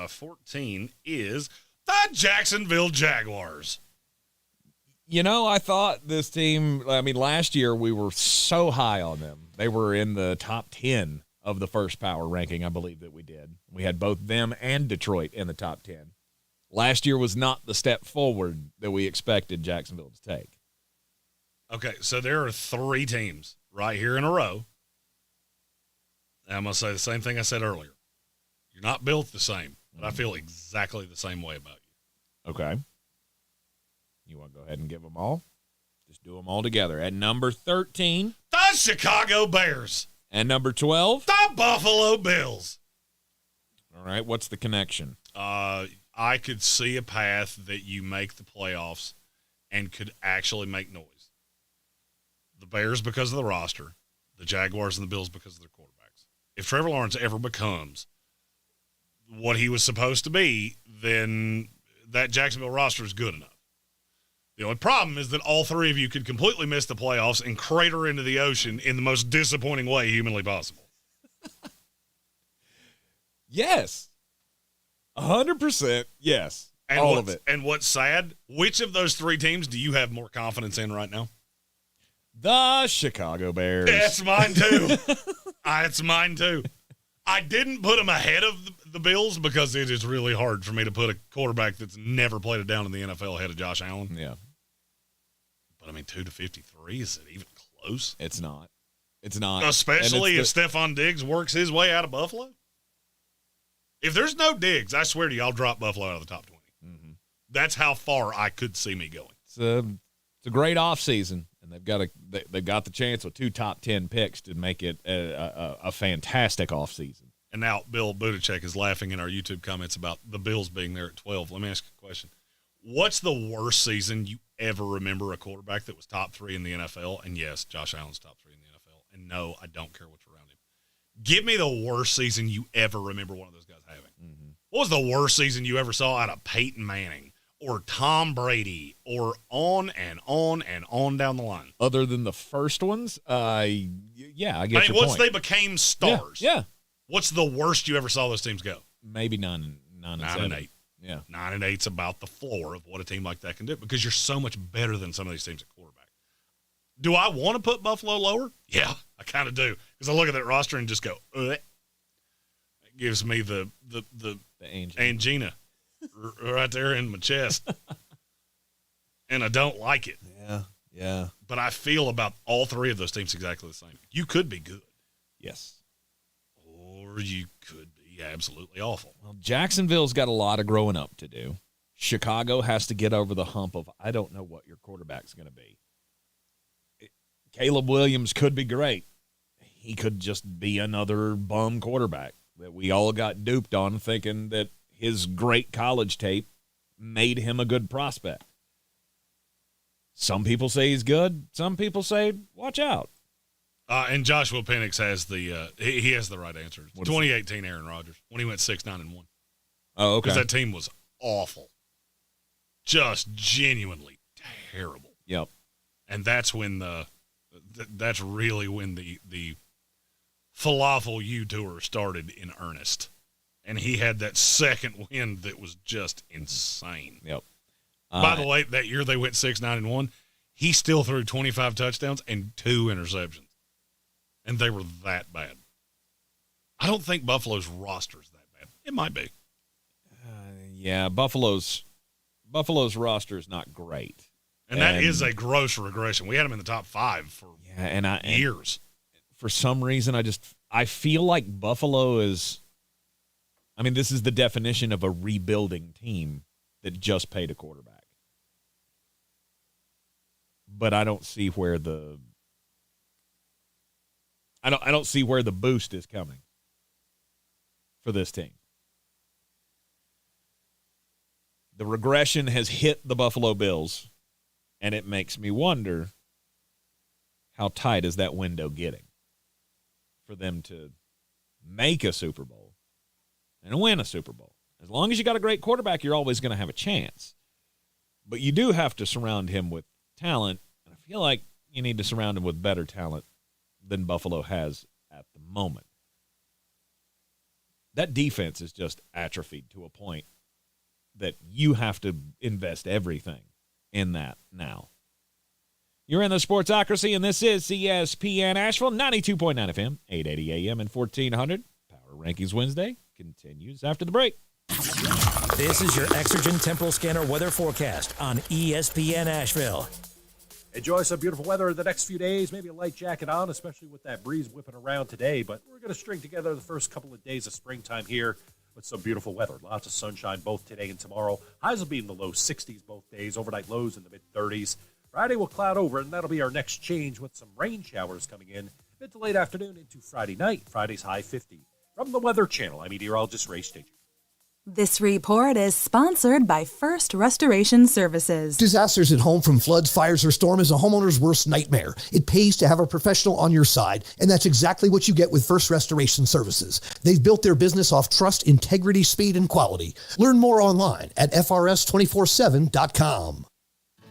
14 is the Jacksonville Jaguars. You know, I thought this team, last year we were so high on them. They were in the top 10 of the first power ranking, I believe that we did. We had both them and Detroit in the top 10. Last year was not the step forward that we expected Jacksonville to take. Okay, so there are 3 teams right here in a row. And I'm going to say the same thing I said earlier. You're not built the same, but I feel exactly the same way about you. Okay. You want to go ahead and give them all? Just do them all together. At number 13, the Chicago Bears. And number 12, the Buffalo Bills. All right, what's the connection? I could see a path that you make the playoffs and could actually make noise. The Bears because of the roster, the Jaguars and the Bills because of their quarterbacks. If Trevor Lawrence ever becomes what he was supposed to be, then that Jacksonville roster is good enough. The only problem is that all three of you could completely miss the playoffs and crater into the ocean in the most disappointing way humanly possible. Yes. 100% yes. And all of it. And what's sad, which of those three teams do you have more confidence in right now? The Chicago Bears. That's mine too. It's mine too. I didn't put them ahead of the Bills because it is really hard for me to put a quarterback that's never played it down in the NFL ahead of Josh Allen. Yeah. But, I mean, 2-53, is it even close? It's not. It's not. Especially if Stephon Diggs works his way out of Buffalo. If there's no Diggs, I swear to you, I'll drop Buffalo out of the top 20. Mm-hmm. That's how far I could see me going. It's a great offseason, and they've got the chance with 2 top 10 picks to make it a fantastic offseason. And now Bill Buttigieg is laughing in our YouTube comments about the Bills being there at 12. Let me ask you a question. What's the worst season you ever remember a quarterback that was top 3 in the NFL? And yes, Josh Allen's top 3 in the NFL. And no, I don't care what's around him. Give me the worst season you ever remember one of those guys having. Mm-hmm. What was the worst season you ever saw out of Peyton Manning or Tom Brady or on and on and on down the line? Other than the first ones, I get your point. Once they became stars. Yeah. What's the worst you ever saw those teams go? Maybe 9 and 8. Yeah. 9 and 8's about the floor of what a team like that can do because you're so much better than some of these teams at quarterback. Do I want to put Buffalo lower? Yeah, I kind of do. Because I look at that roster and just go, It gives me the angina right there in my chest. And I don't like it. Yeah. But I feel about all three of those teams exactly the same. You could be good. Yes. Or you could be absolutely awful. Well, Jacksonville's got a lot of growing up to do. Chicago has to get over the hump of, I don't know what your quarterback's going to be. Caleb Williams could be great. He could just be another bum quarterback that we all got duped on thinking that his great college tape made him a good prospect. Some people say he's good. Some people say, watch out. And Joshua Penix has he has the right answer. 2018 Aaron Rodgers when he went 6-9-1. Oh, okay. Because that team was awful. Just genuinely terrible. Yep. And that's when that's really when the Falafel U tour started in earnest. And he had that second win that was just insane. Yep. By the way, that year they went 6-9-1, he still threw 25 touchdowns and 2 interceptions. And they were that bad. I don't think Buffalo's roster is that bad. It might be. Yeah, Buffalo's roster is not great. And that is a gross regression. We had them in the top 5 for years. For some reason, I feel like Buffalo is – I mean, this is the definition of a rebuilding team that just paid a quarterback. But I don't see where the – I don't see where the boost is coming for this team. The regression has hit the Buffalo Bills, and it makes me wonder how tight is that window getting for them to make a Super Bowl and win a Super Bowl. As long as you got a great quarterback, you're always going to have a chance. But you do have to surround him with talent, and I feel like you need to surround him with better talent than Buffalo has at the moment. That defense is just atrophied to a point that you have to invest everything in that now. You're in the Sportsocracy, and this is ESPN Asheville, 92.9 FM, 880 AM, and 1400. Power Rankings Wednesday continues after the break. This is your Exergen Temporal Scanner weather forecast on ESPN Asheville. Enjoy some beautiful weather the next few days. Maybe a light jacket on, especially with that breeze whipping around today. But we're going to string together the first couple of days of springtime here with some beautiful weather. Lots of sunshine both today and tomorrow. Highs will be in the low 60s both days. Overnight lows in the mid-30s. Friday will cloud over, and that'll be our next change with some rain showers coming in mid to late afternoon into Friday night. Friday's high 50. From the Weather Channel, I'm meteorologist Ray Stiggy. This report is sponsored by First Restoration Services. Disasters at home from floods, fires, or storm is a homeowner's worst nightmare. It pays to have a professional on your side, and that's exactly what you get with First Restoration Services. They've built their business off trust, integrity, speed, and quality. Learn more online at frs247.com.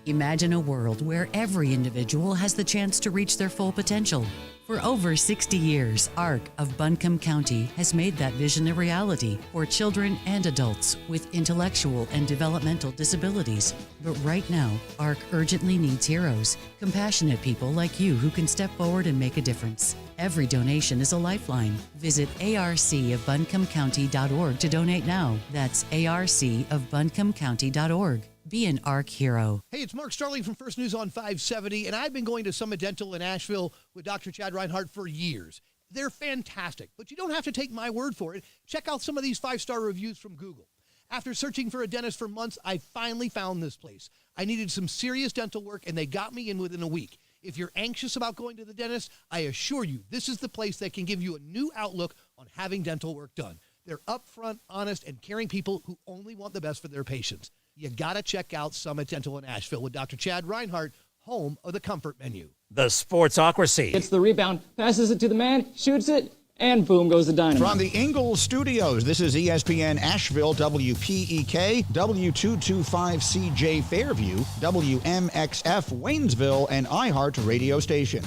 Imagine a world where every individual has the chance to reach their full potential. For over 60 years, ARC of Buncombe County has made that vision a reality for children and adults with intellectual and developmental disabilities. But right now, ARC urgently needs heroes, compassionate people like you who can step forward and make a difference. Every donation is a lifeline. Visit arcofbuncombecounty.org to donate now. That's arcofbuncombecounty.org. Be an ARC hero. Hey, it's Mark Starling from First News on 570, and I've been going to Summit Dental in Asheville with Dr. Chad Reinhardt for years. They're fantastic, but you don't have to take my word for it. Check out some of these 5-star reviews from Google. After searching for a dentist for months, I finally found this place. I needed some serious dental work, and they got me in within a week. If you're anxious about going to the dentist, I assure you this is the place that can give you a new outlook on having dental work done. They're upfront, honest, and caring people who only want the best for their patients. You got to check out Summit Dental in Asheville with Dr. Chad Reinhardt, home of the comfort menu. The Sportsocracy. Gets the rebound, passes it to the man, shoots it, and boom goes the dynamite. From the Ingalls Studios, this is ESPN Asheville, WPEK, W225CJ Fairview, WMXF Waynesville, and iHeart radio station.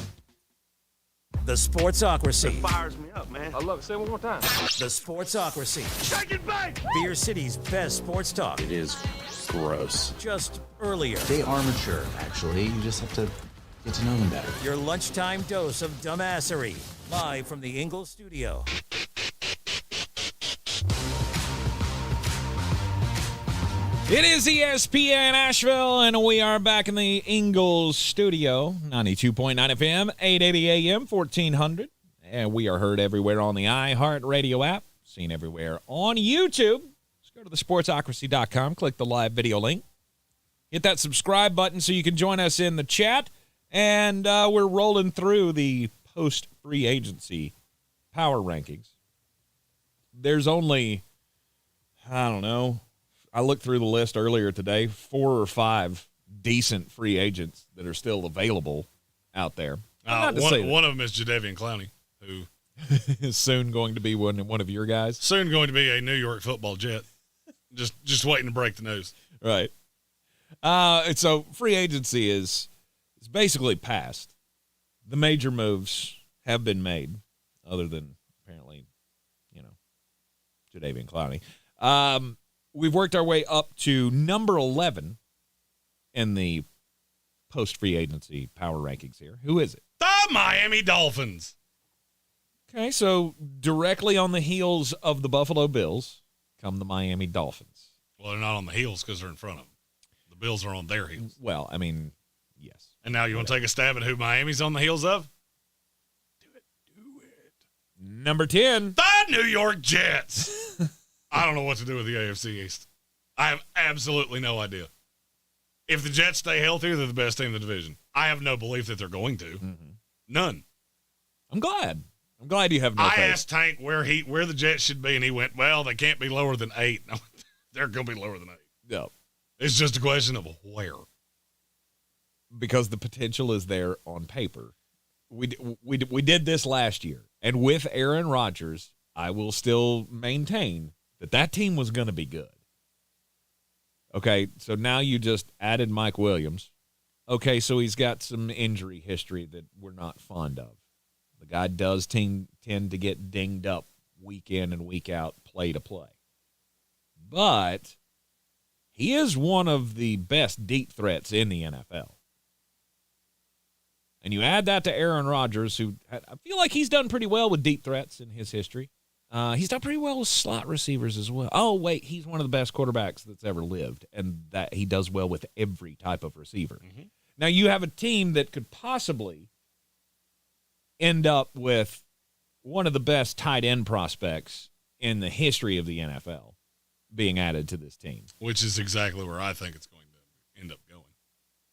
The Sportsocracy. It fires me up, man. I love it. Say it one more time. The Sportsocracy. Shake it back! Beer City's best sports talk. It is gross. Just earlier. They are mature, actually. You just have to get to know them better. Your lunchtime dose of dumbassery. Live from the Ingalls studio. It is ESPN Asheville, and we are back in the Ingalls studio, 92.9 FM, 880 AM, 1400. And we are heard everywhere on the iHeart Radio app, seen everywhere on YouTube. Just go to thesportsocracy.com, click the live video link. Hit that subscribe button so you can join us in the chat. And we're rolling through the post-free agency power rankings. There's only, I don't know, I looked through the list earlier today, 4 or 5 decent free agents that are still available out there. One of them is Jadeveon Clowney, who is soon going to be one of your guys. Soon going to be a New York Football Jet. Just waiting to break the news. Right. And so free agency is basically past. The major moves have been made, other than apparently, Jadeveon Clowney. We've worked our way up to number 11 in the post-free agency power rankings here. Who is it? The Miami Dolphins. Okay, so directly on the heels of the Buffalo Bills come the Miami Dolphins. Well, they're not on the heels because they're in front of them. The Bills are on their heels. Well, I mean, yes. And now you want to take a stab at who Miami's on the heels of? Do it. Number 10. The New York Jets. I don't know what to do with the AFC East. I have absolutely no idea. If the Jets stay healthy, they're the best team in the division. I have no belief that they're going to. Mm-hmm. None. I'm glad you have no faith. I asked Tank where the Jets should be, and he went, well, they can't be lower than 8. They're going to be lower than 8. No. It's just a question of where. Because the potential is there on paper. We did this last year, and with Aaron Rodgers, I will still maintain that team was going to be good. Okay, so now you just added Mike Williams. Okay, so he's got some injury history that we're not fond of. The guy does tend to get dinged up week in and week out, play to play. But he is one of the best deep threats in the NFL. And you add that to Aaron Rodgers, who I feel like he's done pretty well with deep threats in his history. He's done pretty well with slot receivers as well. Oh, wait, he's one of the best quarterbacks that's ever lived, and that he does well with every type of receiver. Mm-hmm. Now, you have a team that could possibly end up with one of the best tight end prospects in the history of the NFL being added to this team. Which is exactly where I think it's going to end up going.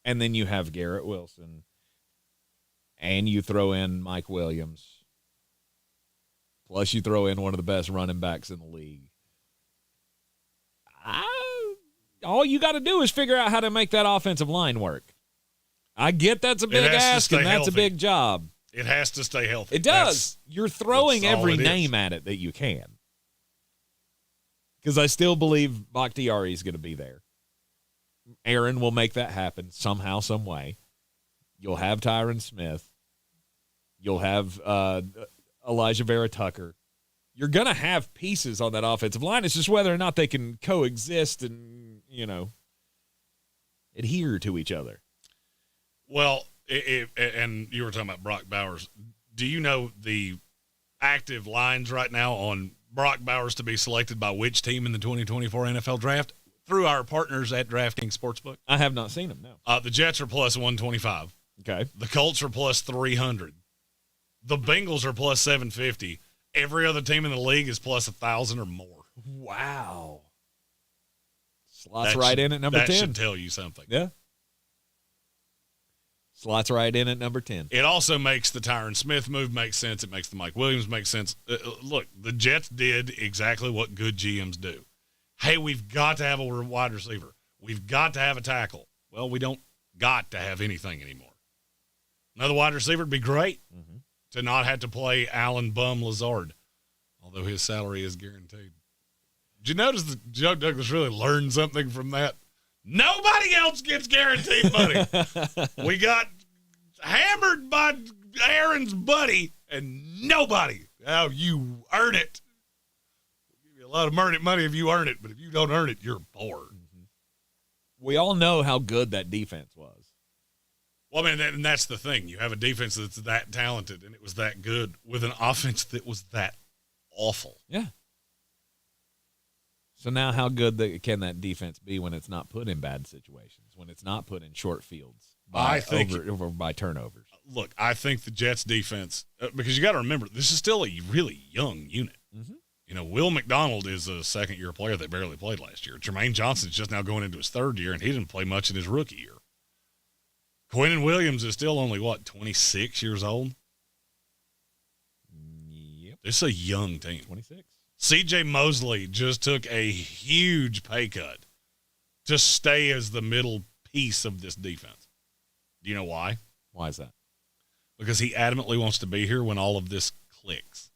And then you have Garrett Wilson, and you throw in Mike Williams, Plus, you throw in one of the best running backs in the league. All you got to do is figure out how to make that offensive line work. I get that's a big ask, and that's a big job. It has to stay healthy. It does. You're throwing every name at it that you can. Because I still believe Bakhtiari is going to be there. Aaron will make that happen somehow, some way. You'll have Tyron Smith. You'll have Elijah Vera Tucker. You're going to have pieces on that offensive line. It's just whether or not they can coexist and, adhere to each other. Well, and you were talking about Brock Bowers. Do you know the active lines right now on Brock Bowers to be selected by which team in the 2024 NFL Draft? Through our partners at DraftKings Sportsbook. I have not seen them, no. The Jets are plus 125. Okay. The Colts are plus 300. The Bengals are plus 750. Every other team in the league is plus 1,000 or more. Wow. Slots right in at number 10. That should tell you something. Yeah. Slots right in at number 10. It also makes the Tyron Smith move make sense. It makes the Mike Williams make sense. Look, the Jets did exactly what good GMs do. Hey, we've got to have a wide receiver. We've got to have a tackle. Well, we don't got to have anything anymore. Another wide receiver would be great to not have to play Alan Bum Lazard, although his salary is guaranteed. Did you notice that Joe Douglas really learned something from that? Nobody else gets guaranteed money. We got hammered by Aaron's buddy, and nobody. Oh, you earn it. We'll give you a lot of money if you earn it, but if you don't earn it, you're poor. We all know how good that defense was. Well, I mean, and that's the thing. You have a defense that's that talented, and it was that good, with an offense that was that awful. Yeah. So now how good can that defense be when it's not put in bad situations, when it's not put in short fields by turnovers? Look, I think the Jets defense, because you got to remember, this is still a really young unit. Will McDonald is a second-year player that barely played last year. Jermaine Johnson's just now going into his third year, and he didn't play much in his rookie year. Quinnen Williams is still only, 26 years old? Yep. It's a young team. 26. C.J. Mosley just took a huge pay cut to stay as the middle piece of this defense. Do you know why? Why is that? Because he adamantly wants to be here when all of this clicks.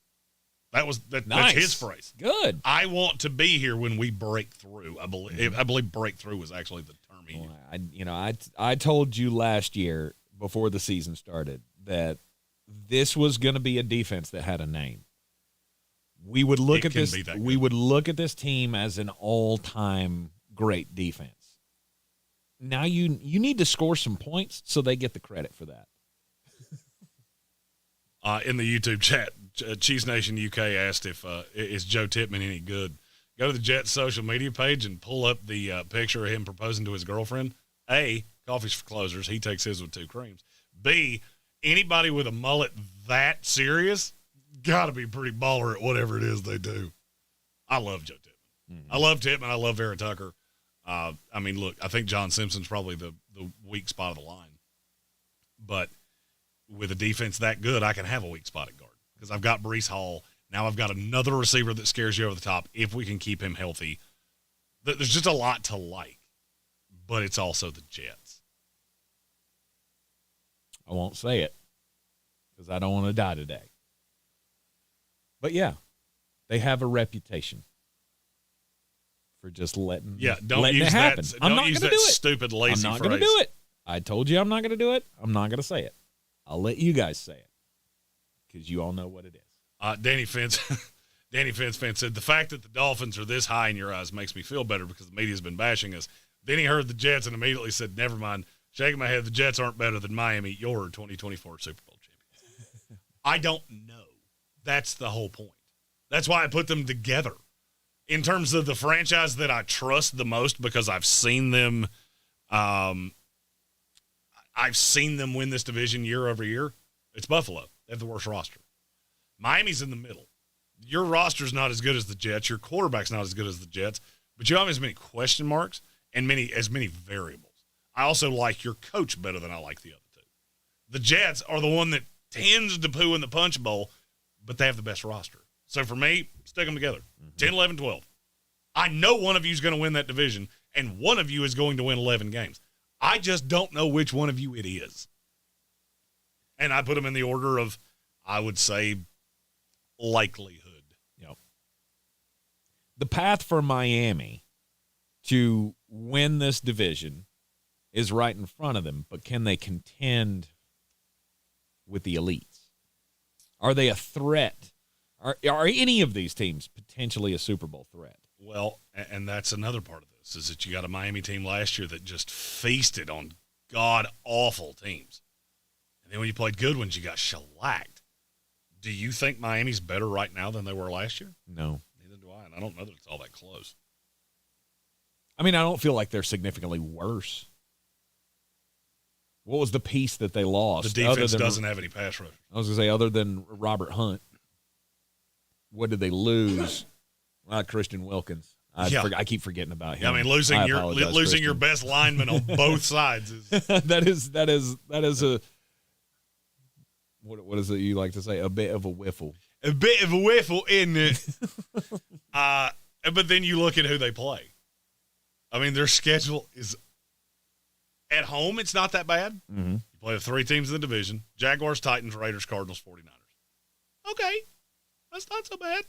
Nice. That's his phrase. Good. I want to be here when we break through. I believe breakthrough was actually the term he used. I told you last year before the season started that this was going to be a defense that had a name. We would look at this. We would look at this team as an all-time great defense. Now you need to score some points so they get the credit for that. In the YouTube chat, Cheese Nation UK asked if is Joe Tippmann any good. Go to the Jets social media page and pull up the picture of him proposing to his girlfriend. A, coffee's for closers. He takes his with 2 creams. B, anybody with a mullet that serious got to be pretty baller at whatever it is they do. I love Joe Tippmann. I love Tippmann. I love Vera Tucker. I think John Simpson's probably the weak spot of the line. But with a defense that good, I can have a weak spot at guard because I've got Breece Hall. Now I've got another receiver that scares you over the top if we can keep him healthy. There's just a lot to like, but it's also the Jets. I won't say it because I don't want to die today. But, yeah, they have a reputation for just letting it happen. Don't use that stupid, lazy phrase. I'm not going to do it. I told you I'm not going to do it. I'm not going to say it. I'll let you guys say it because you all know what it is. Danny Fence said, the fact that the Dolphins are this high in your eyes makes me feel better because the media's been bashing us. Then he heard the Jets and immediately said, never mind. Shaking my head, the Jets aren't better than Miami, your 2024 Super Bowl champions. I don't know. That's the whole point. That's why I put them together. In terms of the franchise that I trust the most because I've seen them win this division year over year, it's Buffalo. They have the worst roster. Miami's in the middle. Your roster's not as good as the Jets. Your quarterback's not as good as the Jets. But you have as many question marks and as many variables. I also like your coach better than I like the other two. The Jets are the one that tends to poo in the punch bowl, but they have the best roster. So for me, stick them together. 10, 11, 12. I know one of you is going to win that division, and one of you is going to win 11 games. I just don't know which one of you it is. And I put them in the order of, I would say, likelihood. Yep. The path for Miami to win this division is right in front of them, but can they contend with the elites? Are they a threat? Are any of these teams potentially a Super Bowl threat? Well, and that's another part of this, is that you got a Miami team last year that just feasted on god-awful teams. And then when you played good ones, you got shellacked. Do you think Miami's better right now than they were last year? No. Neither do I, and I don't know that it's all that close. I mean, I don't feel like they're significantly worse. What was the piece that they lost? The defense doesn't have any pass rush. I was going to say, other than Robert Hunt, what did they lose? Christian Wilkins. I keep forgetting about him. Yeah, I mean, losing your best lineman on both sides is that is a what is it you like to say? A bit of a whiffle. A bit of a whiffle, isn't it? But then you look at who they play. I mean, their schedule is at home. It's not that bad. Mm-hmm. You play the 3 teams in the division: Jaguars, Titans, Raiders, Cardinals, 49ers. Okay, that's not so bad.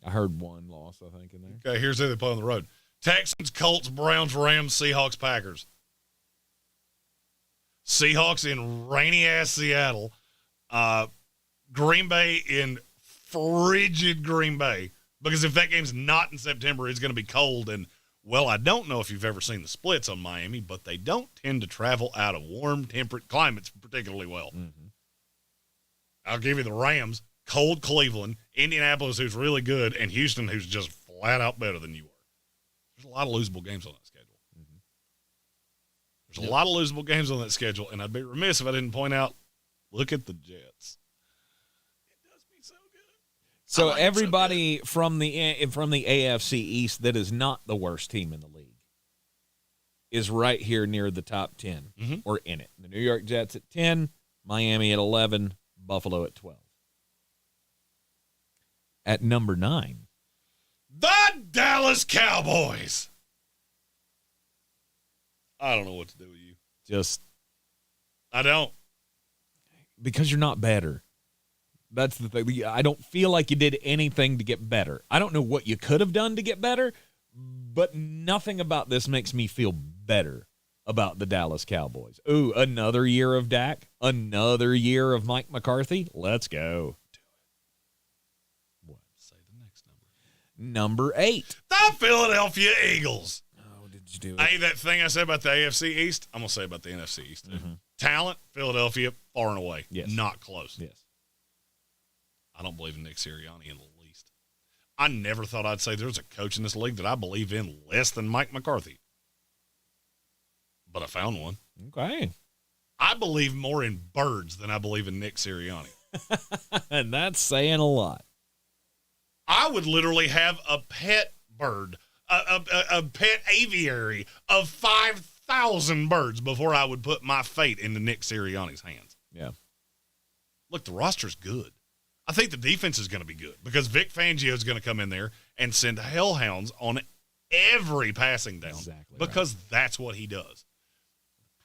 I heard one loss, I think, in there. Okay, here's who they play on the road: Texans, Colts, Browns, Rams, Seahawks, Packers. Seahawks in rainy-ass Seattle. Green Bay in frigid Green Bay. Because if that game's not in September, it's going to be cold. And, well, I don't know if you've ever seen the splits on Miami, but they don't tend to travel out of warm, temperate climates particularly well. Mm-hmm. I'll give you the Rams, cold Cleveland, Indianapolis, who's really good, and Houston, who's just flat out better than you are. There's a lot of losable games on that schedule. Mm-hmm. There's a lot of losable games on that schedule, and I'd be remiss if I didn't point out, look at the Jets. It does me so good. So everybody from the AFC East that is not the worst team in the league is right here near the top 10 or in it. The New York Jets at 10, Miami at 11, Buffalo at 12. At number 9, the Dallas Cowboys. I don't know what to do with you. I don't. Because you're not better. That's the thing. I don't feel like you did anything to get better. I don't know what you could have done to get better, but nothing about this makes me feel better about the Dallas Cowboys. Ooh, another year of Dak, another year of Mike McCarthy. Let's go. What? Say the next number. Number 8. The Philadelphia Eagles. Oh, did you do it? Hey, that thing I said about the AFC East, I'm going to say about the NFC East. Mm-hmm. Talent, Philadelphia, far and away. Yes. Not close. Yes. I don't believe in Nick Sirianni in the least. I never thought I'd say there's a coach in this league that I believe in less than Mike McCarthy. But I found one. Okay. I believe more in birds than I believe in Nick Sirianni. And that's saying a lot. I would literally have a pet bird, a pet aviary of 5,000 birds before I would put my fate into Nick Sirianni's hands. Yeah. Look, the roster's good. I think the defense is going to be good because Vic Fangio is going to come in there and send hellhounds on every passing down because that's what he does.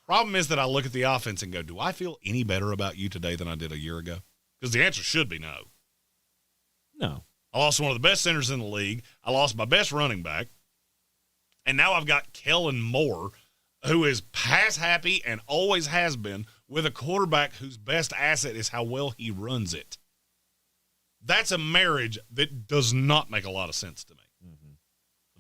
Problem is that I look at the offense and go, do I feel any better about you today than I did a year ago? Because the answer should be no. No. I lost one of the best centers in the league. I lost my best running back. And now I've got Kellen Moore, who is pass happy and always has been, with a quarterback whose best asset is how well he runs it. That's a marriage that does not make a lot of sense to me. Mm-hmm.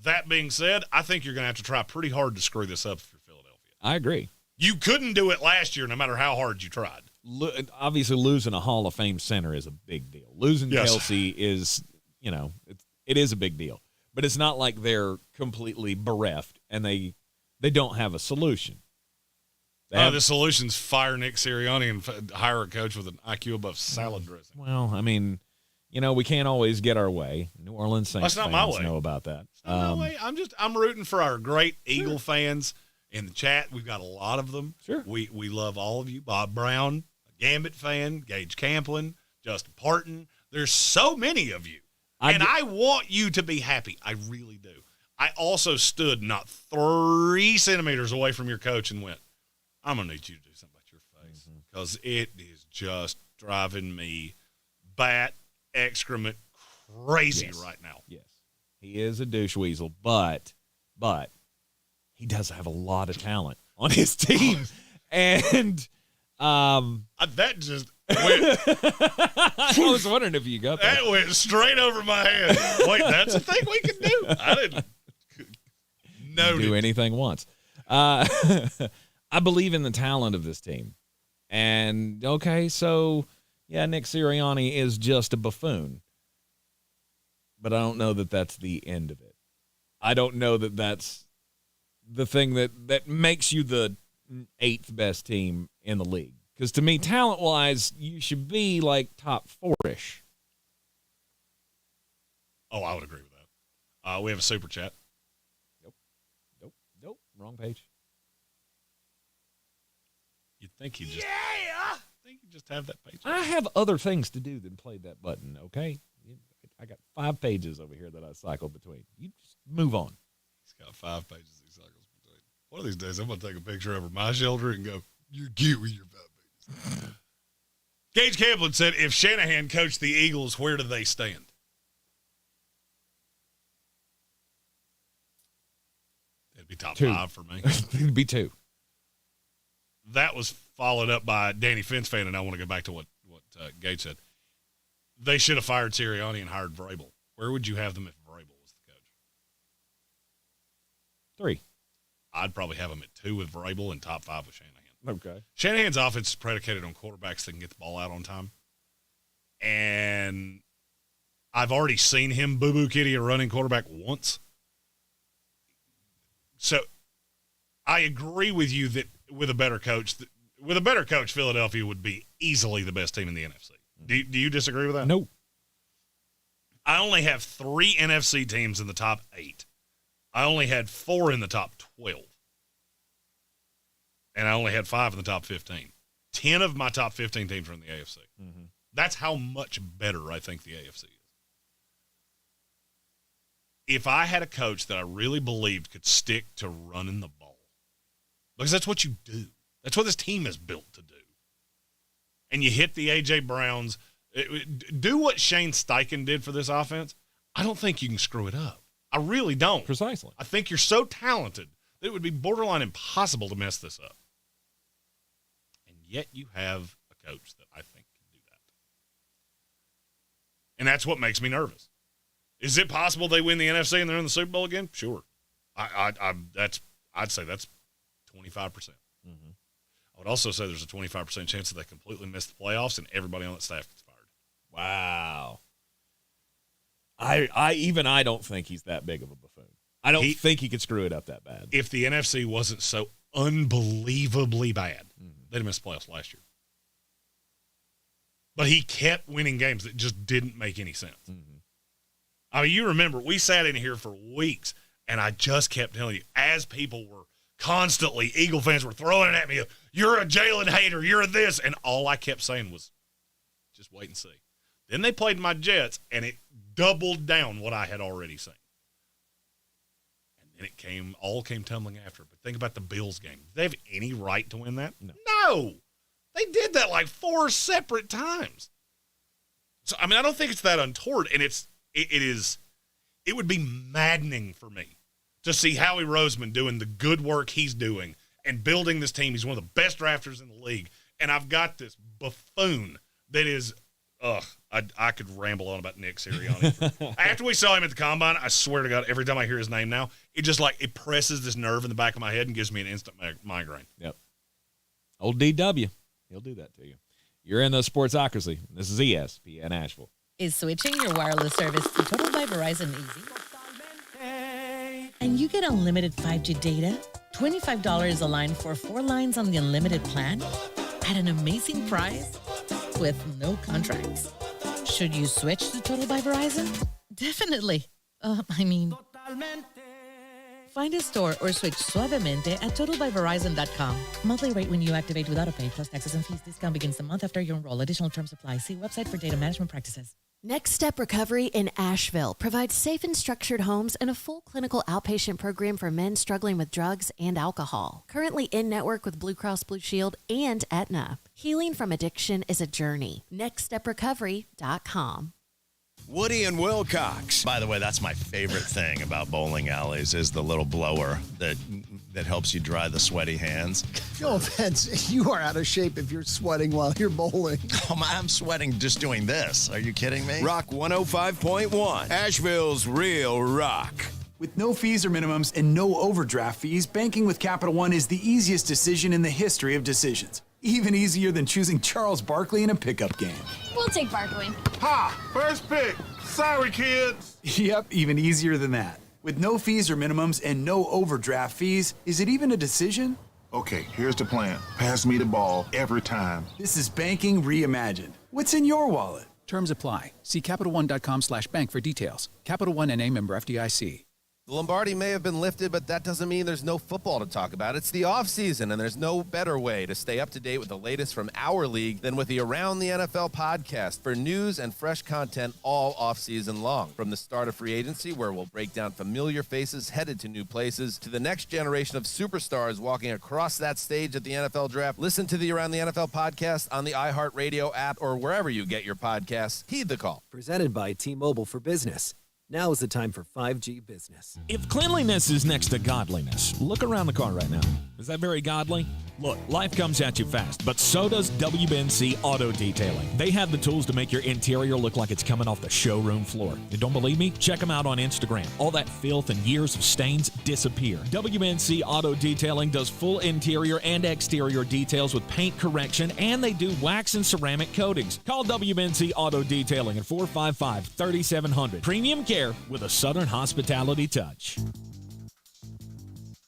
That being said, I think you're going to have to try pretty hard to screw this up if you're Philadelphia. I agree. You couldn't do it last year no matter how hard you tried. Obviously, losing a Hall of Fame center is a big deal. Losing Kelsey is, it is a big deal. But it's not like they're completely bereft and they don't have a solution. The solution's fire Nick Sirianni and hire a coach with an IQ above salad dressing. Well, I mean, we can't always get our way. New Orleans Saints That's not my way. Know about that. It's not my way. I'm rooting for our great Eagle fans in the chat. We've got a lot of them. Sure. We love all of you. Bob Brown, a Gambit fan, Gage Camplin, Justin Parton. There's so many of you. I want you to be happy. I really do. I also stood not 3 centimeters away from your coach and went, I'm going to need you to do something about your face because it is just driving me bat excrement crazy right now. Yes. He is a douche weasel, but he does have a lot of talent on his team. And that just went. I was wondering if you got that. That went straight over my head. Wait, that's a thing we can do. I didn't do anything once. I believe in the talent of this team. And, okay, so, yeah, Nick Sirianni is just a buffoon. But I don't know that that's the end of it. I don't know that that's the thing that makes you the 8th best team in the league. Because to me, talent-wise, you should be like top 4-ish. Oh, I would agree with that. We have a super chat. Nope. Wrong page. You'd think he'd just have that page. I have other things to do than play that button, okay? I got 5 pages over here that I cycle between. You just move on. He's got 5 pages he cycles between. One of these days, I'm going to take a picture over my shoulder and go, you're cute with your 5 pages. Gage Camplin said, if Shanahan coached the Eagles, where do they stand? It'd be top 5 for me. It'd be 2. That was followed up by Danny Fence fan, and I want to go back to what Gage said. They should have fired Sirianni and hired Vrabel. Where would you have them if Vrabel was the coach? 3. I'd probably have them at 2 with Vrabel and top 5 with Shanahan. Okay. Shanahan's offense is predicated on quarterbacks that can get the ball out on time. And I've already seen him boo-boo kitty a running quarterback once. So I agree with you that with a better coach, Philadelphia would be easily the best team in the NFC. Do you disagree with that? No. I only have 3 NFC teams in the top 8. I only had 4 in the top 12. And I only had 5 in the top 15. 10 of my top 15 teams are in the AFC. Mm-hmm. That's how much better I think the AFC is. If I had a coach that I really believed could stick to running the ball, because that's what you do. That's what this team is built to do. And you hit the A.J. Browns. Do what Shane Steichen did for this offense. I don't think you can screw it up. I really don't. Precisely. I think you're so talented that it would be borderline impossible to mess this up. And yet you have a coach that I think can do that. And that's what makes me nervous. Is it possible they win the NFC and they're in the Super Bowl again? Sure. I'd say that's 25%. I would also say there's a 25% chance that they completely miss the playoffs and everybody on that staff gets fired. Wow. I don't think he's that big of a buffoon. I don't think he could screw it up that bad. If the NFC wasn't so unbelievably bad, they'd have missed the playoffs last year. But he kept winning games that just didn't make any sense. I mean, you remember, we sat in here for weeks, and I just kept telling you, as people were constantly, Eagle fans were throwing it at me, you're a Jalen hater, you're a this, and all I kept saying was, just wait and see. Then they played my Jets, and it doubled down what I had already seen. And then it all came tumbling after. But think about the Bills game. Do they have any right to win that? No. They did that like 4 separate times. So, I mean, I don't think it's that untoward, and it would be maddening for me to see Howie Roseman doing the good work he's doing and building this team. He's one of the best drafters in the league. And I've got this buffoon that is, I could ramble on about Nick Sirianni. After we saw him at the Combine, I swear to God, every time I hear his name now, it presses this nerve in the back of my head and gives me an instant migraine. Yep. Old DW. He'll do that to you. You're in the Sportsocracy. This is ESPN Asheville. Is switching your wireless service to Total by Verizon easy? And you get unlimited 5G data, $25 a line for 4 lines on the unlimited plan at an amazing price with no contracts. Should you switch to Total by Verizon? Definitely. Find a store or switch suavemente at totalbyverizon.com. Monthly rate when you activate without a pay plus taxes and fees. Discount begins the month after you enroll. Additional terms apply. See website for data management practices. Next Step Recovery in Asheville provides safe and structured homes and a full clinical outpatient program for men struggling with drugs and alcohol. Currently in network with Blue Cross Blue Shield and Aetna. Healing from addiction is a journey. NextStepRecovery.com. Woody and Wilcox. By the way, that's my favorite thing about bowling alleys is the little blower that helps you dry the sweaty hands. No offense, you are out of shape if you're sweating while you're bowling. I'm sweating just doing this. Are you kidding me? Rock 105.1, Asheville's real rock. With no fees or minimums and no overdraft fees, banking with Capital One is the easiest decision in the history of decisions. Even easier than choosing Charles Barkley in a pickup game. We'll take Barkley. Ha! First pick. Sorry, kids. Yep, even easier than that. With no fees or minimums and no overdraft fees, is it even a decision? Okay, here's the plan. Pass me the ball every time. This is banking reimagined. What's in your wallet? Terms apply. See CapitalOne.com/bank for details. Capital One NA, member FDIC. The Lombardi may have been lifted, but that doesn't mean there's no football to talk about. It's the offseason, and there's no better way to stay up to date with the latest from our league than with the Around the NFL podcast for news and fresh content all offseason long. From the start of free agency, where we'll break down familiar faces headed to new places, to the next generation of superstars walking across that stage at the NFL draft, listen to the Around the NFL podcast on the iHeartRadio app or wherever you get your podcasts. Heed the call. Presented by T-Mobile for Business. Now is the time for 5G business. If cleanliness is next to godliness, look around the car right now. Is that very godly? Look, life comes at you fast, but so does WBNC Auto Detailing. They have the tools to make your interior look like it's coming off the showroom floor. You don't believe me? Check them out on Instagram. All that filth and years of stains disappear. WBNC Auto Detailing does full interior and exterior details with paint correction, and they do wax and ceramic coatings. Call WBNC Auto Detailing at 455-3700. Premium care with a Southern hospitality touch.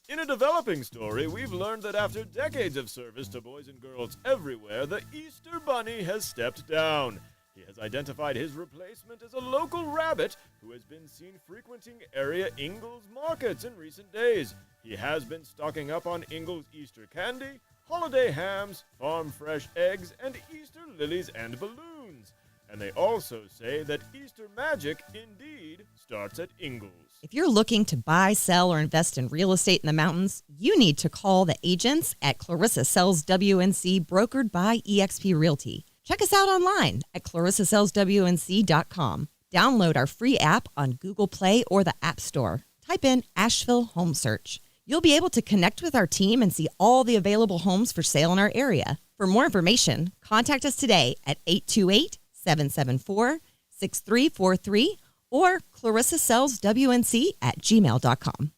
In a developing story, we've learned that after decades of service to boys and girls everywhere, the Easter Bunny has stepped down. He has identified his replacement as a local rabbit who has been seen frequenting area Ingalls markets in recent days. He has been stocking up on Ingalls Easter candy, holiday hams, farm fresh eggs, and Easter lilies and balloons. And they also say that Easter magic indeed starts at Ingalls. If you're looking to buy, sell, or invest in real estate in the mountains, you need to call the agents at Clarissa Sells WNC, brokered by eXp Realty. Check us out online at clarissasellswnc.com. Download our free app on Google Play or the App Store. Type in Asheville Home Search. You'll be able to connect with our team and see all the available homes for sale in our area. For more information, contact us today at 828-774-6343 or clarissasellswnc@gmail.com.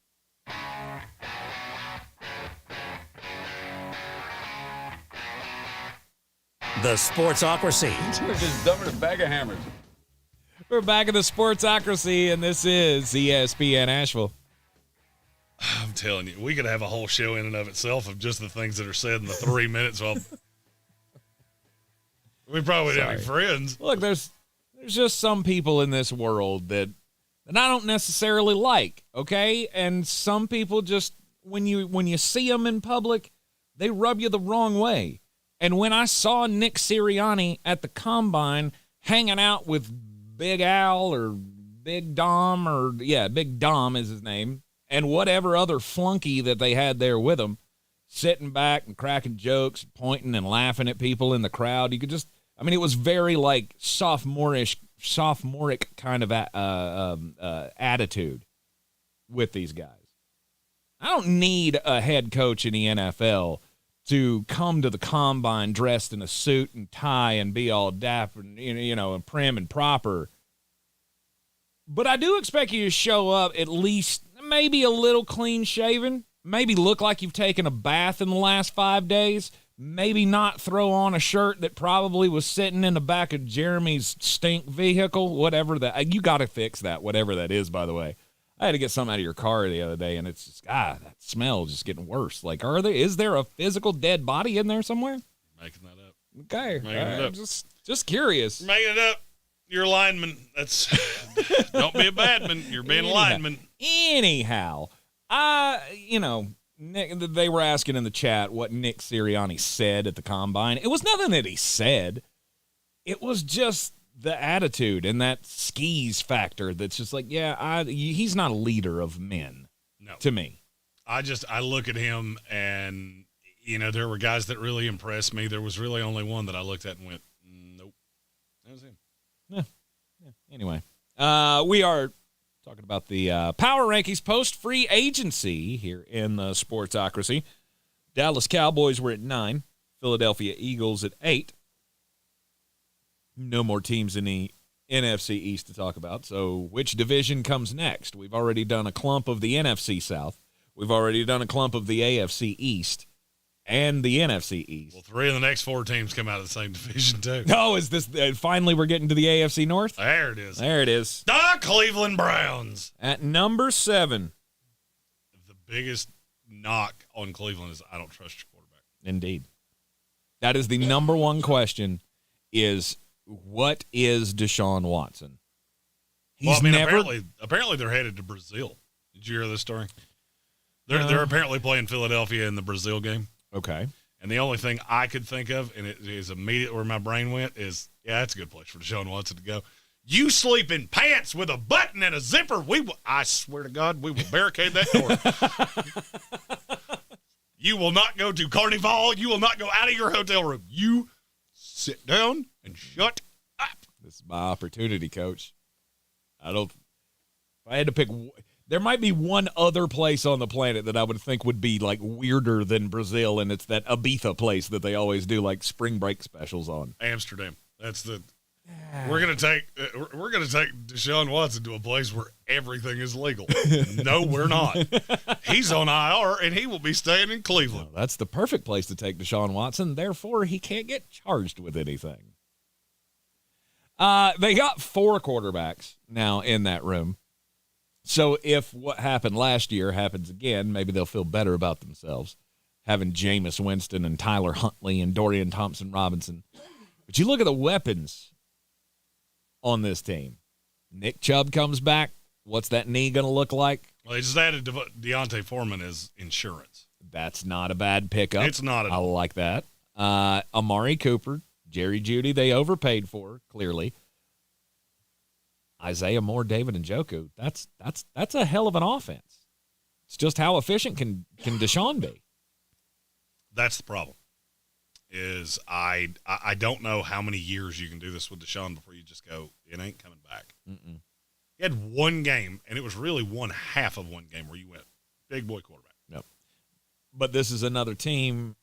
The Sportsocracy. We're just dumping a bag of hammers. We're back in the Sportsocracy, and this is ESPN Asheville. I'm telling you, we could have a whole show in and of itself of just the things that are said in the 3 minutes. Well, we probably don't have any friends. Look, there's just some people in this world that I don't necessarily like, okay? And some people just, when you see them in public, they rub you the wrong way. And when I saw Nick Sirianni at the Combine hanging out with Big Al or Big Dom Big Dom is his name, and whatever other flunky that they had there with him, sitting back and cracking jokes, pointing and laughing at people in the crowd, you could just, it was very like sophomoric kind of attitude with these guys. I don't need a head coach in the NFL to come to the Combine dressed in a suit and tie and be all dapper and, and prim and proper. But I do expect you to show up at least maybe a little clean shaven, maybe look like you've taken a bath in the last 5 days, maybe not throw on a shirt that probably was sitting in the back of Jeremy's stink vehicle, whatever that. You got to fix that, whatever that is, by the way. I had to get something out of your car the other day, and it's just, that smell is just getting worse. Like, is there a physical dead body in there somewhere? Making that up. Okay. Making it up. Just curious. Making it up. You're a lineman. That's don't be a badman. You're being a lineman. Anyhow, Nick, they were asking in the chat what Nick Sirianni said at the Combine. It was nothing that he said. It was just the attitude and that skis factor that's just like, he's not a leader of men. No. To me. I look at him and, there were guys that really impressed me. There was really only one that I looked at and went, nope. That was him. Yeah. Anyway, we are talking about the power rankings post-free agency here in the Sportsocracy. Dallas Cowboys were at 9. Philadelphia Eagles at 8. No more teams in the NFC East to talk about. So which division comes next? We've already done a clump of the NFC South. We've already done a clump of the AFC East and the NFC East. Well, 3 of the next 4 teams come out of the same division, too. Oh, is this finally we're getting to the AFC North? There it is. There it is. The Cleveland Browns. At number 7. The biggest knock on Cleveland is I don't trust your quarterback. Indeed. That is the number one question is, what is Deshaun Watson? Apparently they're headed to Brazil. Did you hear this story? They're apparently playing Philadelphia in the Brazil game. Okay. And the only thing I could think of, and it is immediate where my brain went, is, that's a good place for Deshaun Watson to go. You sleep in pants with a button and a zipper. I swear to God, we will barricade that door. You will not go to Carnival. You will not go out of your hotel room. You sit down and shut up. This is my opportunity, Coach. If I had to pick, there might be one other place on the planet that I would think would be like weirder than Brazil, and it's that Ibiza place that they always do like spring break specials on. Amsterdam. We're gonna take Deshaun Watson to a place where everything is legal. No, we're not. He's on IR and he will be staying in Cleveland. No, that's the perfect place to take Deshaun Watson. Therefore, he can't get charged with anything. They got 4 quarterbacks now in that room. So if what happened last year happens again, maybe they'll feel better about themselves, having Jameis Winston and Tyler Huntley and Dorian Thompson-Robinson. But you look at the weapons on this team. Nick Chubb comes back. What's that knee going to look like? Well, they just added Deontay Foreman as insurance. That's not a bad pickup. It's not at all. I like that. Amari Cooper, Jerry Jeudy, they overpaid for, clearly. Isaiah Moore, David Njoku. That's a hell of an offense. It's just how efficient can Deshaun be? That's the problem. Is I don't know how many years you can do this with Deshaun before you just go, it ain't coming back. Mm-mm. He had one game, and it was really one half of one game where you went, big boy quarterback. Yep. But this is another team,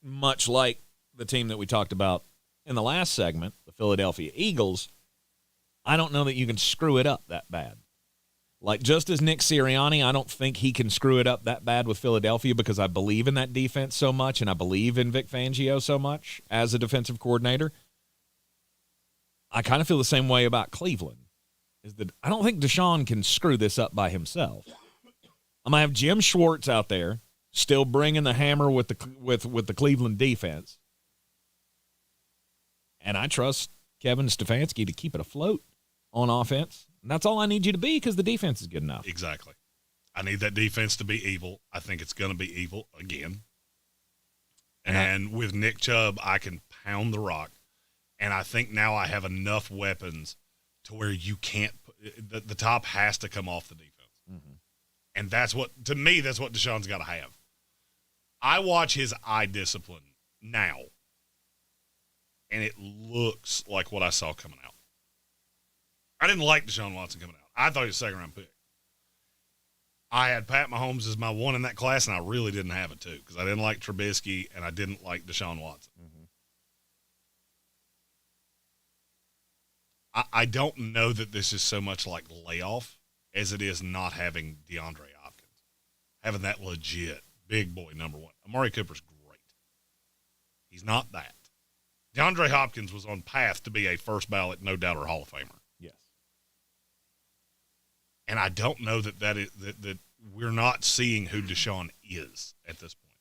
much like the team that we talked about in the last segment, the Philadelphia Eagles. I don't know that you can screw it up that bad. Like, just as Nick Sirianni, I don't think he can screw it up that bad with Philadelphia because I believe in that defense so much and I believe in Vic Fangio so much as a defensive coordinator. I kind of feel the same way about Cleveland. Is that I don't think Deshaun can screw this up by himself. I'm going to have Jim Schwartz out there still bringing the hammer with the Cleveland defense. And I trust Kevin Stefanski to keep it afloat on offense. And that's all I need you to be because the defense is good enough. Exactly. I need that defense to be evil. I think it's going to be evil again. And with Nick Chubb, I can pound the rock. And I think now I have enough weapons to where you can't – the top has to come off the defense. Mm-hmm. And that's what – to me, that's what Deshaun's got to have. I watch his eye discipline now, and it looks like what I saw coming out. I didn't like Deshaun Watson coming out. I thought he was a second-round pick. I had Pat Mahomes as my one in that class, and I really didn't have it, too, because I didn't like Trubisky, and I didn't like Deshaun Watson. Mm-hmm. I don't know that this is so much like layoff as it is not having DeAndre Hopkins. Having that legit big boy number one. Amari Cooper's great. He's not that. DeAndre Hopkins was on path to be a first ballot, no doubter Hall of Famer. Yes. And I don't know that we're not seeing who Deshaun is at this point.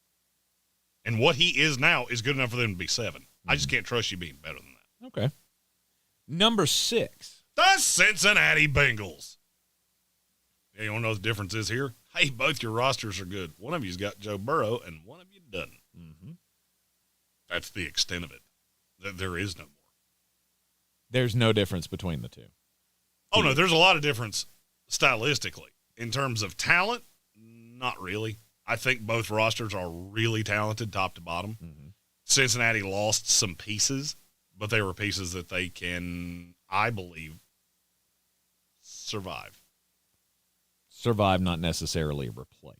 And what he is now is good enough for them to be 7. Mm-hmm. I just can't trust you being better than that. Okay. Number 6. The Cincinnati Bengals. Yeah, you want to know what the difference is here? Hey, both your rosters are good. One of you's got Joe Burrow, and one of you doesn't. Mm-hmm. That's the extent of it. There is no more. There's no difference between the two. Oh, no, there's a lot of difference stylistically. In terms of talent, not really. I think both rosters are really talented top to bottom. Mm-hmm. Cincinnati lost some pieces, but they were pieces that they can, I believe, survive. Survive, not necessarily replace.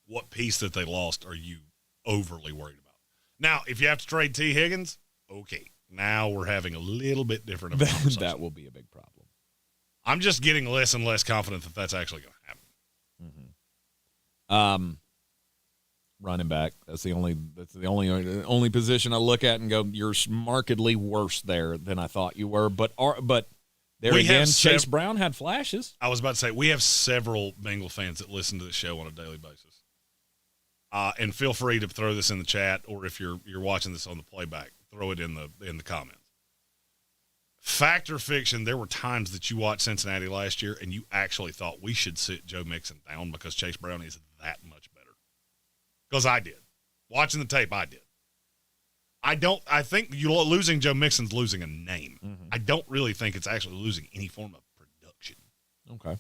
What piece that they lost are you overly worried about? Now, if you have to trade T. Higgins, okay. Now we're having a little bit different of a conversation. That will be a big problem. I'm just getting less and less confident that that's actually going to happen. Running back. That's the only position I look at and go, you're markedly worse there than I thought you were. But there again, Chase Brown had flashes. I was about to say, we have several Bengal fans that listen to this show on a daily basis. And feel free to throw this in the chat, or if you're watching this on the playback, throw it in the comments. Fact or fiction, there were times that you watched Cincinnati last year and you actually thought we should sit Joe Mixon down because Chase Brown is that much better. Because I did. Watching the tape, I did. I think losing Joe Mixon's losing a name. Mm-hmm. I don't really think it's actually losing any form of production. Okay.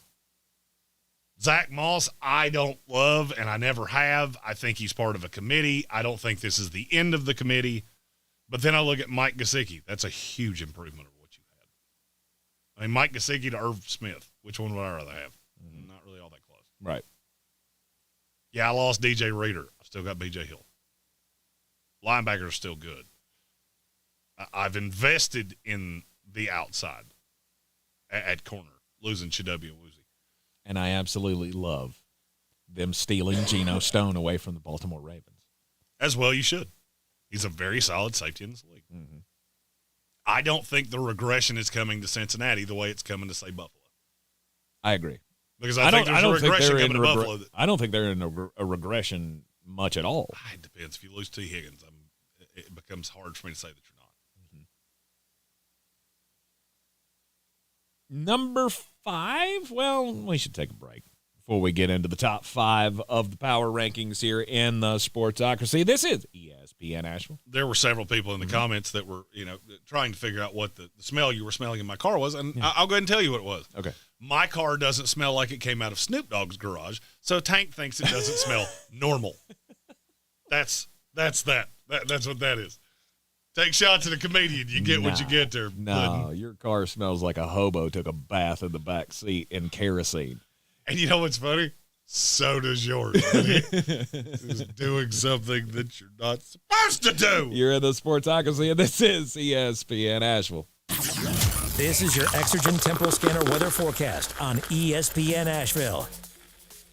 Zach Moss, I don't love, and I never have. I think he's part of a committee. I don't think this is the end of the committee. But then I look at Mike Gesicki. That's a huge improvement over what you had. I mean, Mike Gesicki to Irv Smith. Which one would I rather have? Mm-hmm. Not really all that close. Right. Yeah, I lost DJ Reader. I still got B.J. Hill. Linebackers are still good. I've invested in the outside at corner, losing Chidobe and Woozy. And I absolutely love them stealing Geno Stone away from the Baltimore Ravens. As well you should. He's a very solid safety in this league. Mm-hmm. I don't think the regression is coming to Cincinnati the way it's coming to, say, Buffalo. I agree. Because I think there's a regression coming to Buffalo. I don't think they're in a regression much at all. It depends. If you lose T. Higgins, it becomes hard for me to say that you're not. Mm-hmm. Number 5? Well, we should take a break before we get into the top 5 of the power rankings here in the Sportsocracy. This is ESPN Asheville. There were several people in the comments that were, trying to figure out what the smell you were smelling in my car was, and I'll go ahead and tell you what it was. Okay. My car doesn't smell like it came out of Snoop Dogg's garage, so Tank thinks it doesn't smell normal. That's that. That's what that is. Take shots at a comedian. You get what you get there. No, your car smells like a hobo took a bath in the back seat in kerosene. And you know what's funny? So does yours. Is doing something that you're not supposed to do. You're in the Sportsocracy, and this is ESPN Asheville. This is your Exergen Temporal Scanner weather forecast on ESPN Asheville.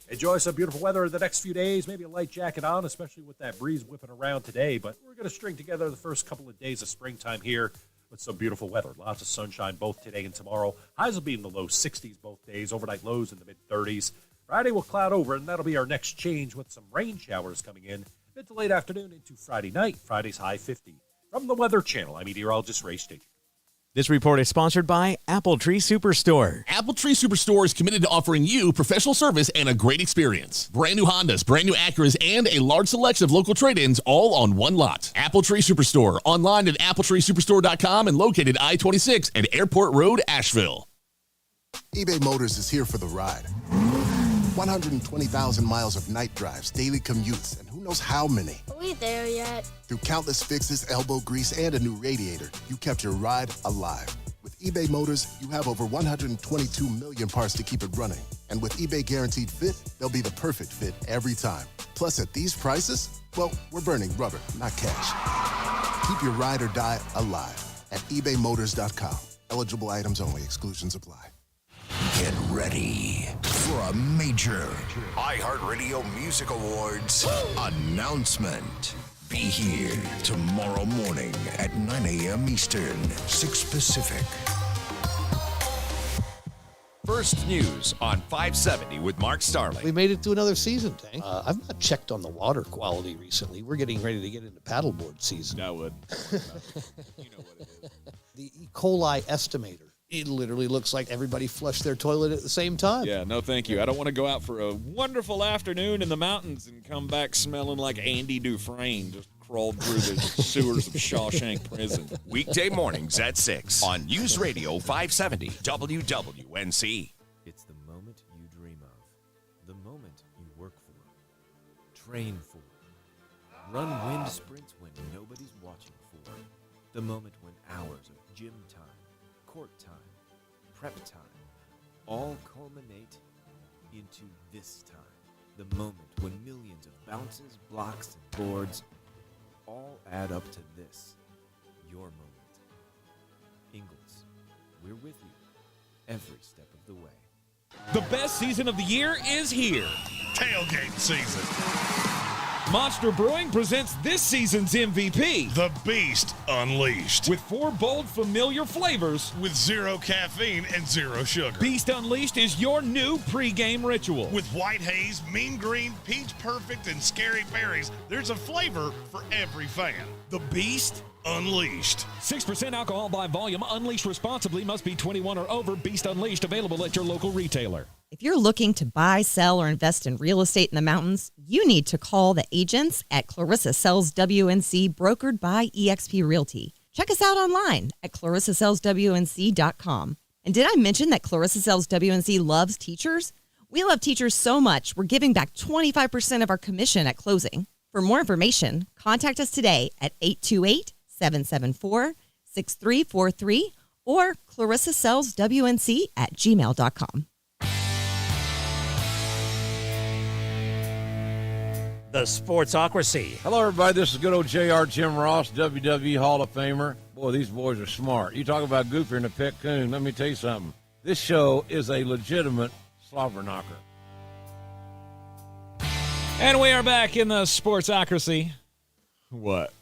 Enjoy some beautiful weather the next few days. Maybe a light jacket on, especially with that breeze whipping around today. But we're going to string together the first couple of days of springtime here with some beautiful weather. Lots of sunshine both today and tomorrow. Highs will be in the low 60s both days. Overnight lows in the mid-30s. Friday will cloud over, and that'll be our next change with some rain showers coming in mid to late afternoon into Friday night. Friday's high 50. From the Weather Channel, I'm meteorologist Ray Stig. This report is sponsored by Apple Tree Superstore. Apple Tree Superstore is committed to offering you professional service and a great experience. Brand new Hondas, brand new Acuras, and a large selection of local trade-ins all on one lot. Apple Tree Superstore, online at appletreesuperstore.com and located I-26 and Airport Road, Asheville. eBay Motors is here for the ride. 120,000 miles of night drives, daily commutes, and who knows how many. Are we there yet? Through countless fixes, elbow grease, and a new radiator, you kept your ride alive. With eBay Motors, you have over 122 million parts to keep it running. And with eBay Guaranteed Fit, they'll be the perfect fit every time. Plus, at these prices, well, we're burning rubber, not cash. Keep your ride or die alive at ebaymotors.com. Eligible items only. Exclusions apply. Get ready for a major iHeartRadio Music Awards announcement. Be here tomorrow morning at 9 a.m. Eastern, 6 Pacific. First News on 570 with Mark Starling. We made it to another season, Tank. I've not checked on the water quality recently. We're getting ready to get into paddleboard season. I would. You know what it is. The E. coli estimator. It literally looks like everybody flushed their toilet at the same time. Yeah, no thank you. I don't want to go out for a wonderful afternoon in the mountains and come back smelling like Andy Dufresne, just crawled through the sewers of Shawshank Prison. Weekday mornings at 6 on News Radio 570 WWNC. It's the moment you dream of, the moment you work for, train for, run wind sprints when nobody's watching for, the moment when hours of gym time, court time, prep time, all culminate into this time. The moment when millions of bounces, blocks, and boards all add up to this, your moment. Ingalls, we're with you every step of the way. The best season of the year is here. Tailgate season. Monster Brewing presents this season's MVP. The Beast Unleashed. With 4 bold, familiar flavors. With 0 caffeine and 0 sugar. Beast Unleashed is your new pregame ritual. With white haze, mean green, peach perfect, and scary berries, there's a flavor for every fan. The Beast Unleashed. 6% alcohol by volume. Unleashed responsibly. Must be 21 or over. Beast Unleashed available at your local retailer. If you're looking to buy, sell, or invest in real estate in the mountains, you need to call the agents at Clarissa Sells WNC, brokered by eXp Realty. Check us out online at clarissasellswnc.com. And did I mention that Clarissa Sells WNC loves teachers? We love teachers so much, we're giving back 25% of our commission at closing. For more information, contact us today at 828-774-6343 or clarissasellswnc@gmail.com. The Sportsocracy. Hello, everybody. This is good old JR Jim Ross, WWE Hall of Famer. Boy, these boys are smart. You talk about goofier than a pet coon. Let me tell you something. This show is a legitimate slobber knocker. And we are back in the Sportsocracy. What?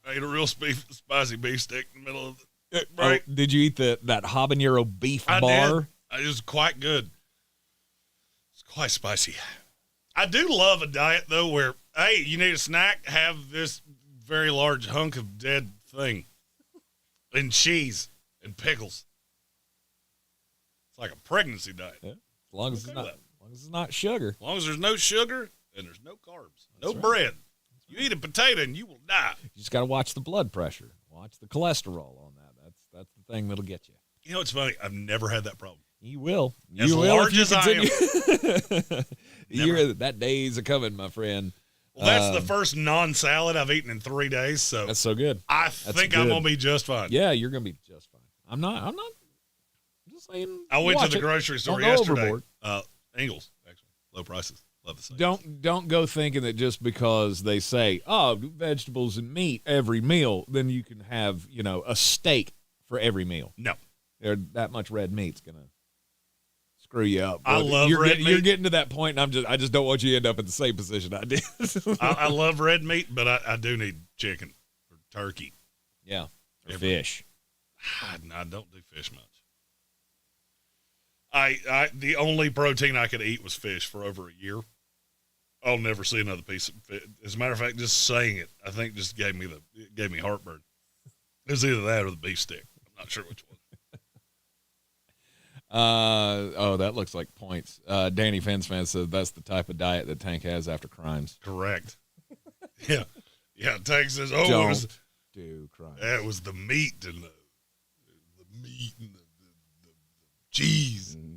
I ate a real spicy beef stick in the middle of the Oh, break. did you eat that habanero beef bar? Did. It was quite good. It's quite spicy. I do love a diet, though, where, hey, you need a snack, have this very large hunk of dead thing. And cheese and pickles. It's like a pregnancy diet. Yeah. As long as it's not sugar. As long as there's no sugar and there's no carbs, no right. bread. You eat a potato and you will die. You just got to watch the blood pressure. Watch the cholesterol on that. That's the thing that'll get you. You know, it's funny. I've never had that problem. You will. As You will large if you as I am. That day's a coming, my friend. Well, that's the first non-salad I've eaten in 3 days, so that's so good. I think I'm going to be just fine. Yeah, you're going to be just fine. I'm not. I'm just saying. I went to the it. grocery store Don't go yesterday. overboard. Ingalls, actually. Low prices. Love the same. Don't go thinking that just because they say, oh, vegetables and meat every meal, then you can have, a steak for every meal. No. That much red meat's going to screw you up. I love red meat. You're getting to that point, and I just don't want you to end up in the same position I did. I love red meat, but I do need chicken or turkey. Yeah. Or fish. I don't do fish much. The only protein I could eat was fish for over a year. I'll never see another piece of fish. As a matter of fact, just saying it, I think just gave me heartburn. It was either that or the beef stick. I'm not sure which one. That looks like points. Danny Fensman says that's the type of diet that Tank has after crimes. Correct. Yeah. Tank says, Don't do crimes. That was the meat and the meat and the cheese. Mm-hmm.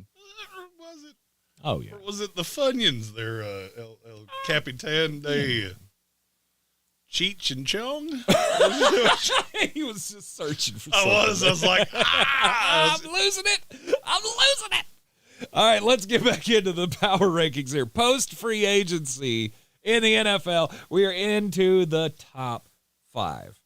Or was it? Oh, yeah. Or was it the Funyuns there, El Capitan de Cheech and Chong? He was just searching for I something. was like, I'm losing it. All right, let's get back into the power rankings here. Post-free agency in the NFL, we are into the top 5.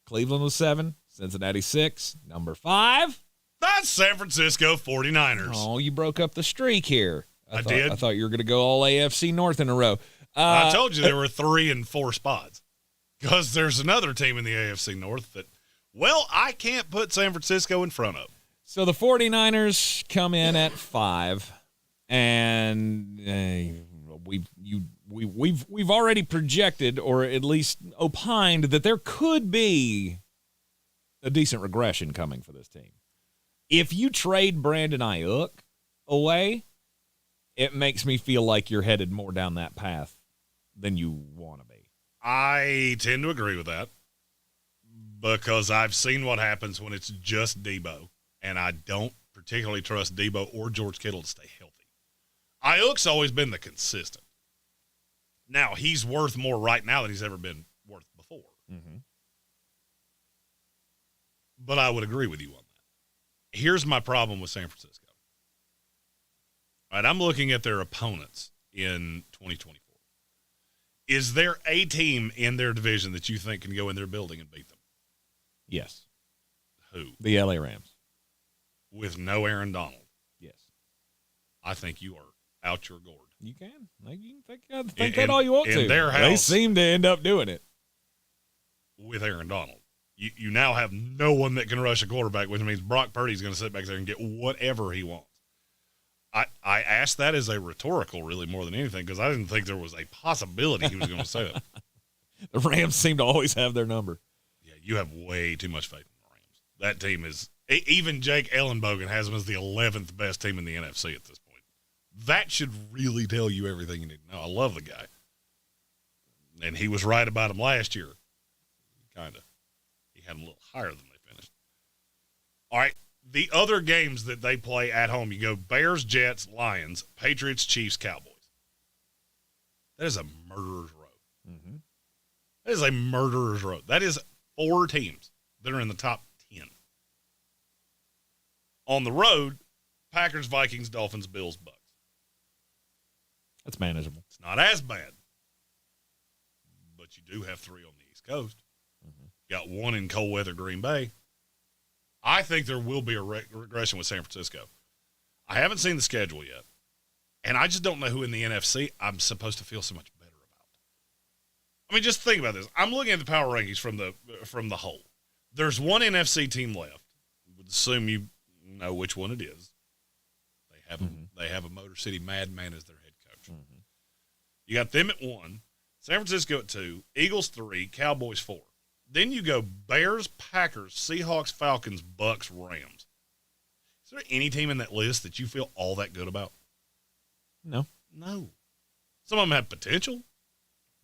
Cleveland was 7, Cincinnati 6, number 5. That's San Francisco 49ers. Oh, you broke up the streak here. I did. I thought you were going to go all AFC North in a row. I told you there were 3 and 4 spots because there's another team in the AFC North that, I can't put San Francisco in front of. So the 49ers come in at 5, and we've already projected, or at least opined, that there could be a decent regression coming for this team. If you trade Brandon Ayuk away, it makes me feel like you're headed more down that path than you want to be. I tend to agree with that because I've seen what happens when it's just Debo, and I don't particularly trust Debo or George Kittle to stay healthy. Ayuk's always been the consistent. Now, he's worth more right now than he's ever been worth before. Mm-hmm. But I would agree with you on that. Here's my problem with San Francisco. All right, I'm looking at their opponents in 2024. Is there a team in their division that you think can go in their building and beat them? Yes. Who? The LA Rams. With no Aaron Donald? Yes. I think you are out your gourd. You can. You can think that all you want to. In their house, they seem to end up doing it. With Aaron Donald. You now have no one that can rush a quarterback, which means Brock Purdy's going to sit back there and get whatever he wants. I asked that as a rhetorical, really, more than anything, because I didn't think there was a possibility he was going to say that. The Rams seem to always have their number. Yeah, you have way too much faith in the Rams. That team is – even Jake Ellenbogen has them as the 11th best team in the NFC at this point. That should really tell you everything you need to know. I love the guy. And he was right about him last year. Kind of. He had him a little higher than they finished. All right. The other games that they play at home, you go Bears, Jets, Lions, Patriots, Chiefs, Cowboys. That is a murderer's row. Mm-hmm. That is a murderer's row. That is 4 teams that are in the top 10. On the road, Packers, Vikings, Dolphins, Bills, Bucs. That's manageable. It's not as bad. But you do have 3 on the East Coast. Mm-hmm. Got 1 in cold weather Green Bay. I think there will be a regression with San Francisco. I haven't seen the schedule yet. And I just don't know who in the NFC I'm supposed to feel so much better about. I mean, just think about this. I'm looking at the power rankings from the whole. There's 1 NFC team left. I would assume you know which one it is. They have a Motor City Madman as their head coach. Mm-hmm. You got them at 1, San Francisco at 2, Eagles 3, Cowboys 4. Then you go Bears, Packers, Seahawks, Falcons, Bucs, Rams. Is there any team in that list that you feel all that good about? No. No. Some of them have potential,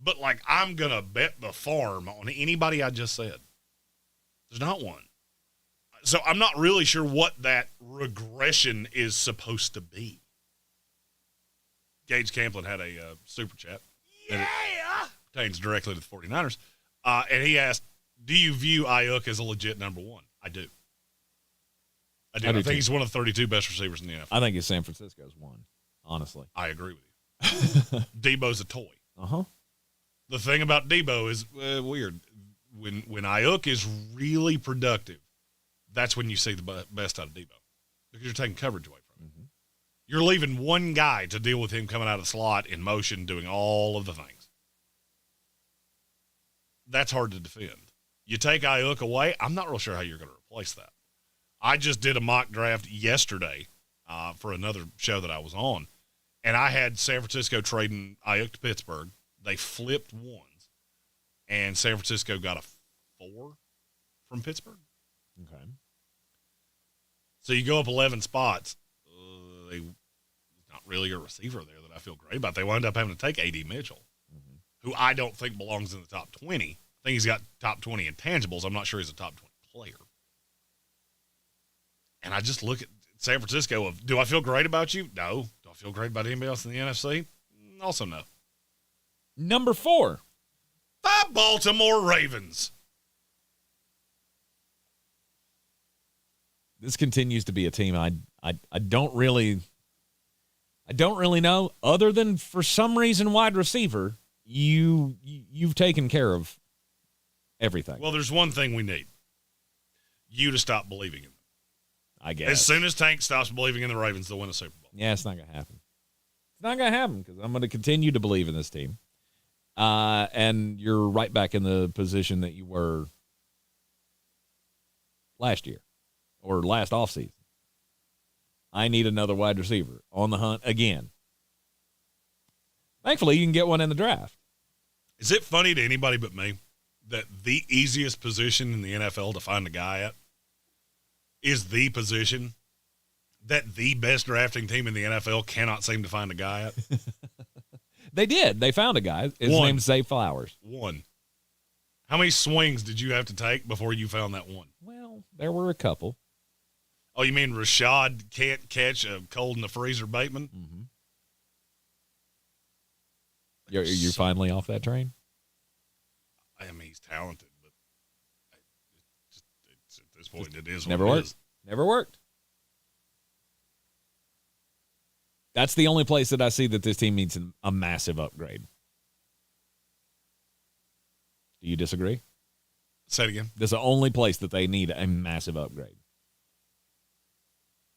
but like I'm going to bet the farm on anybody I just said. There's not one. So I'm not really sure what that regression is supposed to be. Gage Camplin had a super chat. Yeah! That pertains directly to the 49ers. And he asked, do you view Ayuk as a legit number 1? I do. I think he's one of the 32 best receivers in the NFL. I think it's San Francisco's 1, honestly. I agree with you. Debo's a toy. Uh-huh. The thing about Debo is weird. When Ayuk is really productive, that's when you see the best out of Debo because you're taking coverage away from him. Mm-hmm. You're leaving one guy to deal with him coming out of the slot in motion, doing all of the things. That's hard to defend. You take Ayuk away, I'm not real sure how you're going to replace that. I just did a mock draft yesterday for another show that I was on, and I had San Francisco trading Ayuk to Pittsburgh. They flipped ones, and San Francisco got a 4 from Pittsburgh. Okay. So you go up 11 spots. There's not really a receiver there that I feel great about. They wound up having to take A.D. Mitchell, who I don't think belongs in the top 20. I think he's got top 20 intangibles. I'm not sure he's a top 20 player. And I just look at San Francisco of, do I feel great about you? No. Do I feel great about anybody else in the NFC? Also no. Number 4. The Baltimore Ravens. This continues to be a team I don't really know, other than for some reason wide receiver, you've taken care of everything. Well, there's one thing we need. You to stop believing in them. I guess. As soon as Tank stops believing in the Ravens, they'll win a Super Bowl. Yeah, it's not going to happen. It's not going to happen because I'm going to continue to believe in this team. And you're right back in the position that you were last year or last offseason. I need another wide receiver on the hunt again. Thankfully, you can get one in the draft. Is it funny to anybody but me that the easiest position in the NFL to find a guy at is the position that the best drafting team in the NFL cannot seem to find a guy at? They did. They found a guy. His name's Zay Flowers. 1. How many swings did you have to take before you found that one? Well, there were a couple. Oh, you mean Rashad can't catch a cold in the freezer Bateman? Mm-hmm. You're finally off that train? I mean, he's talented, but at this point, it is Never what it worked. is. Never worked. That's the only place that I see that this team needs a massive upgrade. Do you disagree? Say it again. That's the only place that they need a massive upgrade.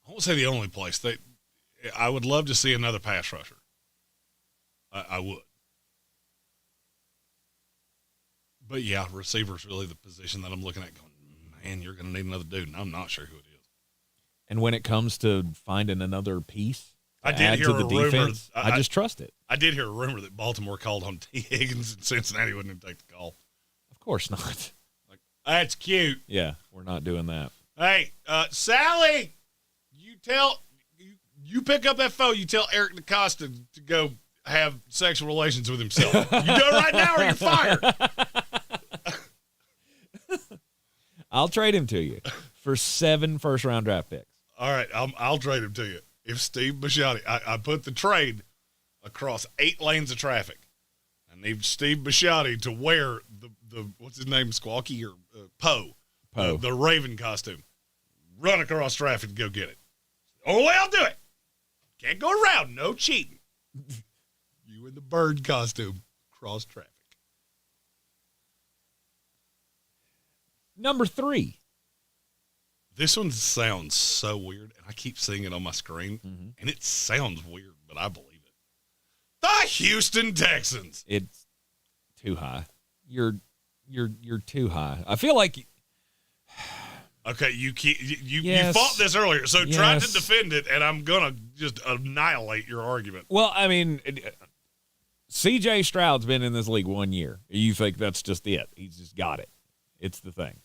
I won't say the only place. I would love to see another pass rusher. I would. But, yeah, receiver's really the position that I'm looking at going, man, you're going to need another dude, and I'm not sure who it is. And when it comes to finding another piece to I did add hear to the a rumor. defense, I just trust it. I did hear a rumor that Baltimore called on T. Higgins and Cincinnati wouldn't even take the call. Of course not. Like, that's cute. Yeah, we're not doing that. Hey, Sally, you pick up that phone. You tell Eric DaCosta to go have sexual relations with himself. You do it right now or you're fired. I'll trade him to you for 7 first-round draft picks. All right, I'll trade him to you. If Steve Bisciotti, I put the trade across 8 lanes of traffic. I need Steve Bisciotti to wear the what's his name, Squawky or Poe, the Raven costume. Run across traffic and go get it. Oh, well, I'll do it. Can't go around. No cheating. You in the bird costume, cross traffic. Number 3. This one sounds so weird, and I keep seeing it on my screen, and it sounds weird, but I believe it. The Houston Texans. It's too high. You're too high. I feel like. Okay, you fought this earlier, so try to defend it, and I'm gonna just annihilate your argument. Well, I mean, C.J. Stroud's been in this league 1 year. You think that's just it? He's just got it. It's the thing.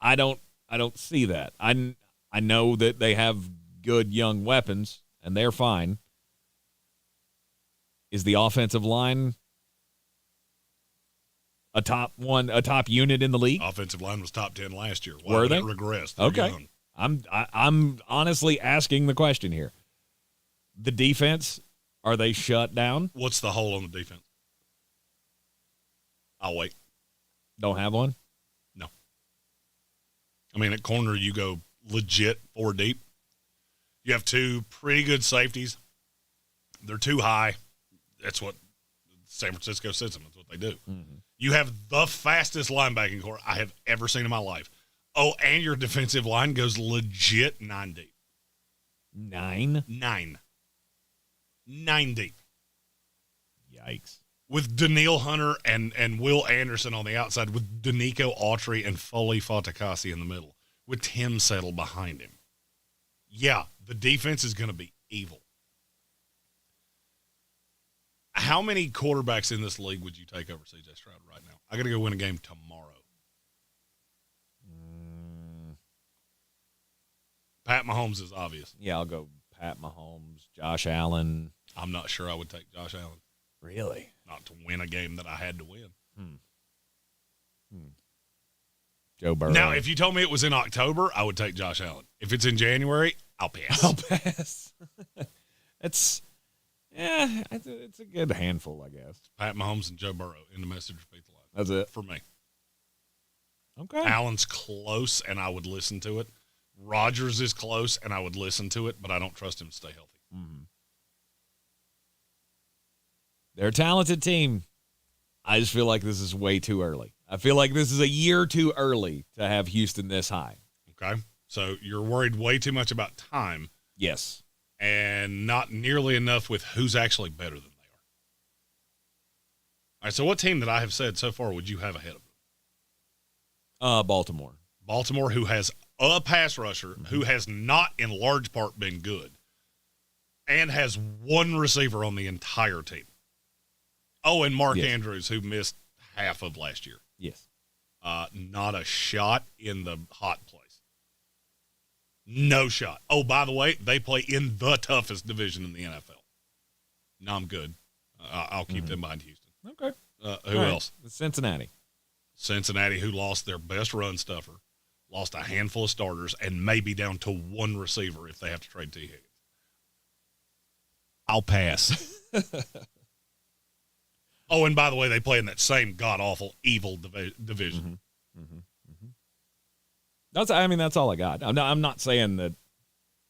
I don't see that. I know that they have good young weapons and they're fine. Is the offensive line a top unit in the league? Offensive line was top 10 last year. Were they? It regressed? Okay. Young. I'm honestly asking the question here. The defense, are they shut down? What's the hole on the defense? I'll wait. Don't have one? No. I mean, at corner, you go legit 4 deep. You have 2 pretty good safeties. They're too high. That's what San Francisco sits them. That's what they do. Mm-hmm. You have the fastest linebacking core I have ever seen in my life. Oh, and your defensive line goes legit 9 deep. 9? 9. 9 deep. Yikes. With Daniil Hunter and Will Anderson on the outside, with Danico Autry and Foley Fatakasi in the middle, with Tim Settle behind him. Yeah, the defense is going to be evil. How many quarterbacks in this league would you take over C.J. Stroud right now? I got to go win a game tomorrow. Pat Mahomes is obvious. Yeah, I'll go Pat Mahomes, Josh Allen. I'm not sure I would take Josh Allen. Really? Not to win a game that I had to win. Joe Burrow. Now, if you told me it was in October, I would take Josh Allen. If it's in January, I'll pass. It's a good handful, I guess. Pat Mahomes and Joe Burrow in the message repeat the line. That's it for me. Okay. Allen's close, and I would listen to it. Rodgers is close, and I would listen to it, but I don't trust him to stay healthy. Mm-hmm. They're a talented team. I just feel like this is way too early. I feel like this is a year too early to have Houston this high. Okay. So you're worried way too much about time. Yes. And not nearly enough with who's actually better than they are. All right, so what team that I have said so far would you have ahead of them? Baltimore. Baltimore, who has a pass rusher who has not in large part been good and has 1 receiver on the entire team. Oh, and Mark Andrews, who missed half of last year. Yes. Not a shot in the hot place. No shot. Oh, by the way, they play in the toughest division in the NFL. No, I'm good. I'll keep them behind Houston. Okay. Who else? Cincinnati. Cincinnati, who lost their best run stuffer, lost a handful of starters, and may be down to one receiver if they have to trade T. Higgins. I'll pass. Oh, and by the way, they play in that same god-awful, evil division. That's all I got. I'm not saying that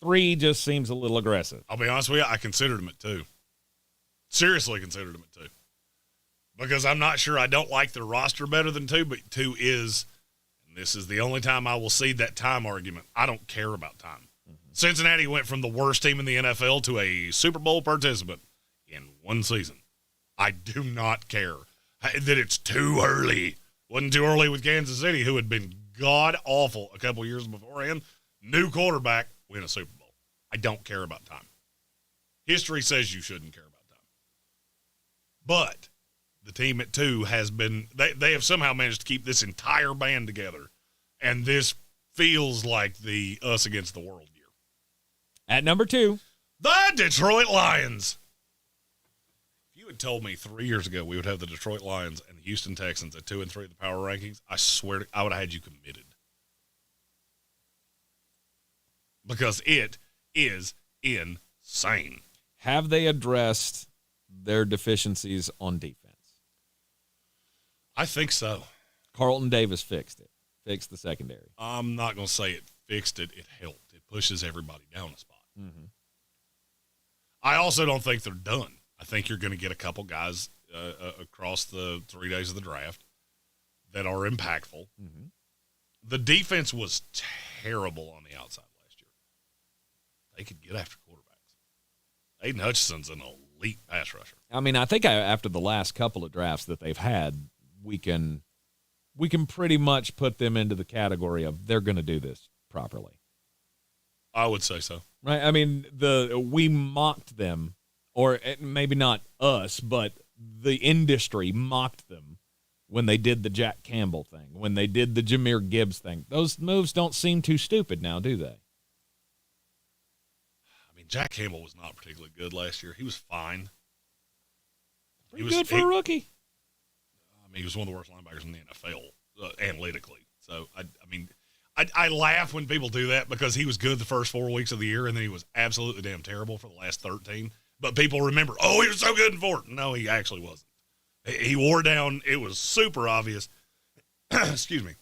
3 just seems a little aggressive. I'll be honest with you, I considered them at 2. Seriously considered them at 2. Because I'm not sure I don't like their roster better than 2, but 2 is, and this is the only time I will see that time argument. I don't care about time. Cincinnati went from the worst team in the NFL to a Super Bowl participant in one season. I do not care that it's too early. Wasn't too early with Kansas City, who had been god-awful a couple years beforehand. New quarterback, win a Super Bowl. I don't care about time. History says you shouldn't care about time. But the team at 2 has been – they have somehow managed to keep this entire band together, and this feels like the us against the world year. At number 2, the Detroit Lions. If you had told me 3 years ago we would have the Detroit Lions and the Houston Texans at 2 and 3 of the power rankings, I swear I would have had you committed. Because it is insane. Have they addressed their deficiencies on defense? I think so. Carlton Davis fixed it. Fixed the secondary. I'm not going to say it fixed it. It helped. It pushes everybody down a spot. I also don't think they're done. I think you're going to get a couple guys across the 3 days of the draft that are impactful. The defense was terrible on the outside last year. They could get after quarterbacks. Aiden Hutchinson's an elite pass rusher. I mean, I think after the last couple of drafts that they've had, we can pretty much put them into the category of they're going to do this properly. I would say so. Right? I mean, we mocked them, or maybe not us, but the industry mocked them when they did the Jack Campbell thing, when they did the Jahmyr Gibbs thing. Those moves don't seem too stupid now, do they? I mean, Jack Campbell was not particularly good last year. He was fine. Pretty good for a rookie. I mean, he was one of the worst linebackers in the NFL, analytically. So, I laugh when people do that because he was good the first 4 weeks of the year, and then he was absolutely damn terrible for the last 13. But people remember, oh, he was so good in 4. No, he actually wasn't. He wore down. It was super obvious. Excuse me.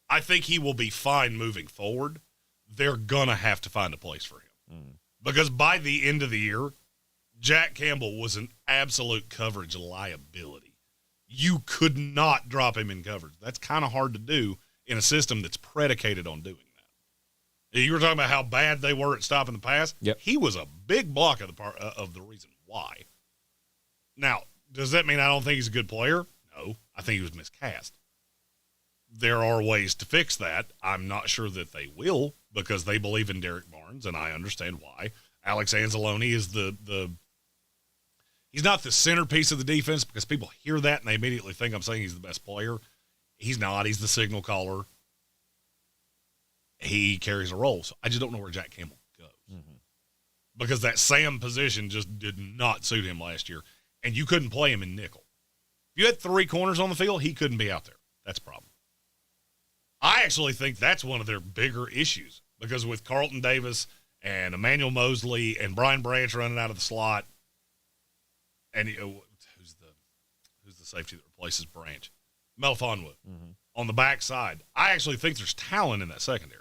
I think he will be fine moving forward. They're going to have to find a place for him. Because by the end of the year, Jack Campbell was an absolute coverage liability. You could not drop him in coverage. That's kind of hard to do in a system that's predicated on doing that. You were talking about how bad they were at stopping the pass. Yep. He was a big block of the reason why. Now, does that mean I don't think he's a good player? No, I think he was miscast. There are ways to fix that. I'm not sure that they will because they believe in Derek Barnes, and I understand why. Alex Anzalone is he's not the centerpiece of the defense because people hear that and they immediately think I'm saying he's the best player. He's not. He's the signal caller. He carries a role. So I just don't know where Jack Campbell goes. Because that Sam position just did not suit him last year. And you couldn't play him in nickel. If you had 3 corners on the field, he couldn't be out there. That's a problem. I actually think that's one of their bigger issues. Because with Carlton Davis and Emmanuel Mosley and Brian Branch running out of the slot, and who's the safety that replaces Branch? Melifonwu. On the backside, I actually think there's talent in that secondary.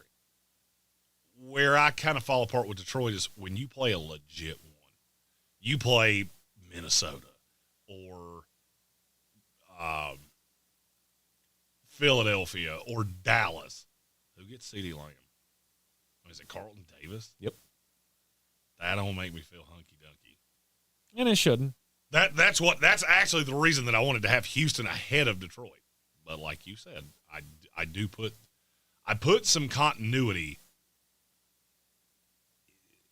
Where I kind of fall apart with Detroit is when you play a legit one. You play Minnesota or Philadelphia or Dallas. Who gets CeeDee Lamb? Is it Carlton Davis? Yep. That don't make me feel hunky-dunky. And it shouldn't. That's actually the reason that I wanted to have Houston ahead of Detroit. But like you said, I put some continuity.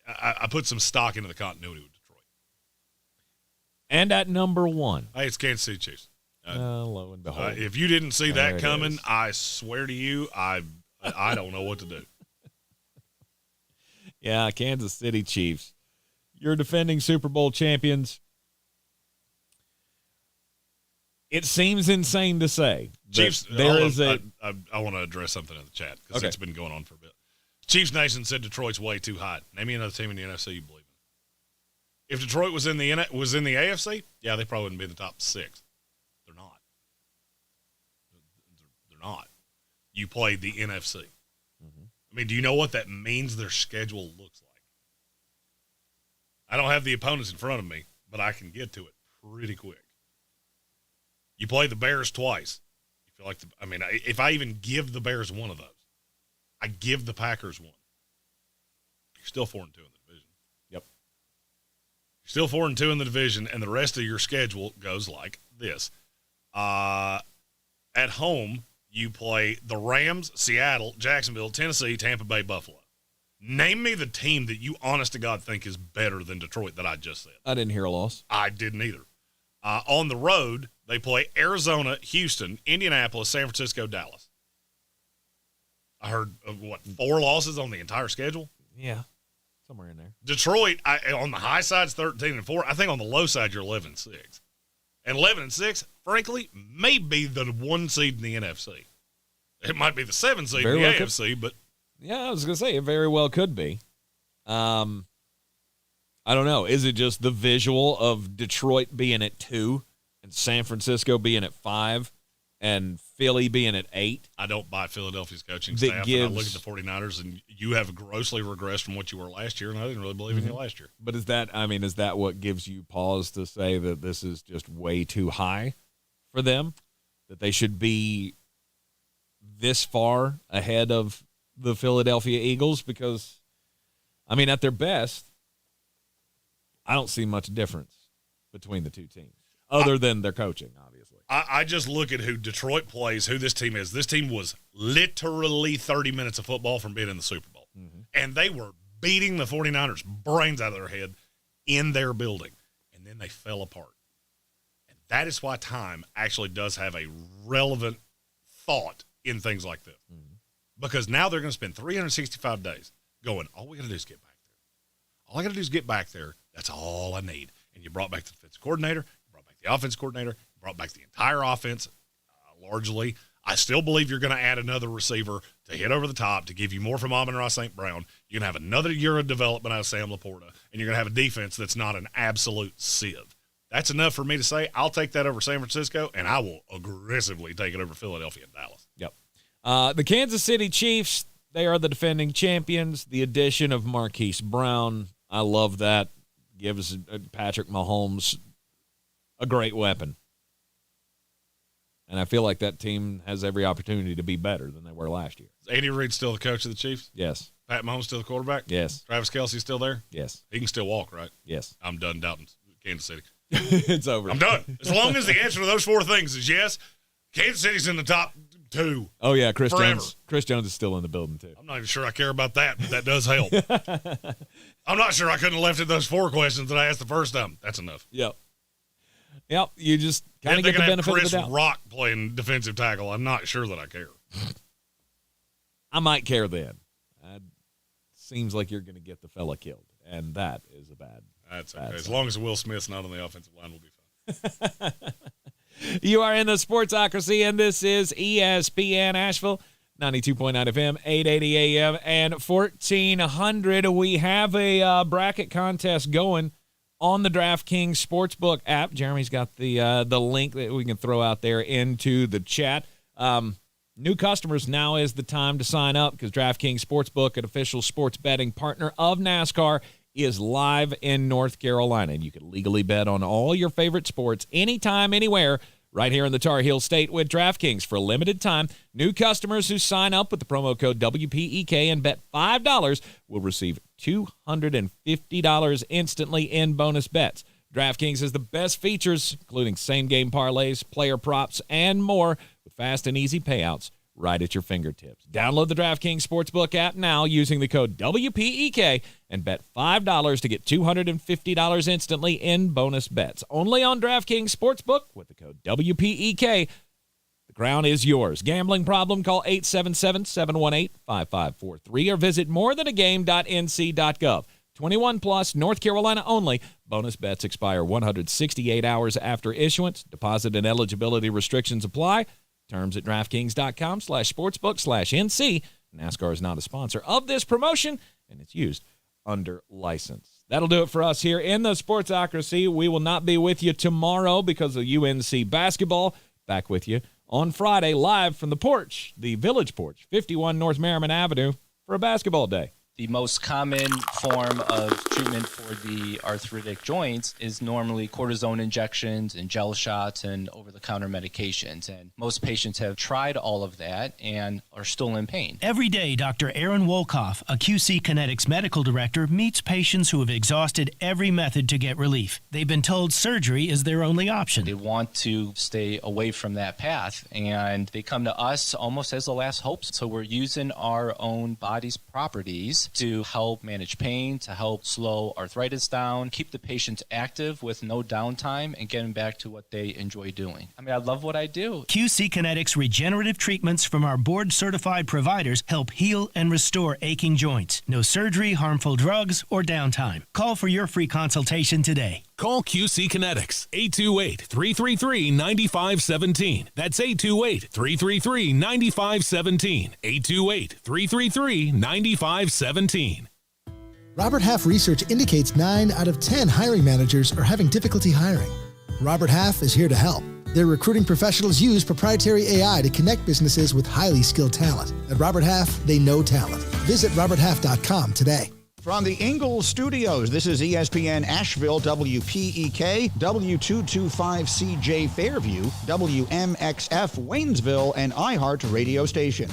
I put some stock into the continuity with Detroit. And at number 1. Hey, it's Kansas City Chiefs. Lo and behold. If you didn't see There that it coming, is. I swear to you, I don't know what to do. Yeah, Kansas City Chiefs. You're defending Super Bowl champions. It seems insane to say. Chiefs. I want to address something in the chat because it's been going on for a bit. Chiefs Nation said Detroit's way too hot. Name me another team in the NFC you believe in. If Detroit was in the AFC, yeah, they probably wouldn't be in the top 6. They're not. They're not. You played the NFC. Mm-hmm. I mean, do you know what that means their schedule looks like? I don't have the opponents in front of me, but I can get to it pretty quick. You play the Bears twice. You feel like if I even give the Bears one of those, I give the Packers one. You're still 4-2 in the division. Yep. You're still 4-2 in the division, and the rest of your schedule goes like this. At home, you play the Rams, Seattle, Jacksonville, Tennessee, Tampa Bay, Buffalo. Name me the team that you, honest to God, think is better than Detroit that I just said. I didn't hear a loss. I didn't either. On the road, they play Arizona, Houston, Indianapolis, San Francisco, Dallas. I heard, 4 losses on the entire schedule? Yeah, somewhere in there. Detroit, on the high side, is 13-4. I think on the low side, you're 11-6. And 11-6, frankly, may be the 1 seed in the NFC. It might be the 7 seed in the AFC, but... Yeah, I was going to say, it very well could be. I don't know. Is it just the visual of Detroit being at 2 and San Francisco being at 5 and Philly being at 8? I don't buy Philadelphia's coaching staff. And I look at the 49ers, and you have grossly regressed from what you were last year, and I didn't really believe in you last year. But is that what gives you pause to say that this is just way too high for them? That they should be this far ahead of the Philadelphia Eagles? Because, at their best, I don't see much difference between the two teams, other than their coaching, obviously. I just look at who Detroit plays, who this team is. This team was literally 30 minutes of football from being in the Super Bowl. Mm-hmm. And they were beating the 49ers brains out of their head in their building. And then they fell apart. And that is why time actually does have a relevant thought in things like this. Mm-hmm. Because now they're going to spend 365 days going, all we got to do is get back there. All I got to do is get back there. That's all I need. And you brought back the defensive coordinator. You brought back the offensive coordinator. You brought back the entire offense, largely. I still believe you're going to add another receiver to hit over the top to give you more from Amon-Ra St. Brown. You're going to have another year of development out of Sam Laporta, and you're going to have a defense that's not an absolute sieve. That's enough for me to say I'll take that over San Francisco, and I will aggressively take it over Philadelphia and Dallas. Yep. The Kansas City Chiefs, they are the defending champions. The addition of Marquise Brown, I love that. Gives Patrick Mahomes a great weapon. And I feel like that team has every opportunity to be better than they were last year. Is Andy Reid still the coach of the Chiefs? Yes. Pat Mahomes still the quarterback? Yes. Travis Kelce still there? Yes. He can still walk, right? Yes. I'm done doubting Kansas City. It's over. I'm done. As long as the answer to those 4 things is yes, Kansas City's in the top 2. Oh, yeah, Chris forever. Jones. Chris Jones is still in the building, too. I'm not even sure I care about that, but that does help. I'm not sure I couldn't have left it those 4 questions that I asked the first time. That's enough. Yep. You just kind of get the benefit of the doubt. Chris Rock playing defensive tackle. I'm not sure that I care. I might care then. Seems like you're going to get the fella killed, and that is a bad. That's okay. As long as Will Smith's not on the offensive line, we'll be fine. You are in the Sportsocracy, and this is ESPN Asheville, 92.9 FM, 880 AM, and 1400. We have a bracket contest going on the DraftKings Sportsbook app. Jeremy's got the link that we can throw out there into the chat. New customers, now is the time to sign up because DraftKings Sportsbook, an official sports betting partner of NASCAR, is live in North Carolina. And you can legally bet on all your favorite sports anytime, anywhere, right here in the Tar Heel State with DraftKings. For a limited time, new customers who sign up with the promo code WPEK and bet $5 will receive $250 instantly in bonus bets. DraftKings has the best features, including same-game parlays, player props, and more, with fast and easy payouts right at your fingertips. Download the DraftKings Sportsbook app now using the code WPEK and bet $5 to get $250 instantly in bonus bets. Only on DraftKings Sportsbook with the code WPEK. The crown is yours. Gambling problem? Call 877-718-5543 or visit morethanagame.nc.gov. 21 plus, North Carolina only. Bonus bets expire 168 hours after issuance. Deposit and eligibility restrictions apply. Terms at DraftKings.com/sportsbook/NC. NASCAR is not a sponsor of this promotion, and it's used under license. That'll do it for us here in the Sportsocracy. We will not be with you tomorrow because of UNC basketball. Back with you on Friday, live from the porch, the Village Porch, 51 North Merriman Avenue, for a basketball day. The most common form of treatment for the arthritic joints is normally cortisone injections and gel shots and over-the-counter medications. And most patients have tried all of that and are still in pain. Every day, Dr. Aaron Wolkoff, a QC Kinetics medical director, meets patients who have exhausted every method to get relief. They've been told surgery is their only option. They want to stay away from that path, and they come to us almost as the last hope. So we're using our own body's properties to help manage pain, to help slow arthritis down, keep the patients active with no downtime, and getting back to what they enjoy doing. I mean, I love what I do. QC Kinetics regenerative treatments from our board-certified providers help heal and restore aching joints. No surgery, harmful drugs, or downtime. Call for your free consultation today. Call QC Kinetics, 828-333-9517. That's 828-333-9517. 828-333-9517. Robert Half research indicates 9 out of 10 hiring managers are having difficulty hiring. Robert Half is here to help. Their recruiting professionals use proprietary AI to connect businesses with highly skilled talent. At Robert Half, they know talent. Visit roberthalf.com today. From the Ingalls Studios, this is ESPN Asheville, WPEK, W225CJ Fairview, WMXF Waynesville, and iHeart radio station.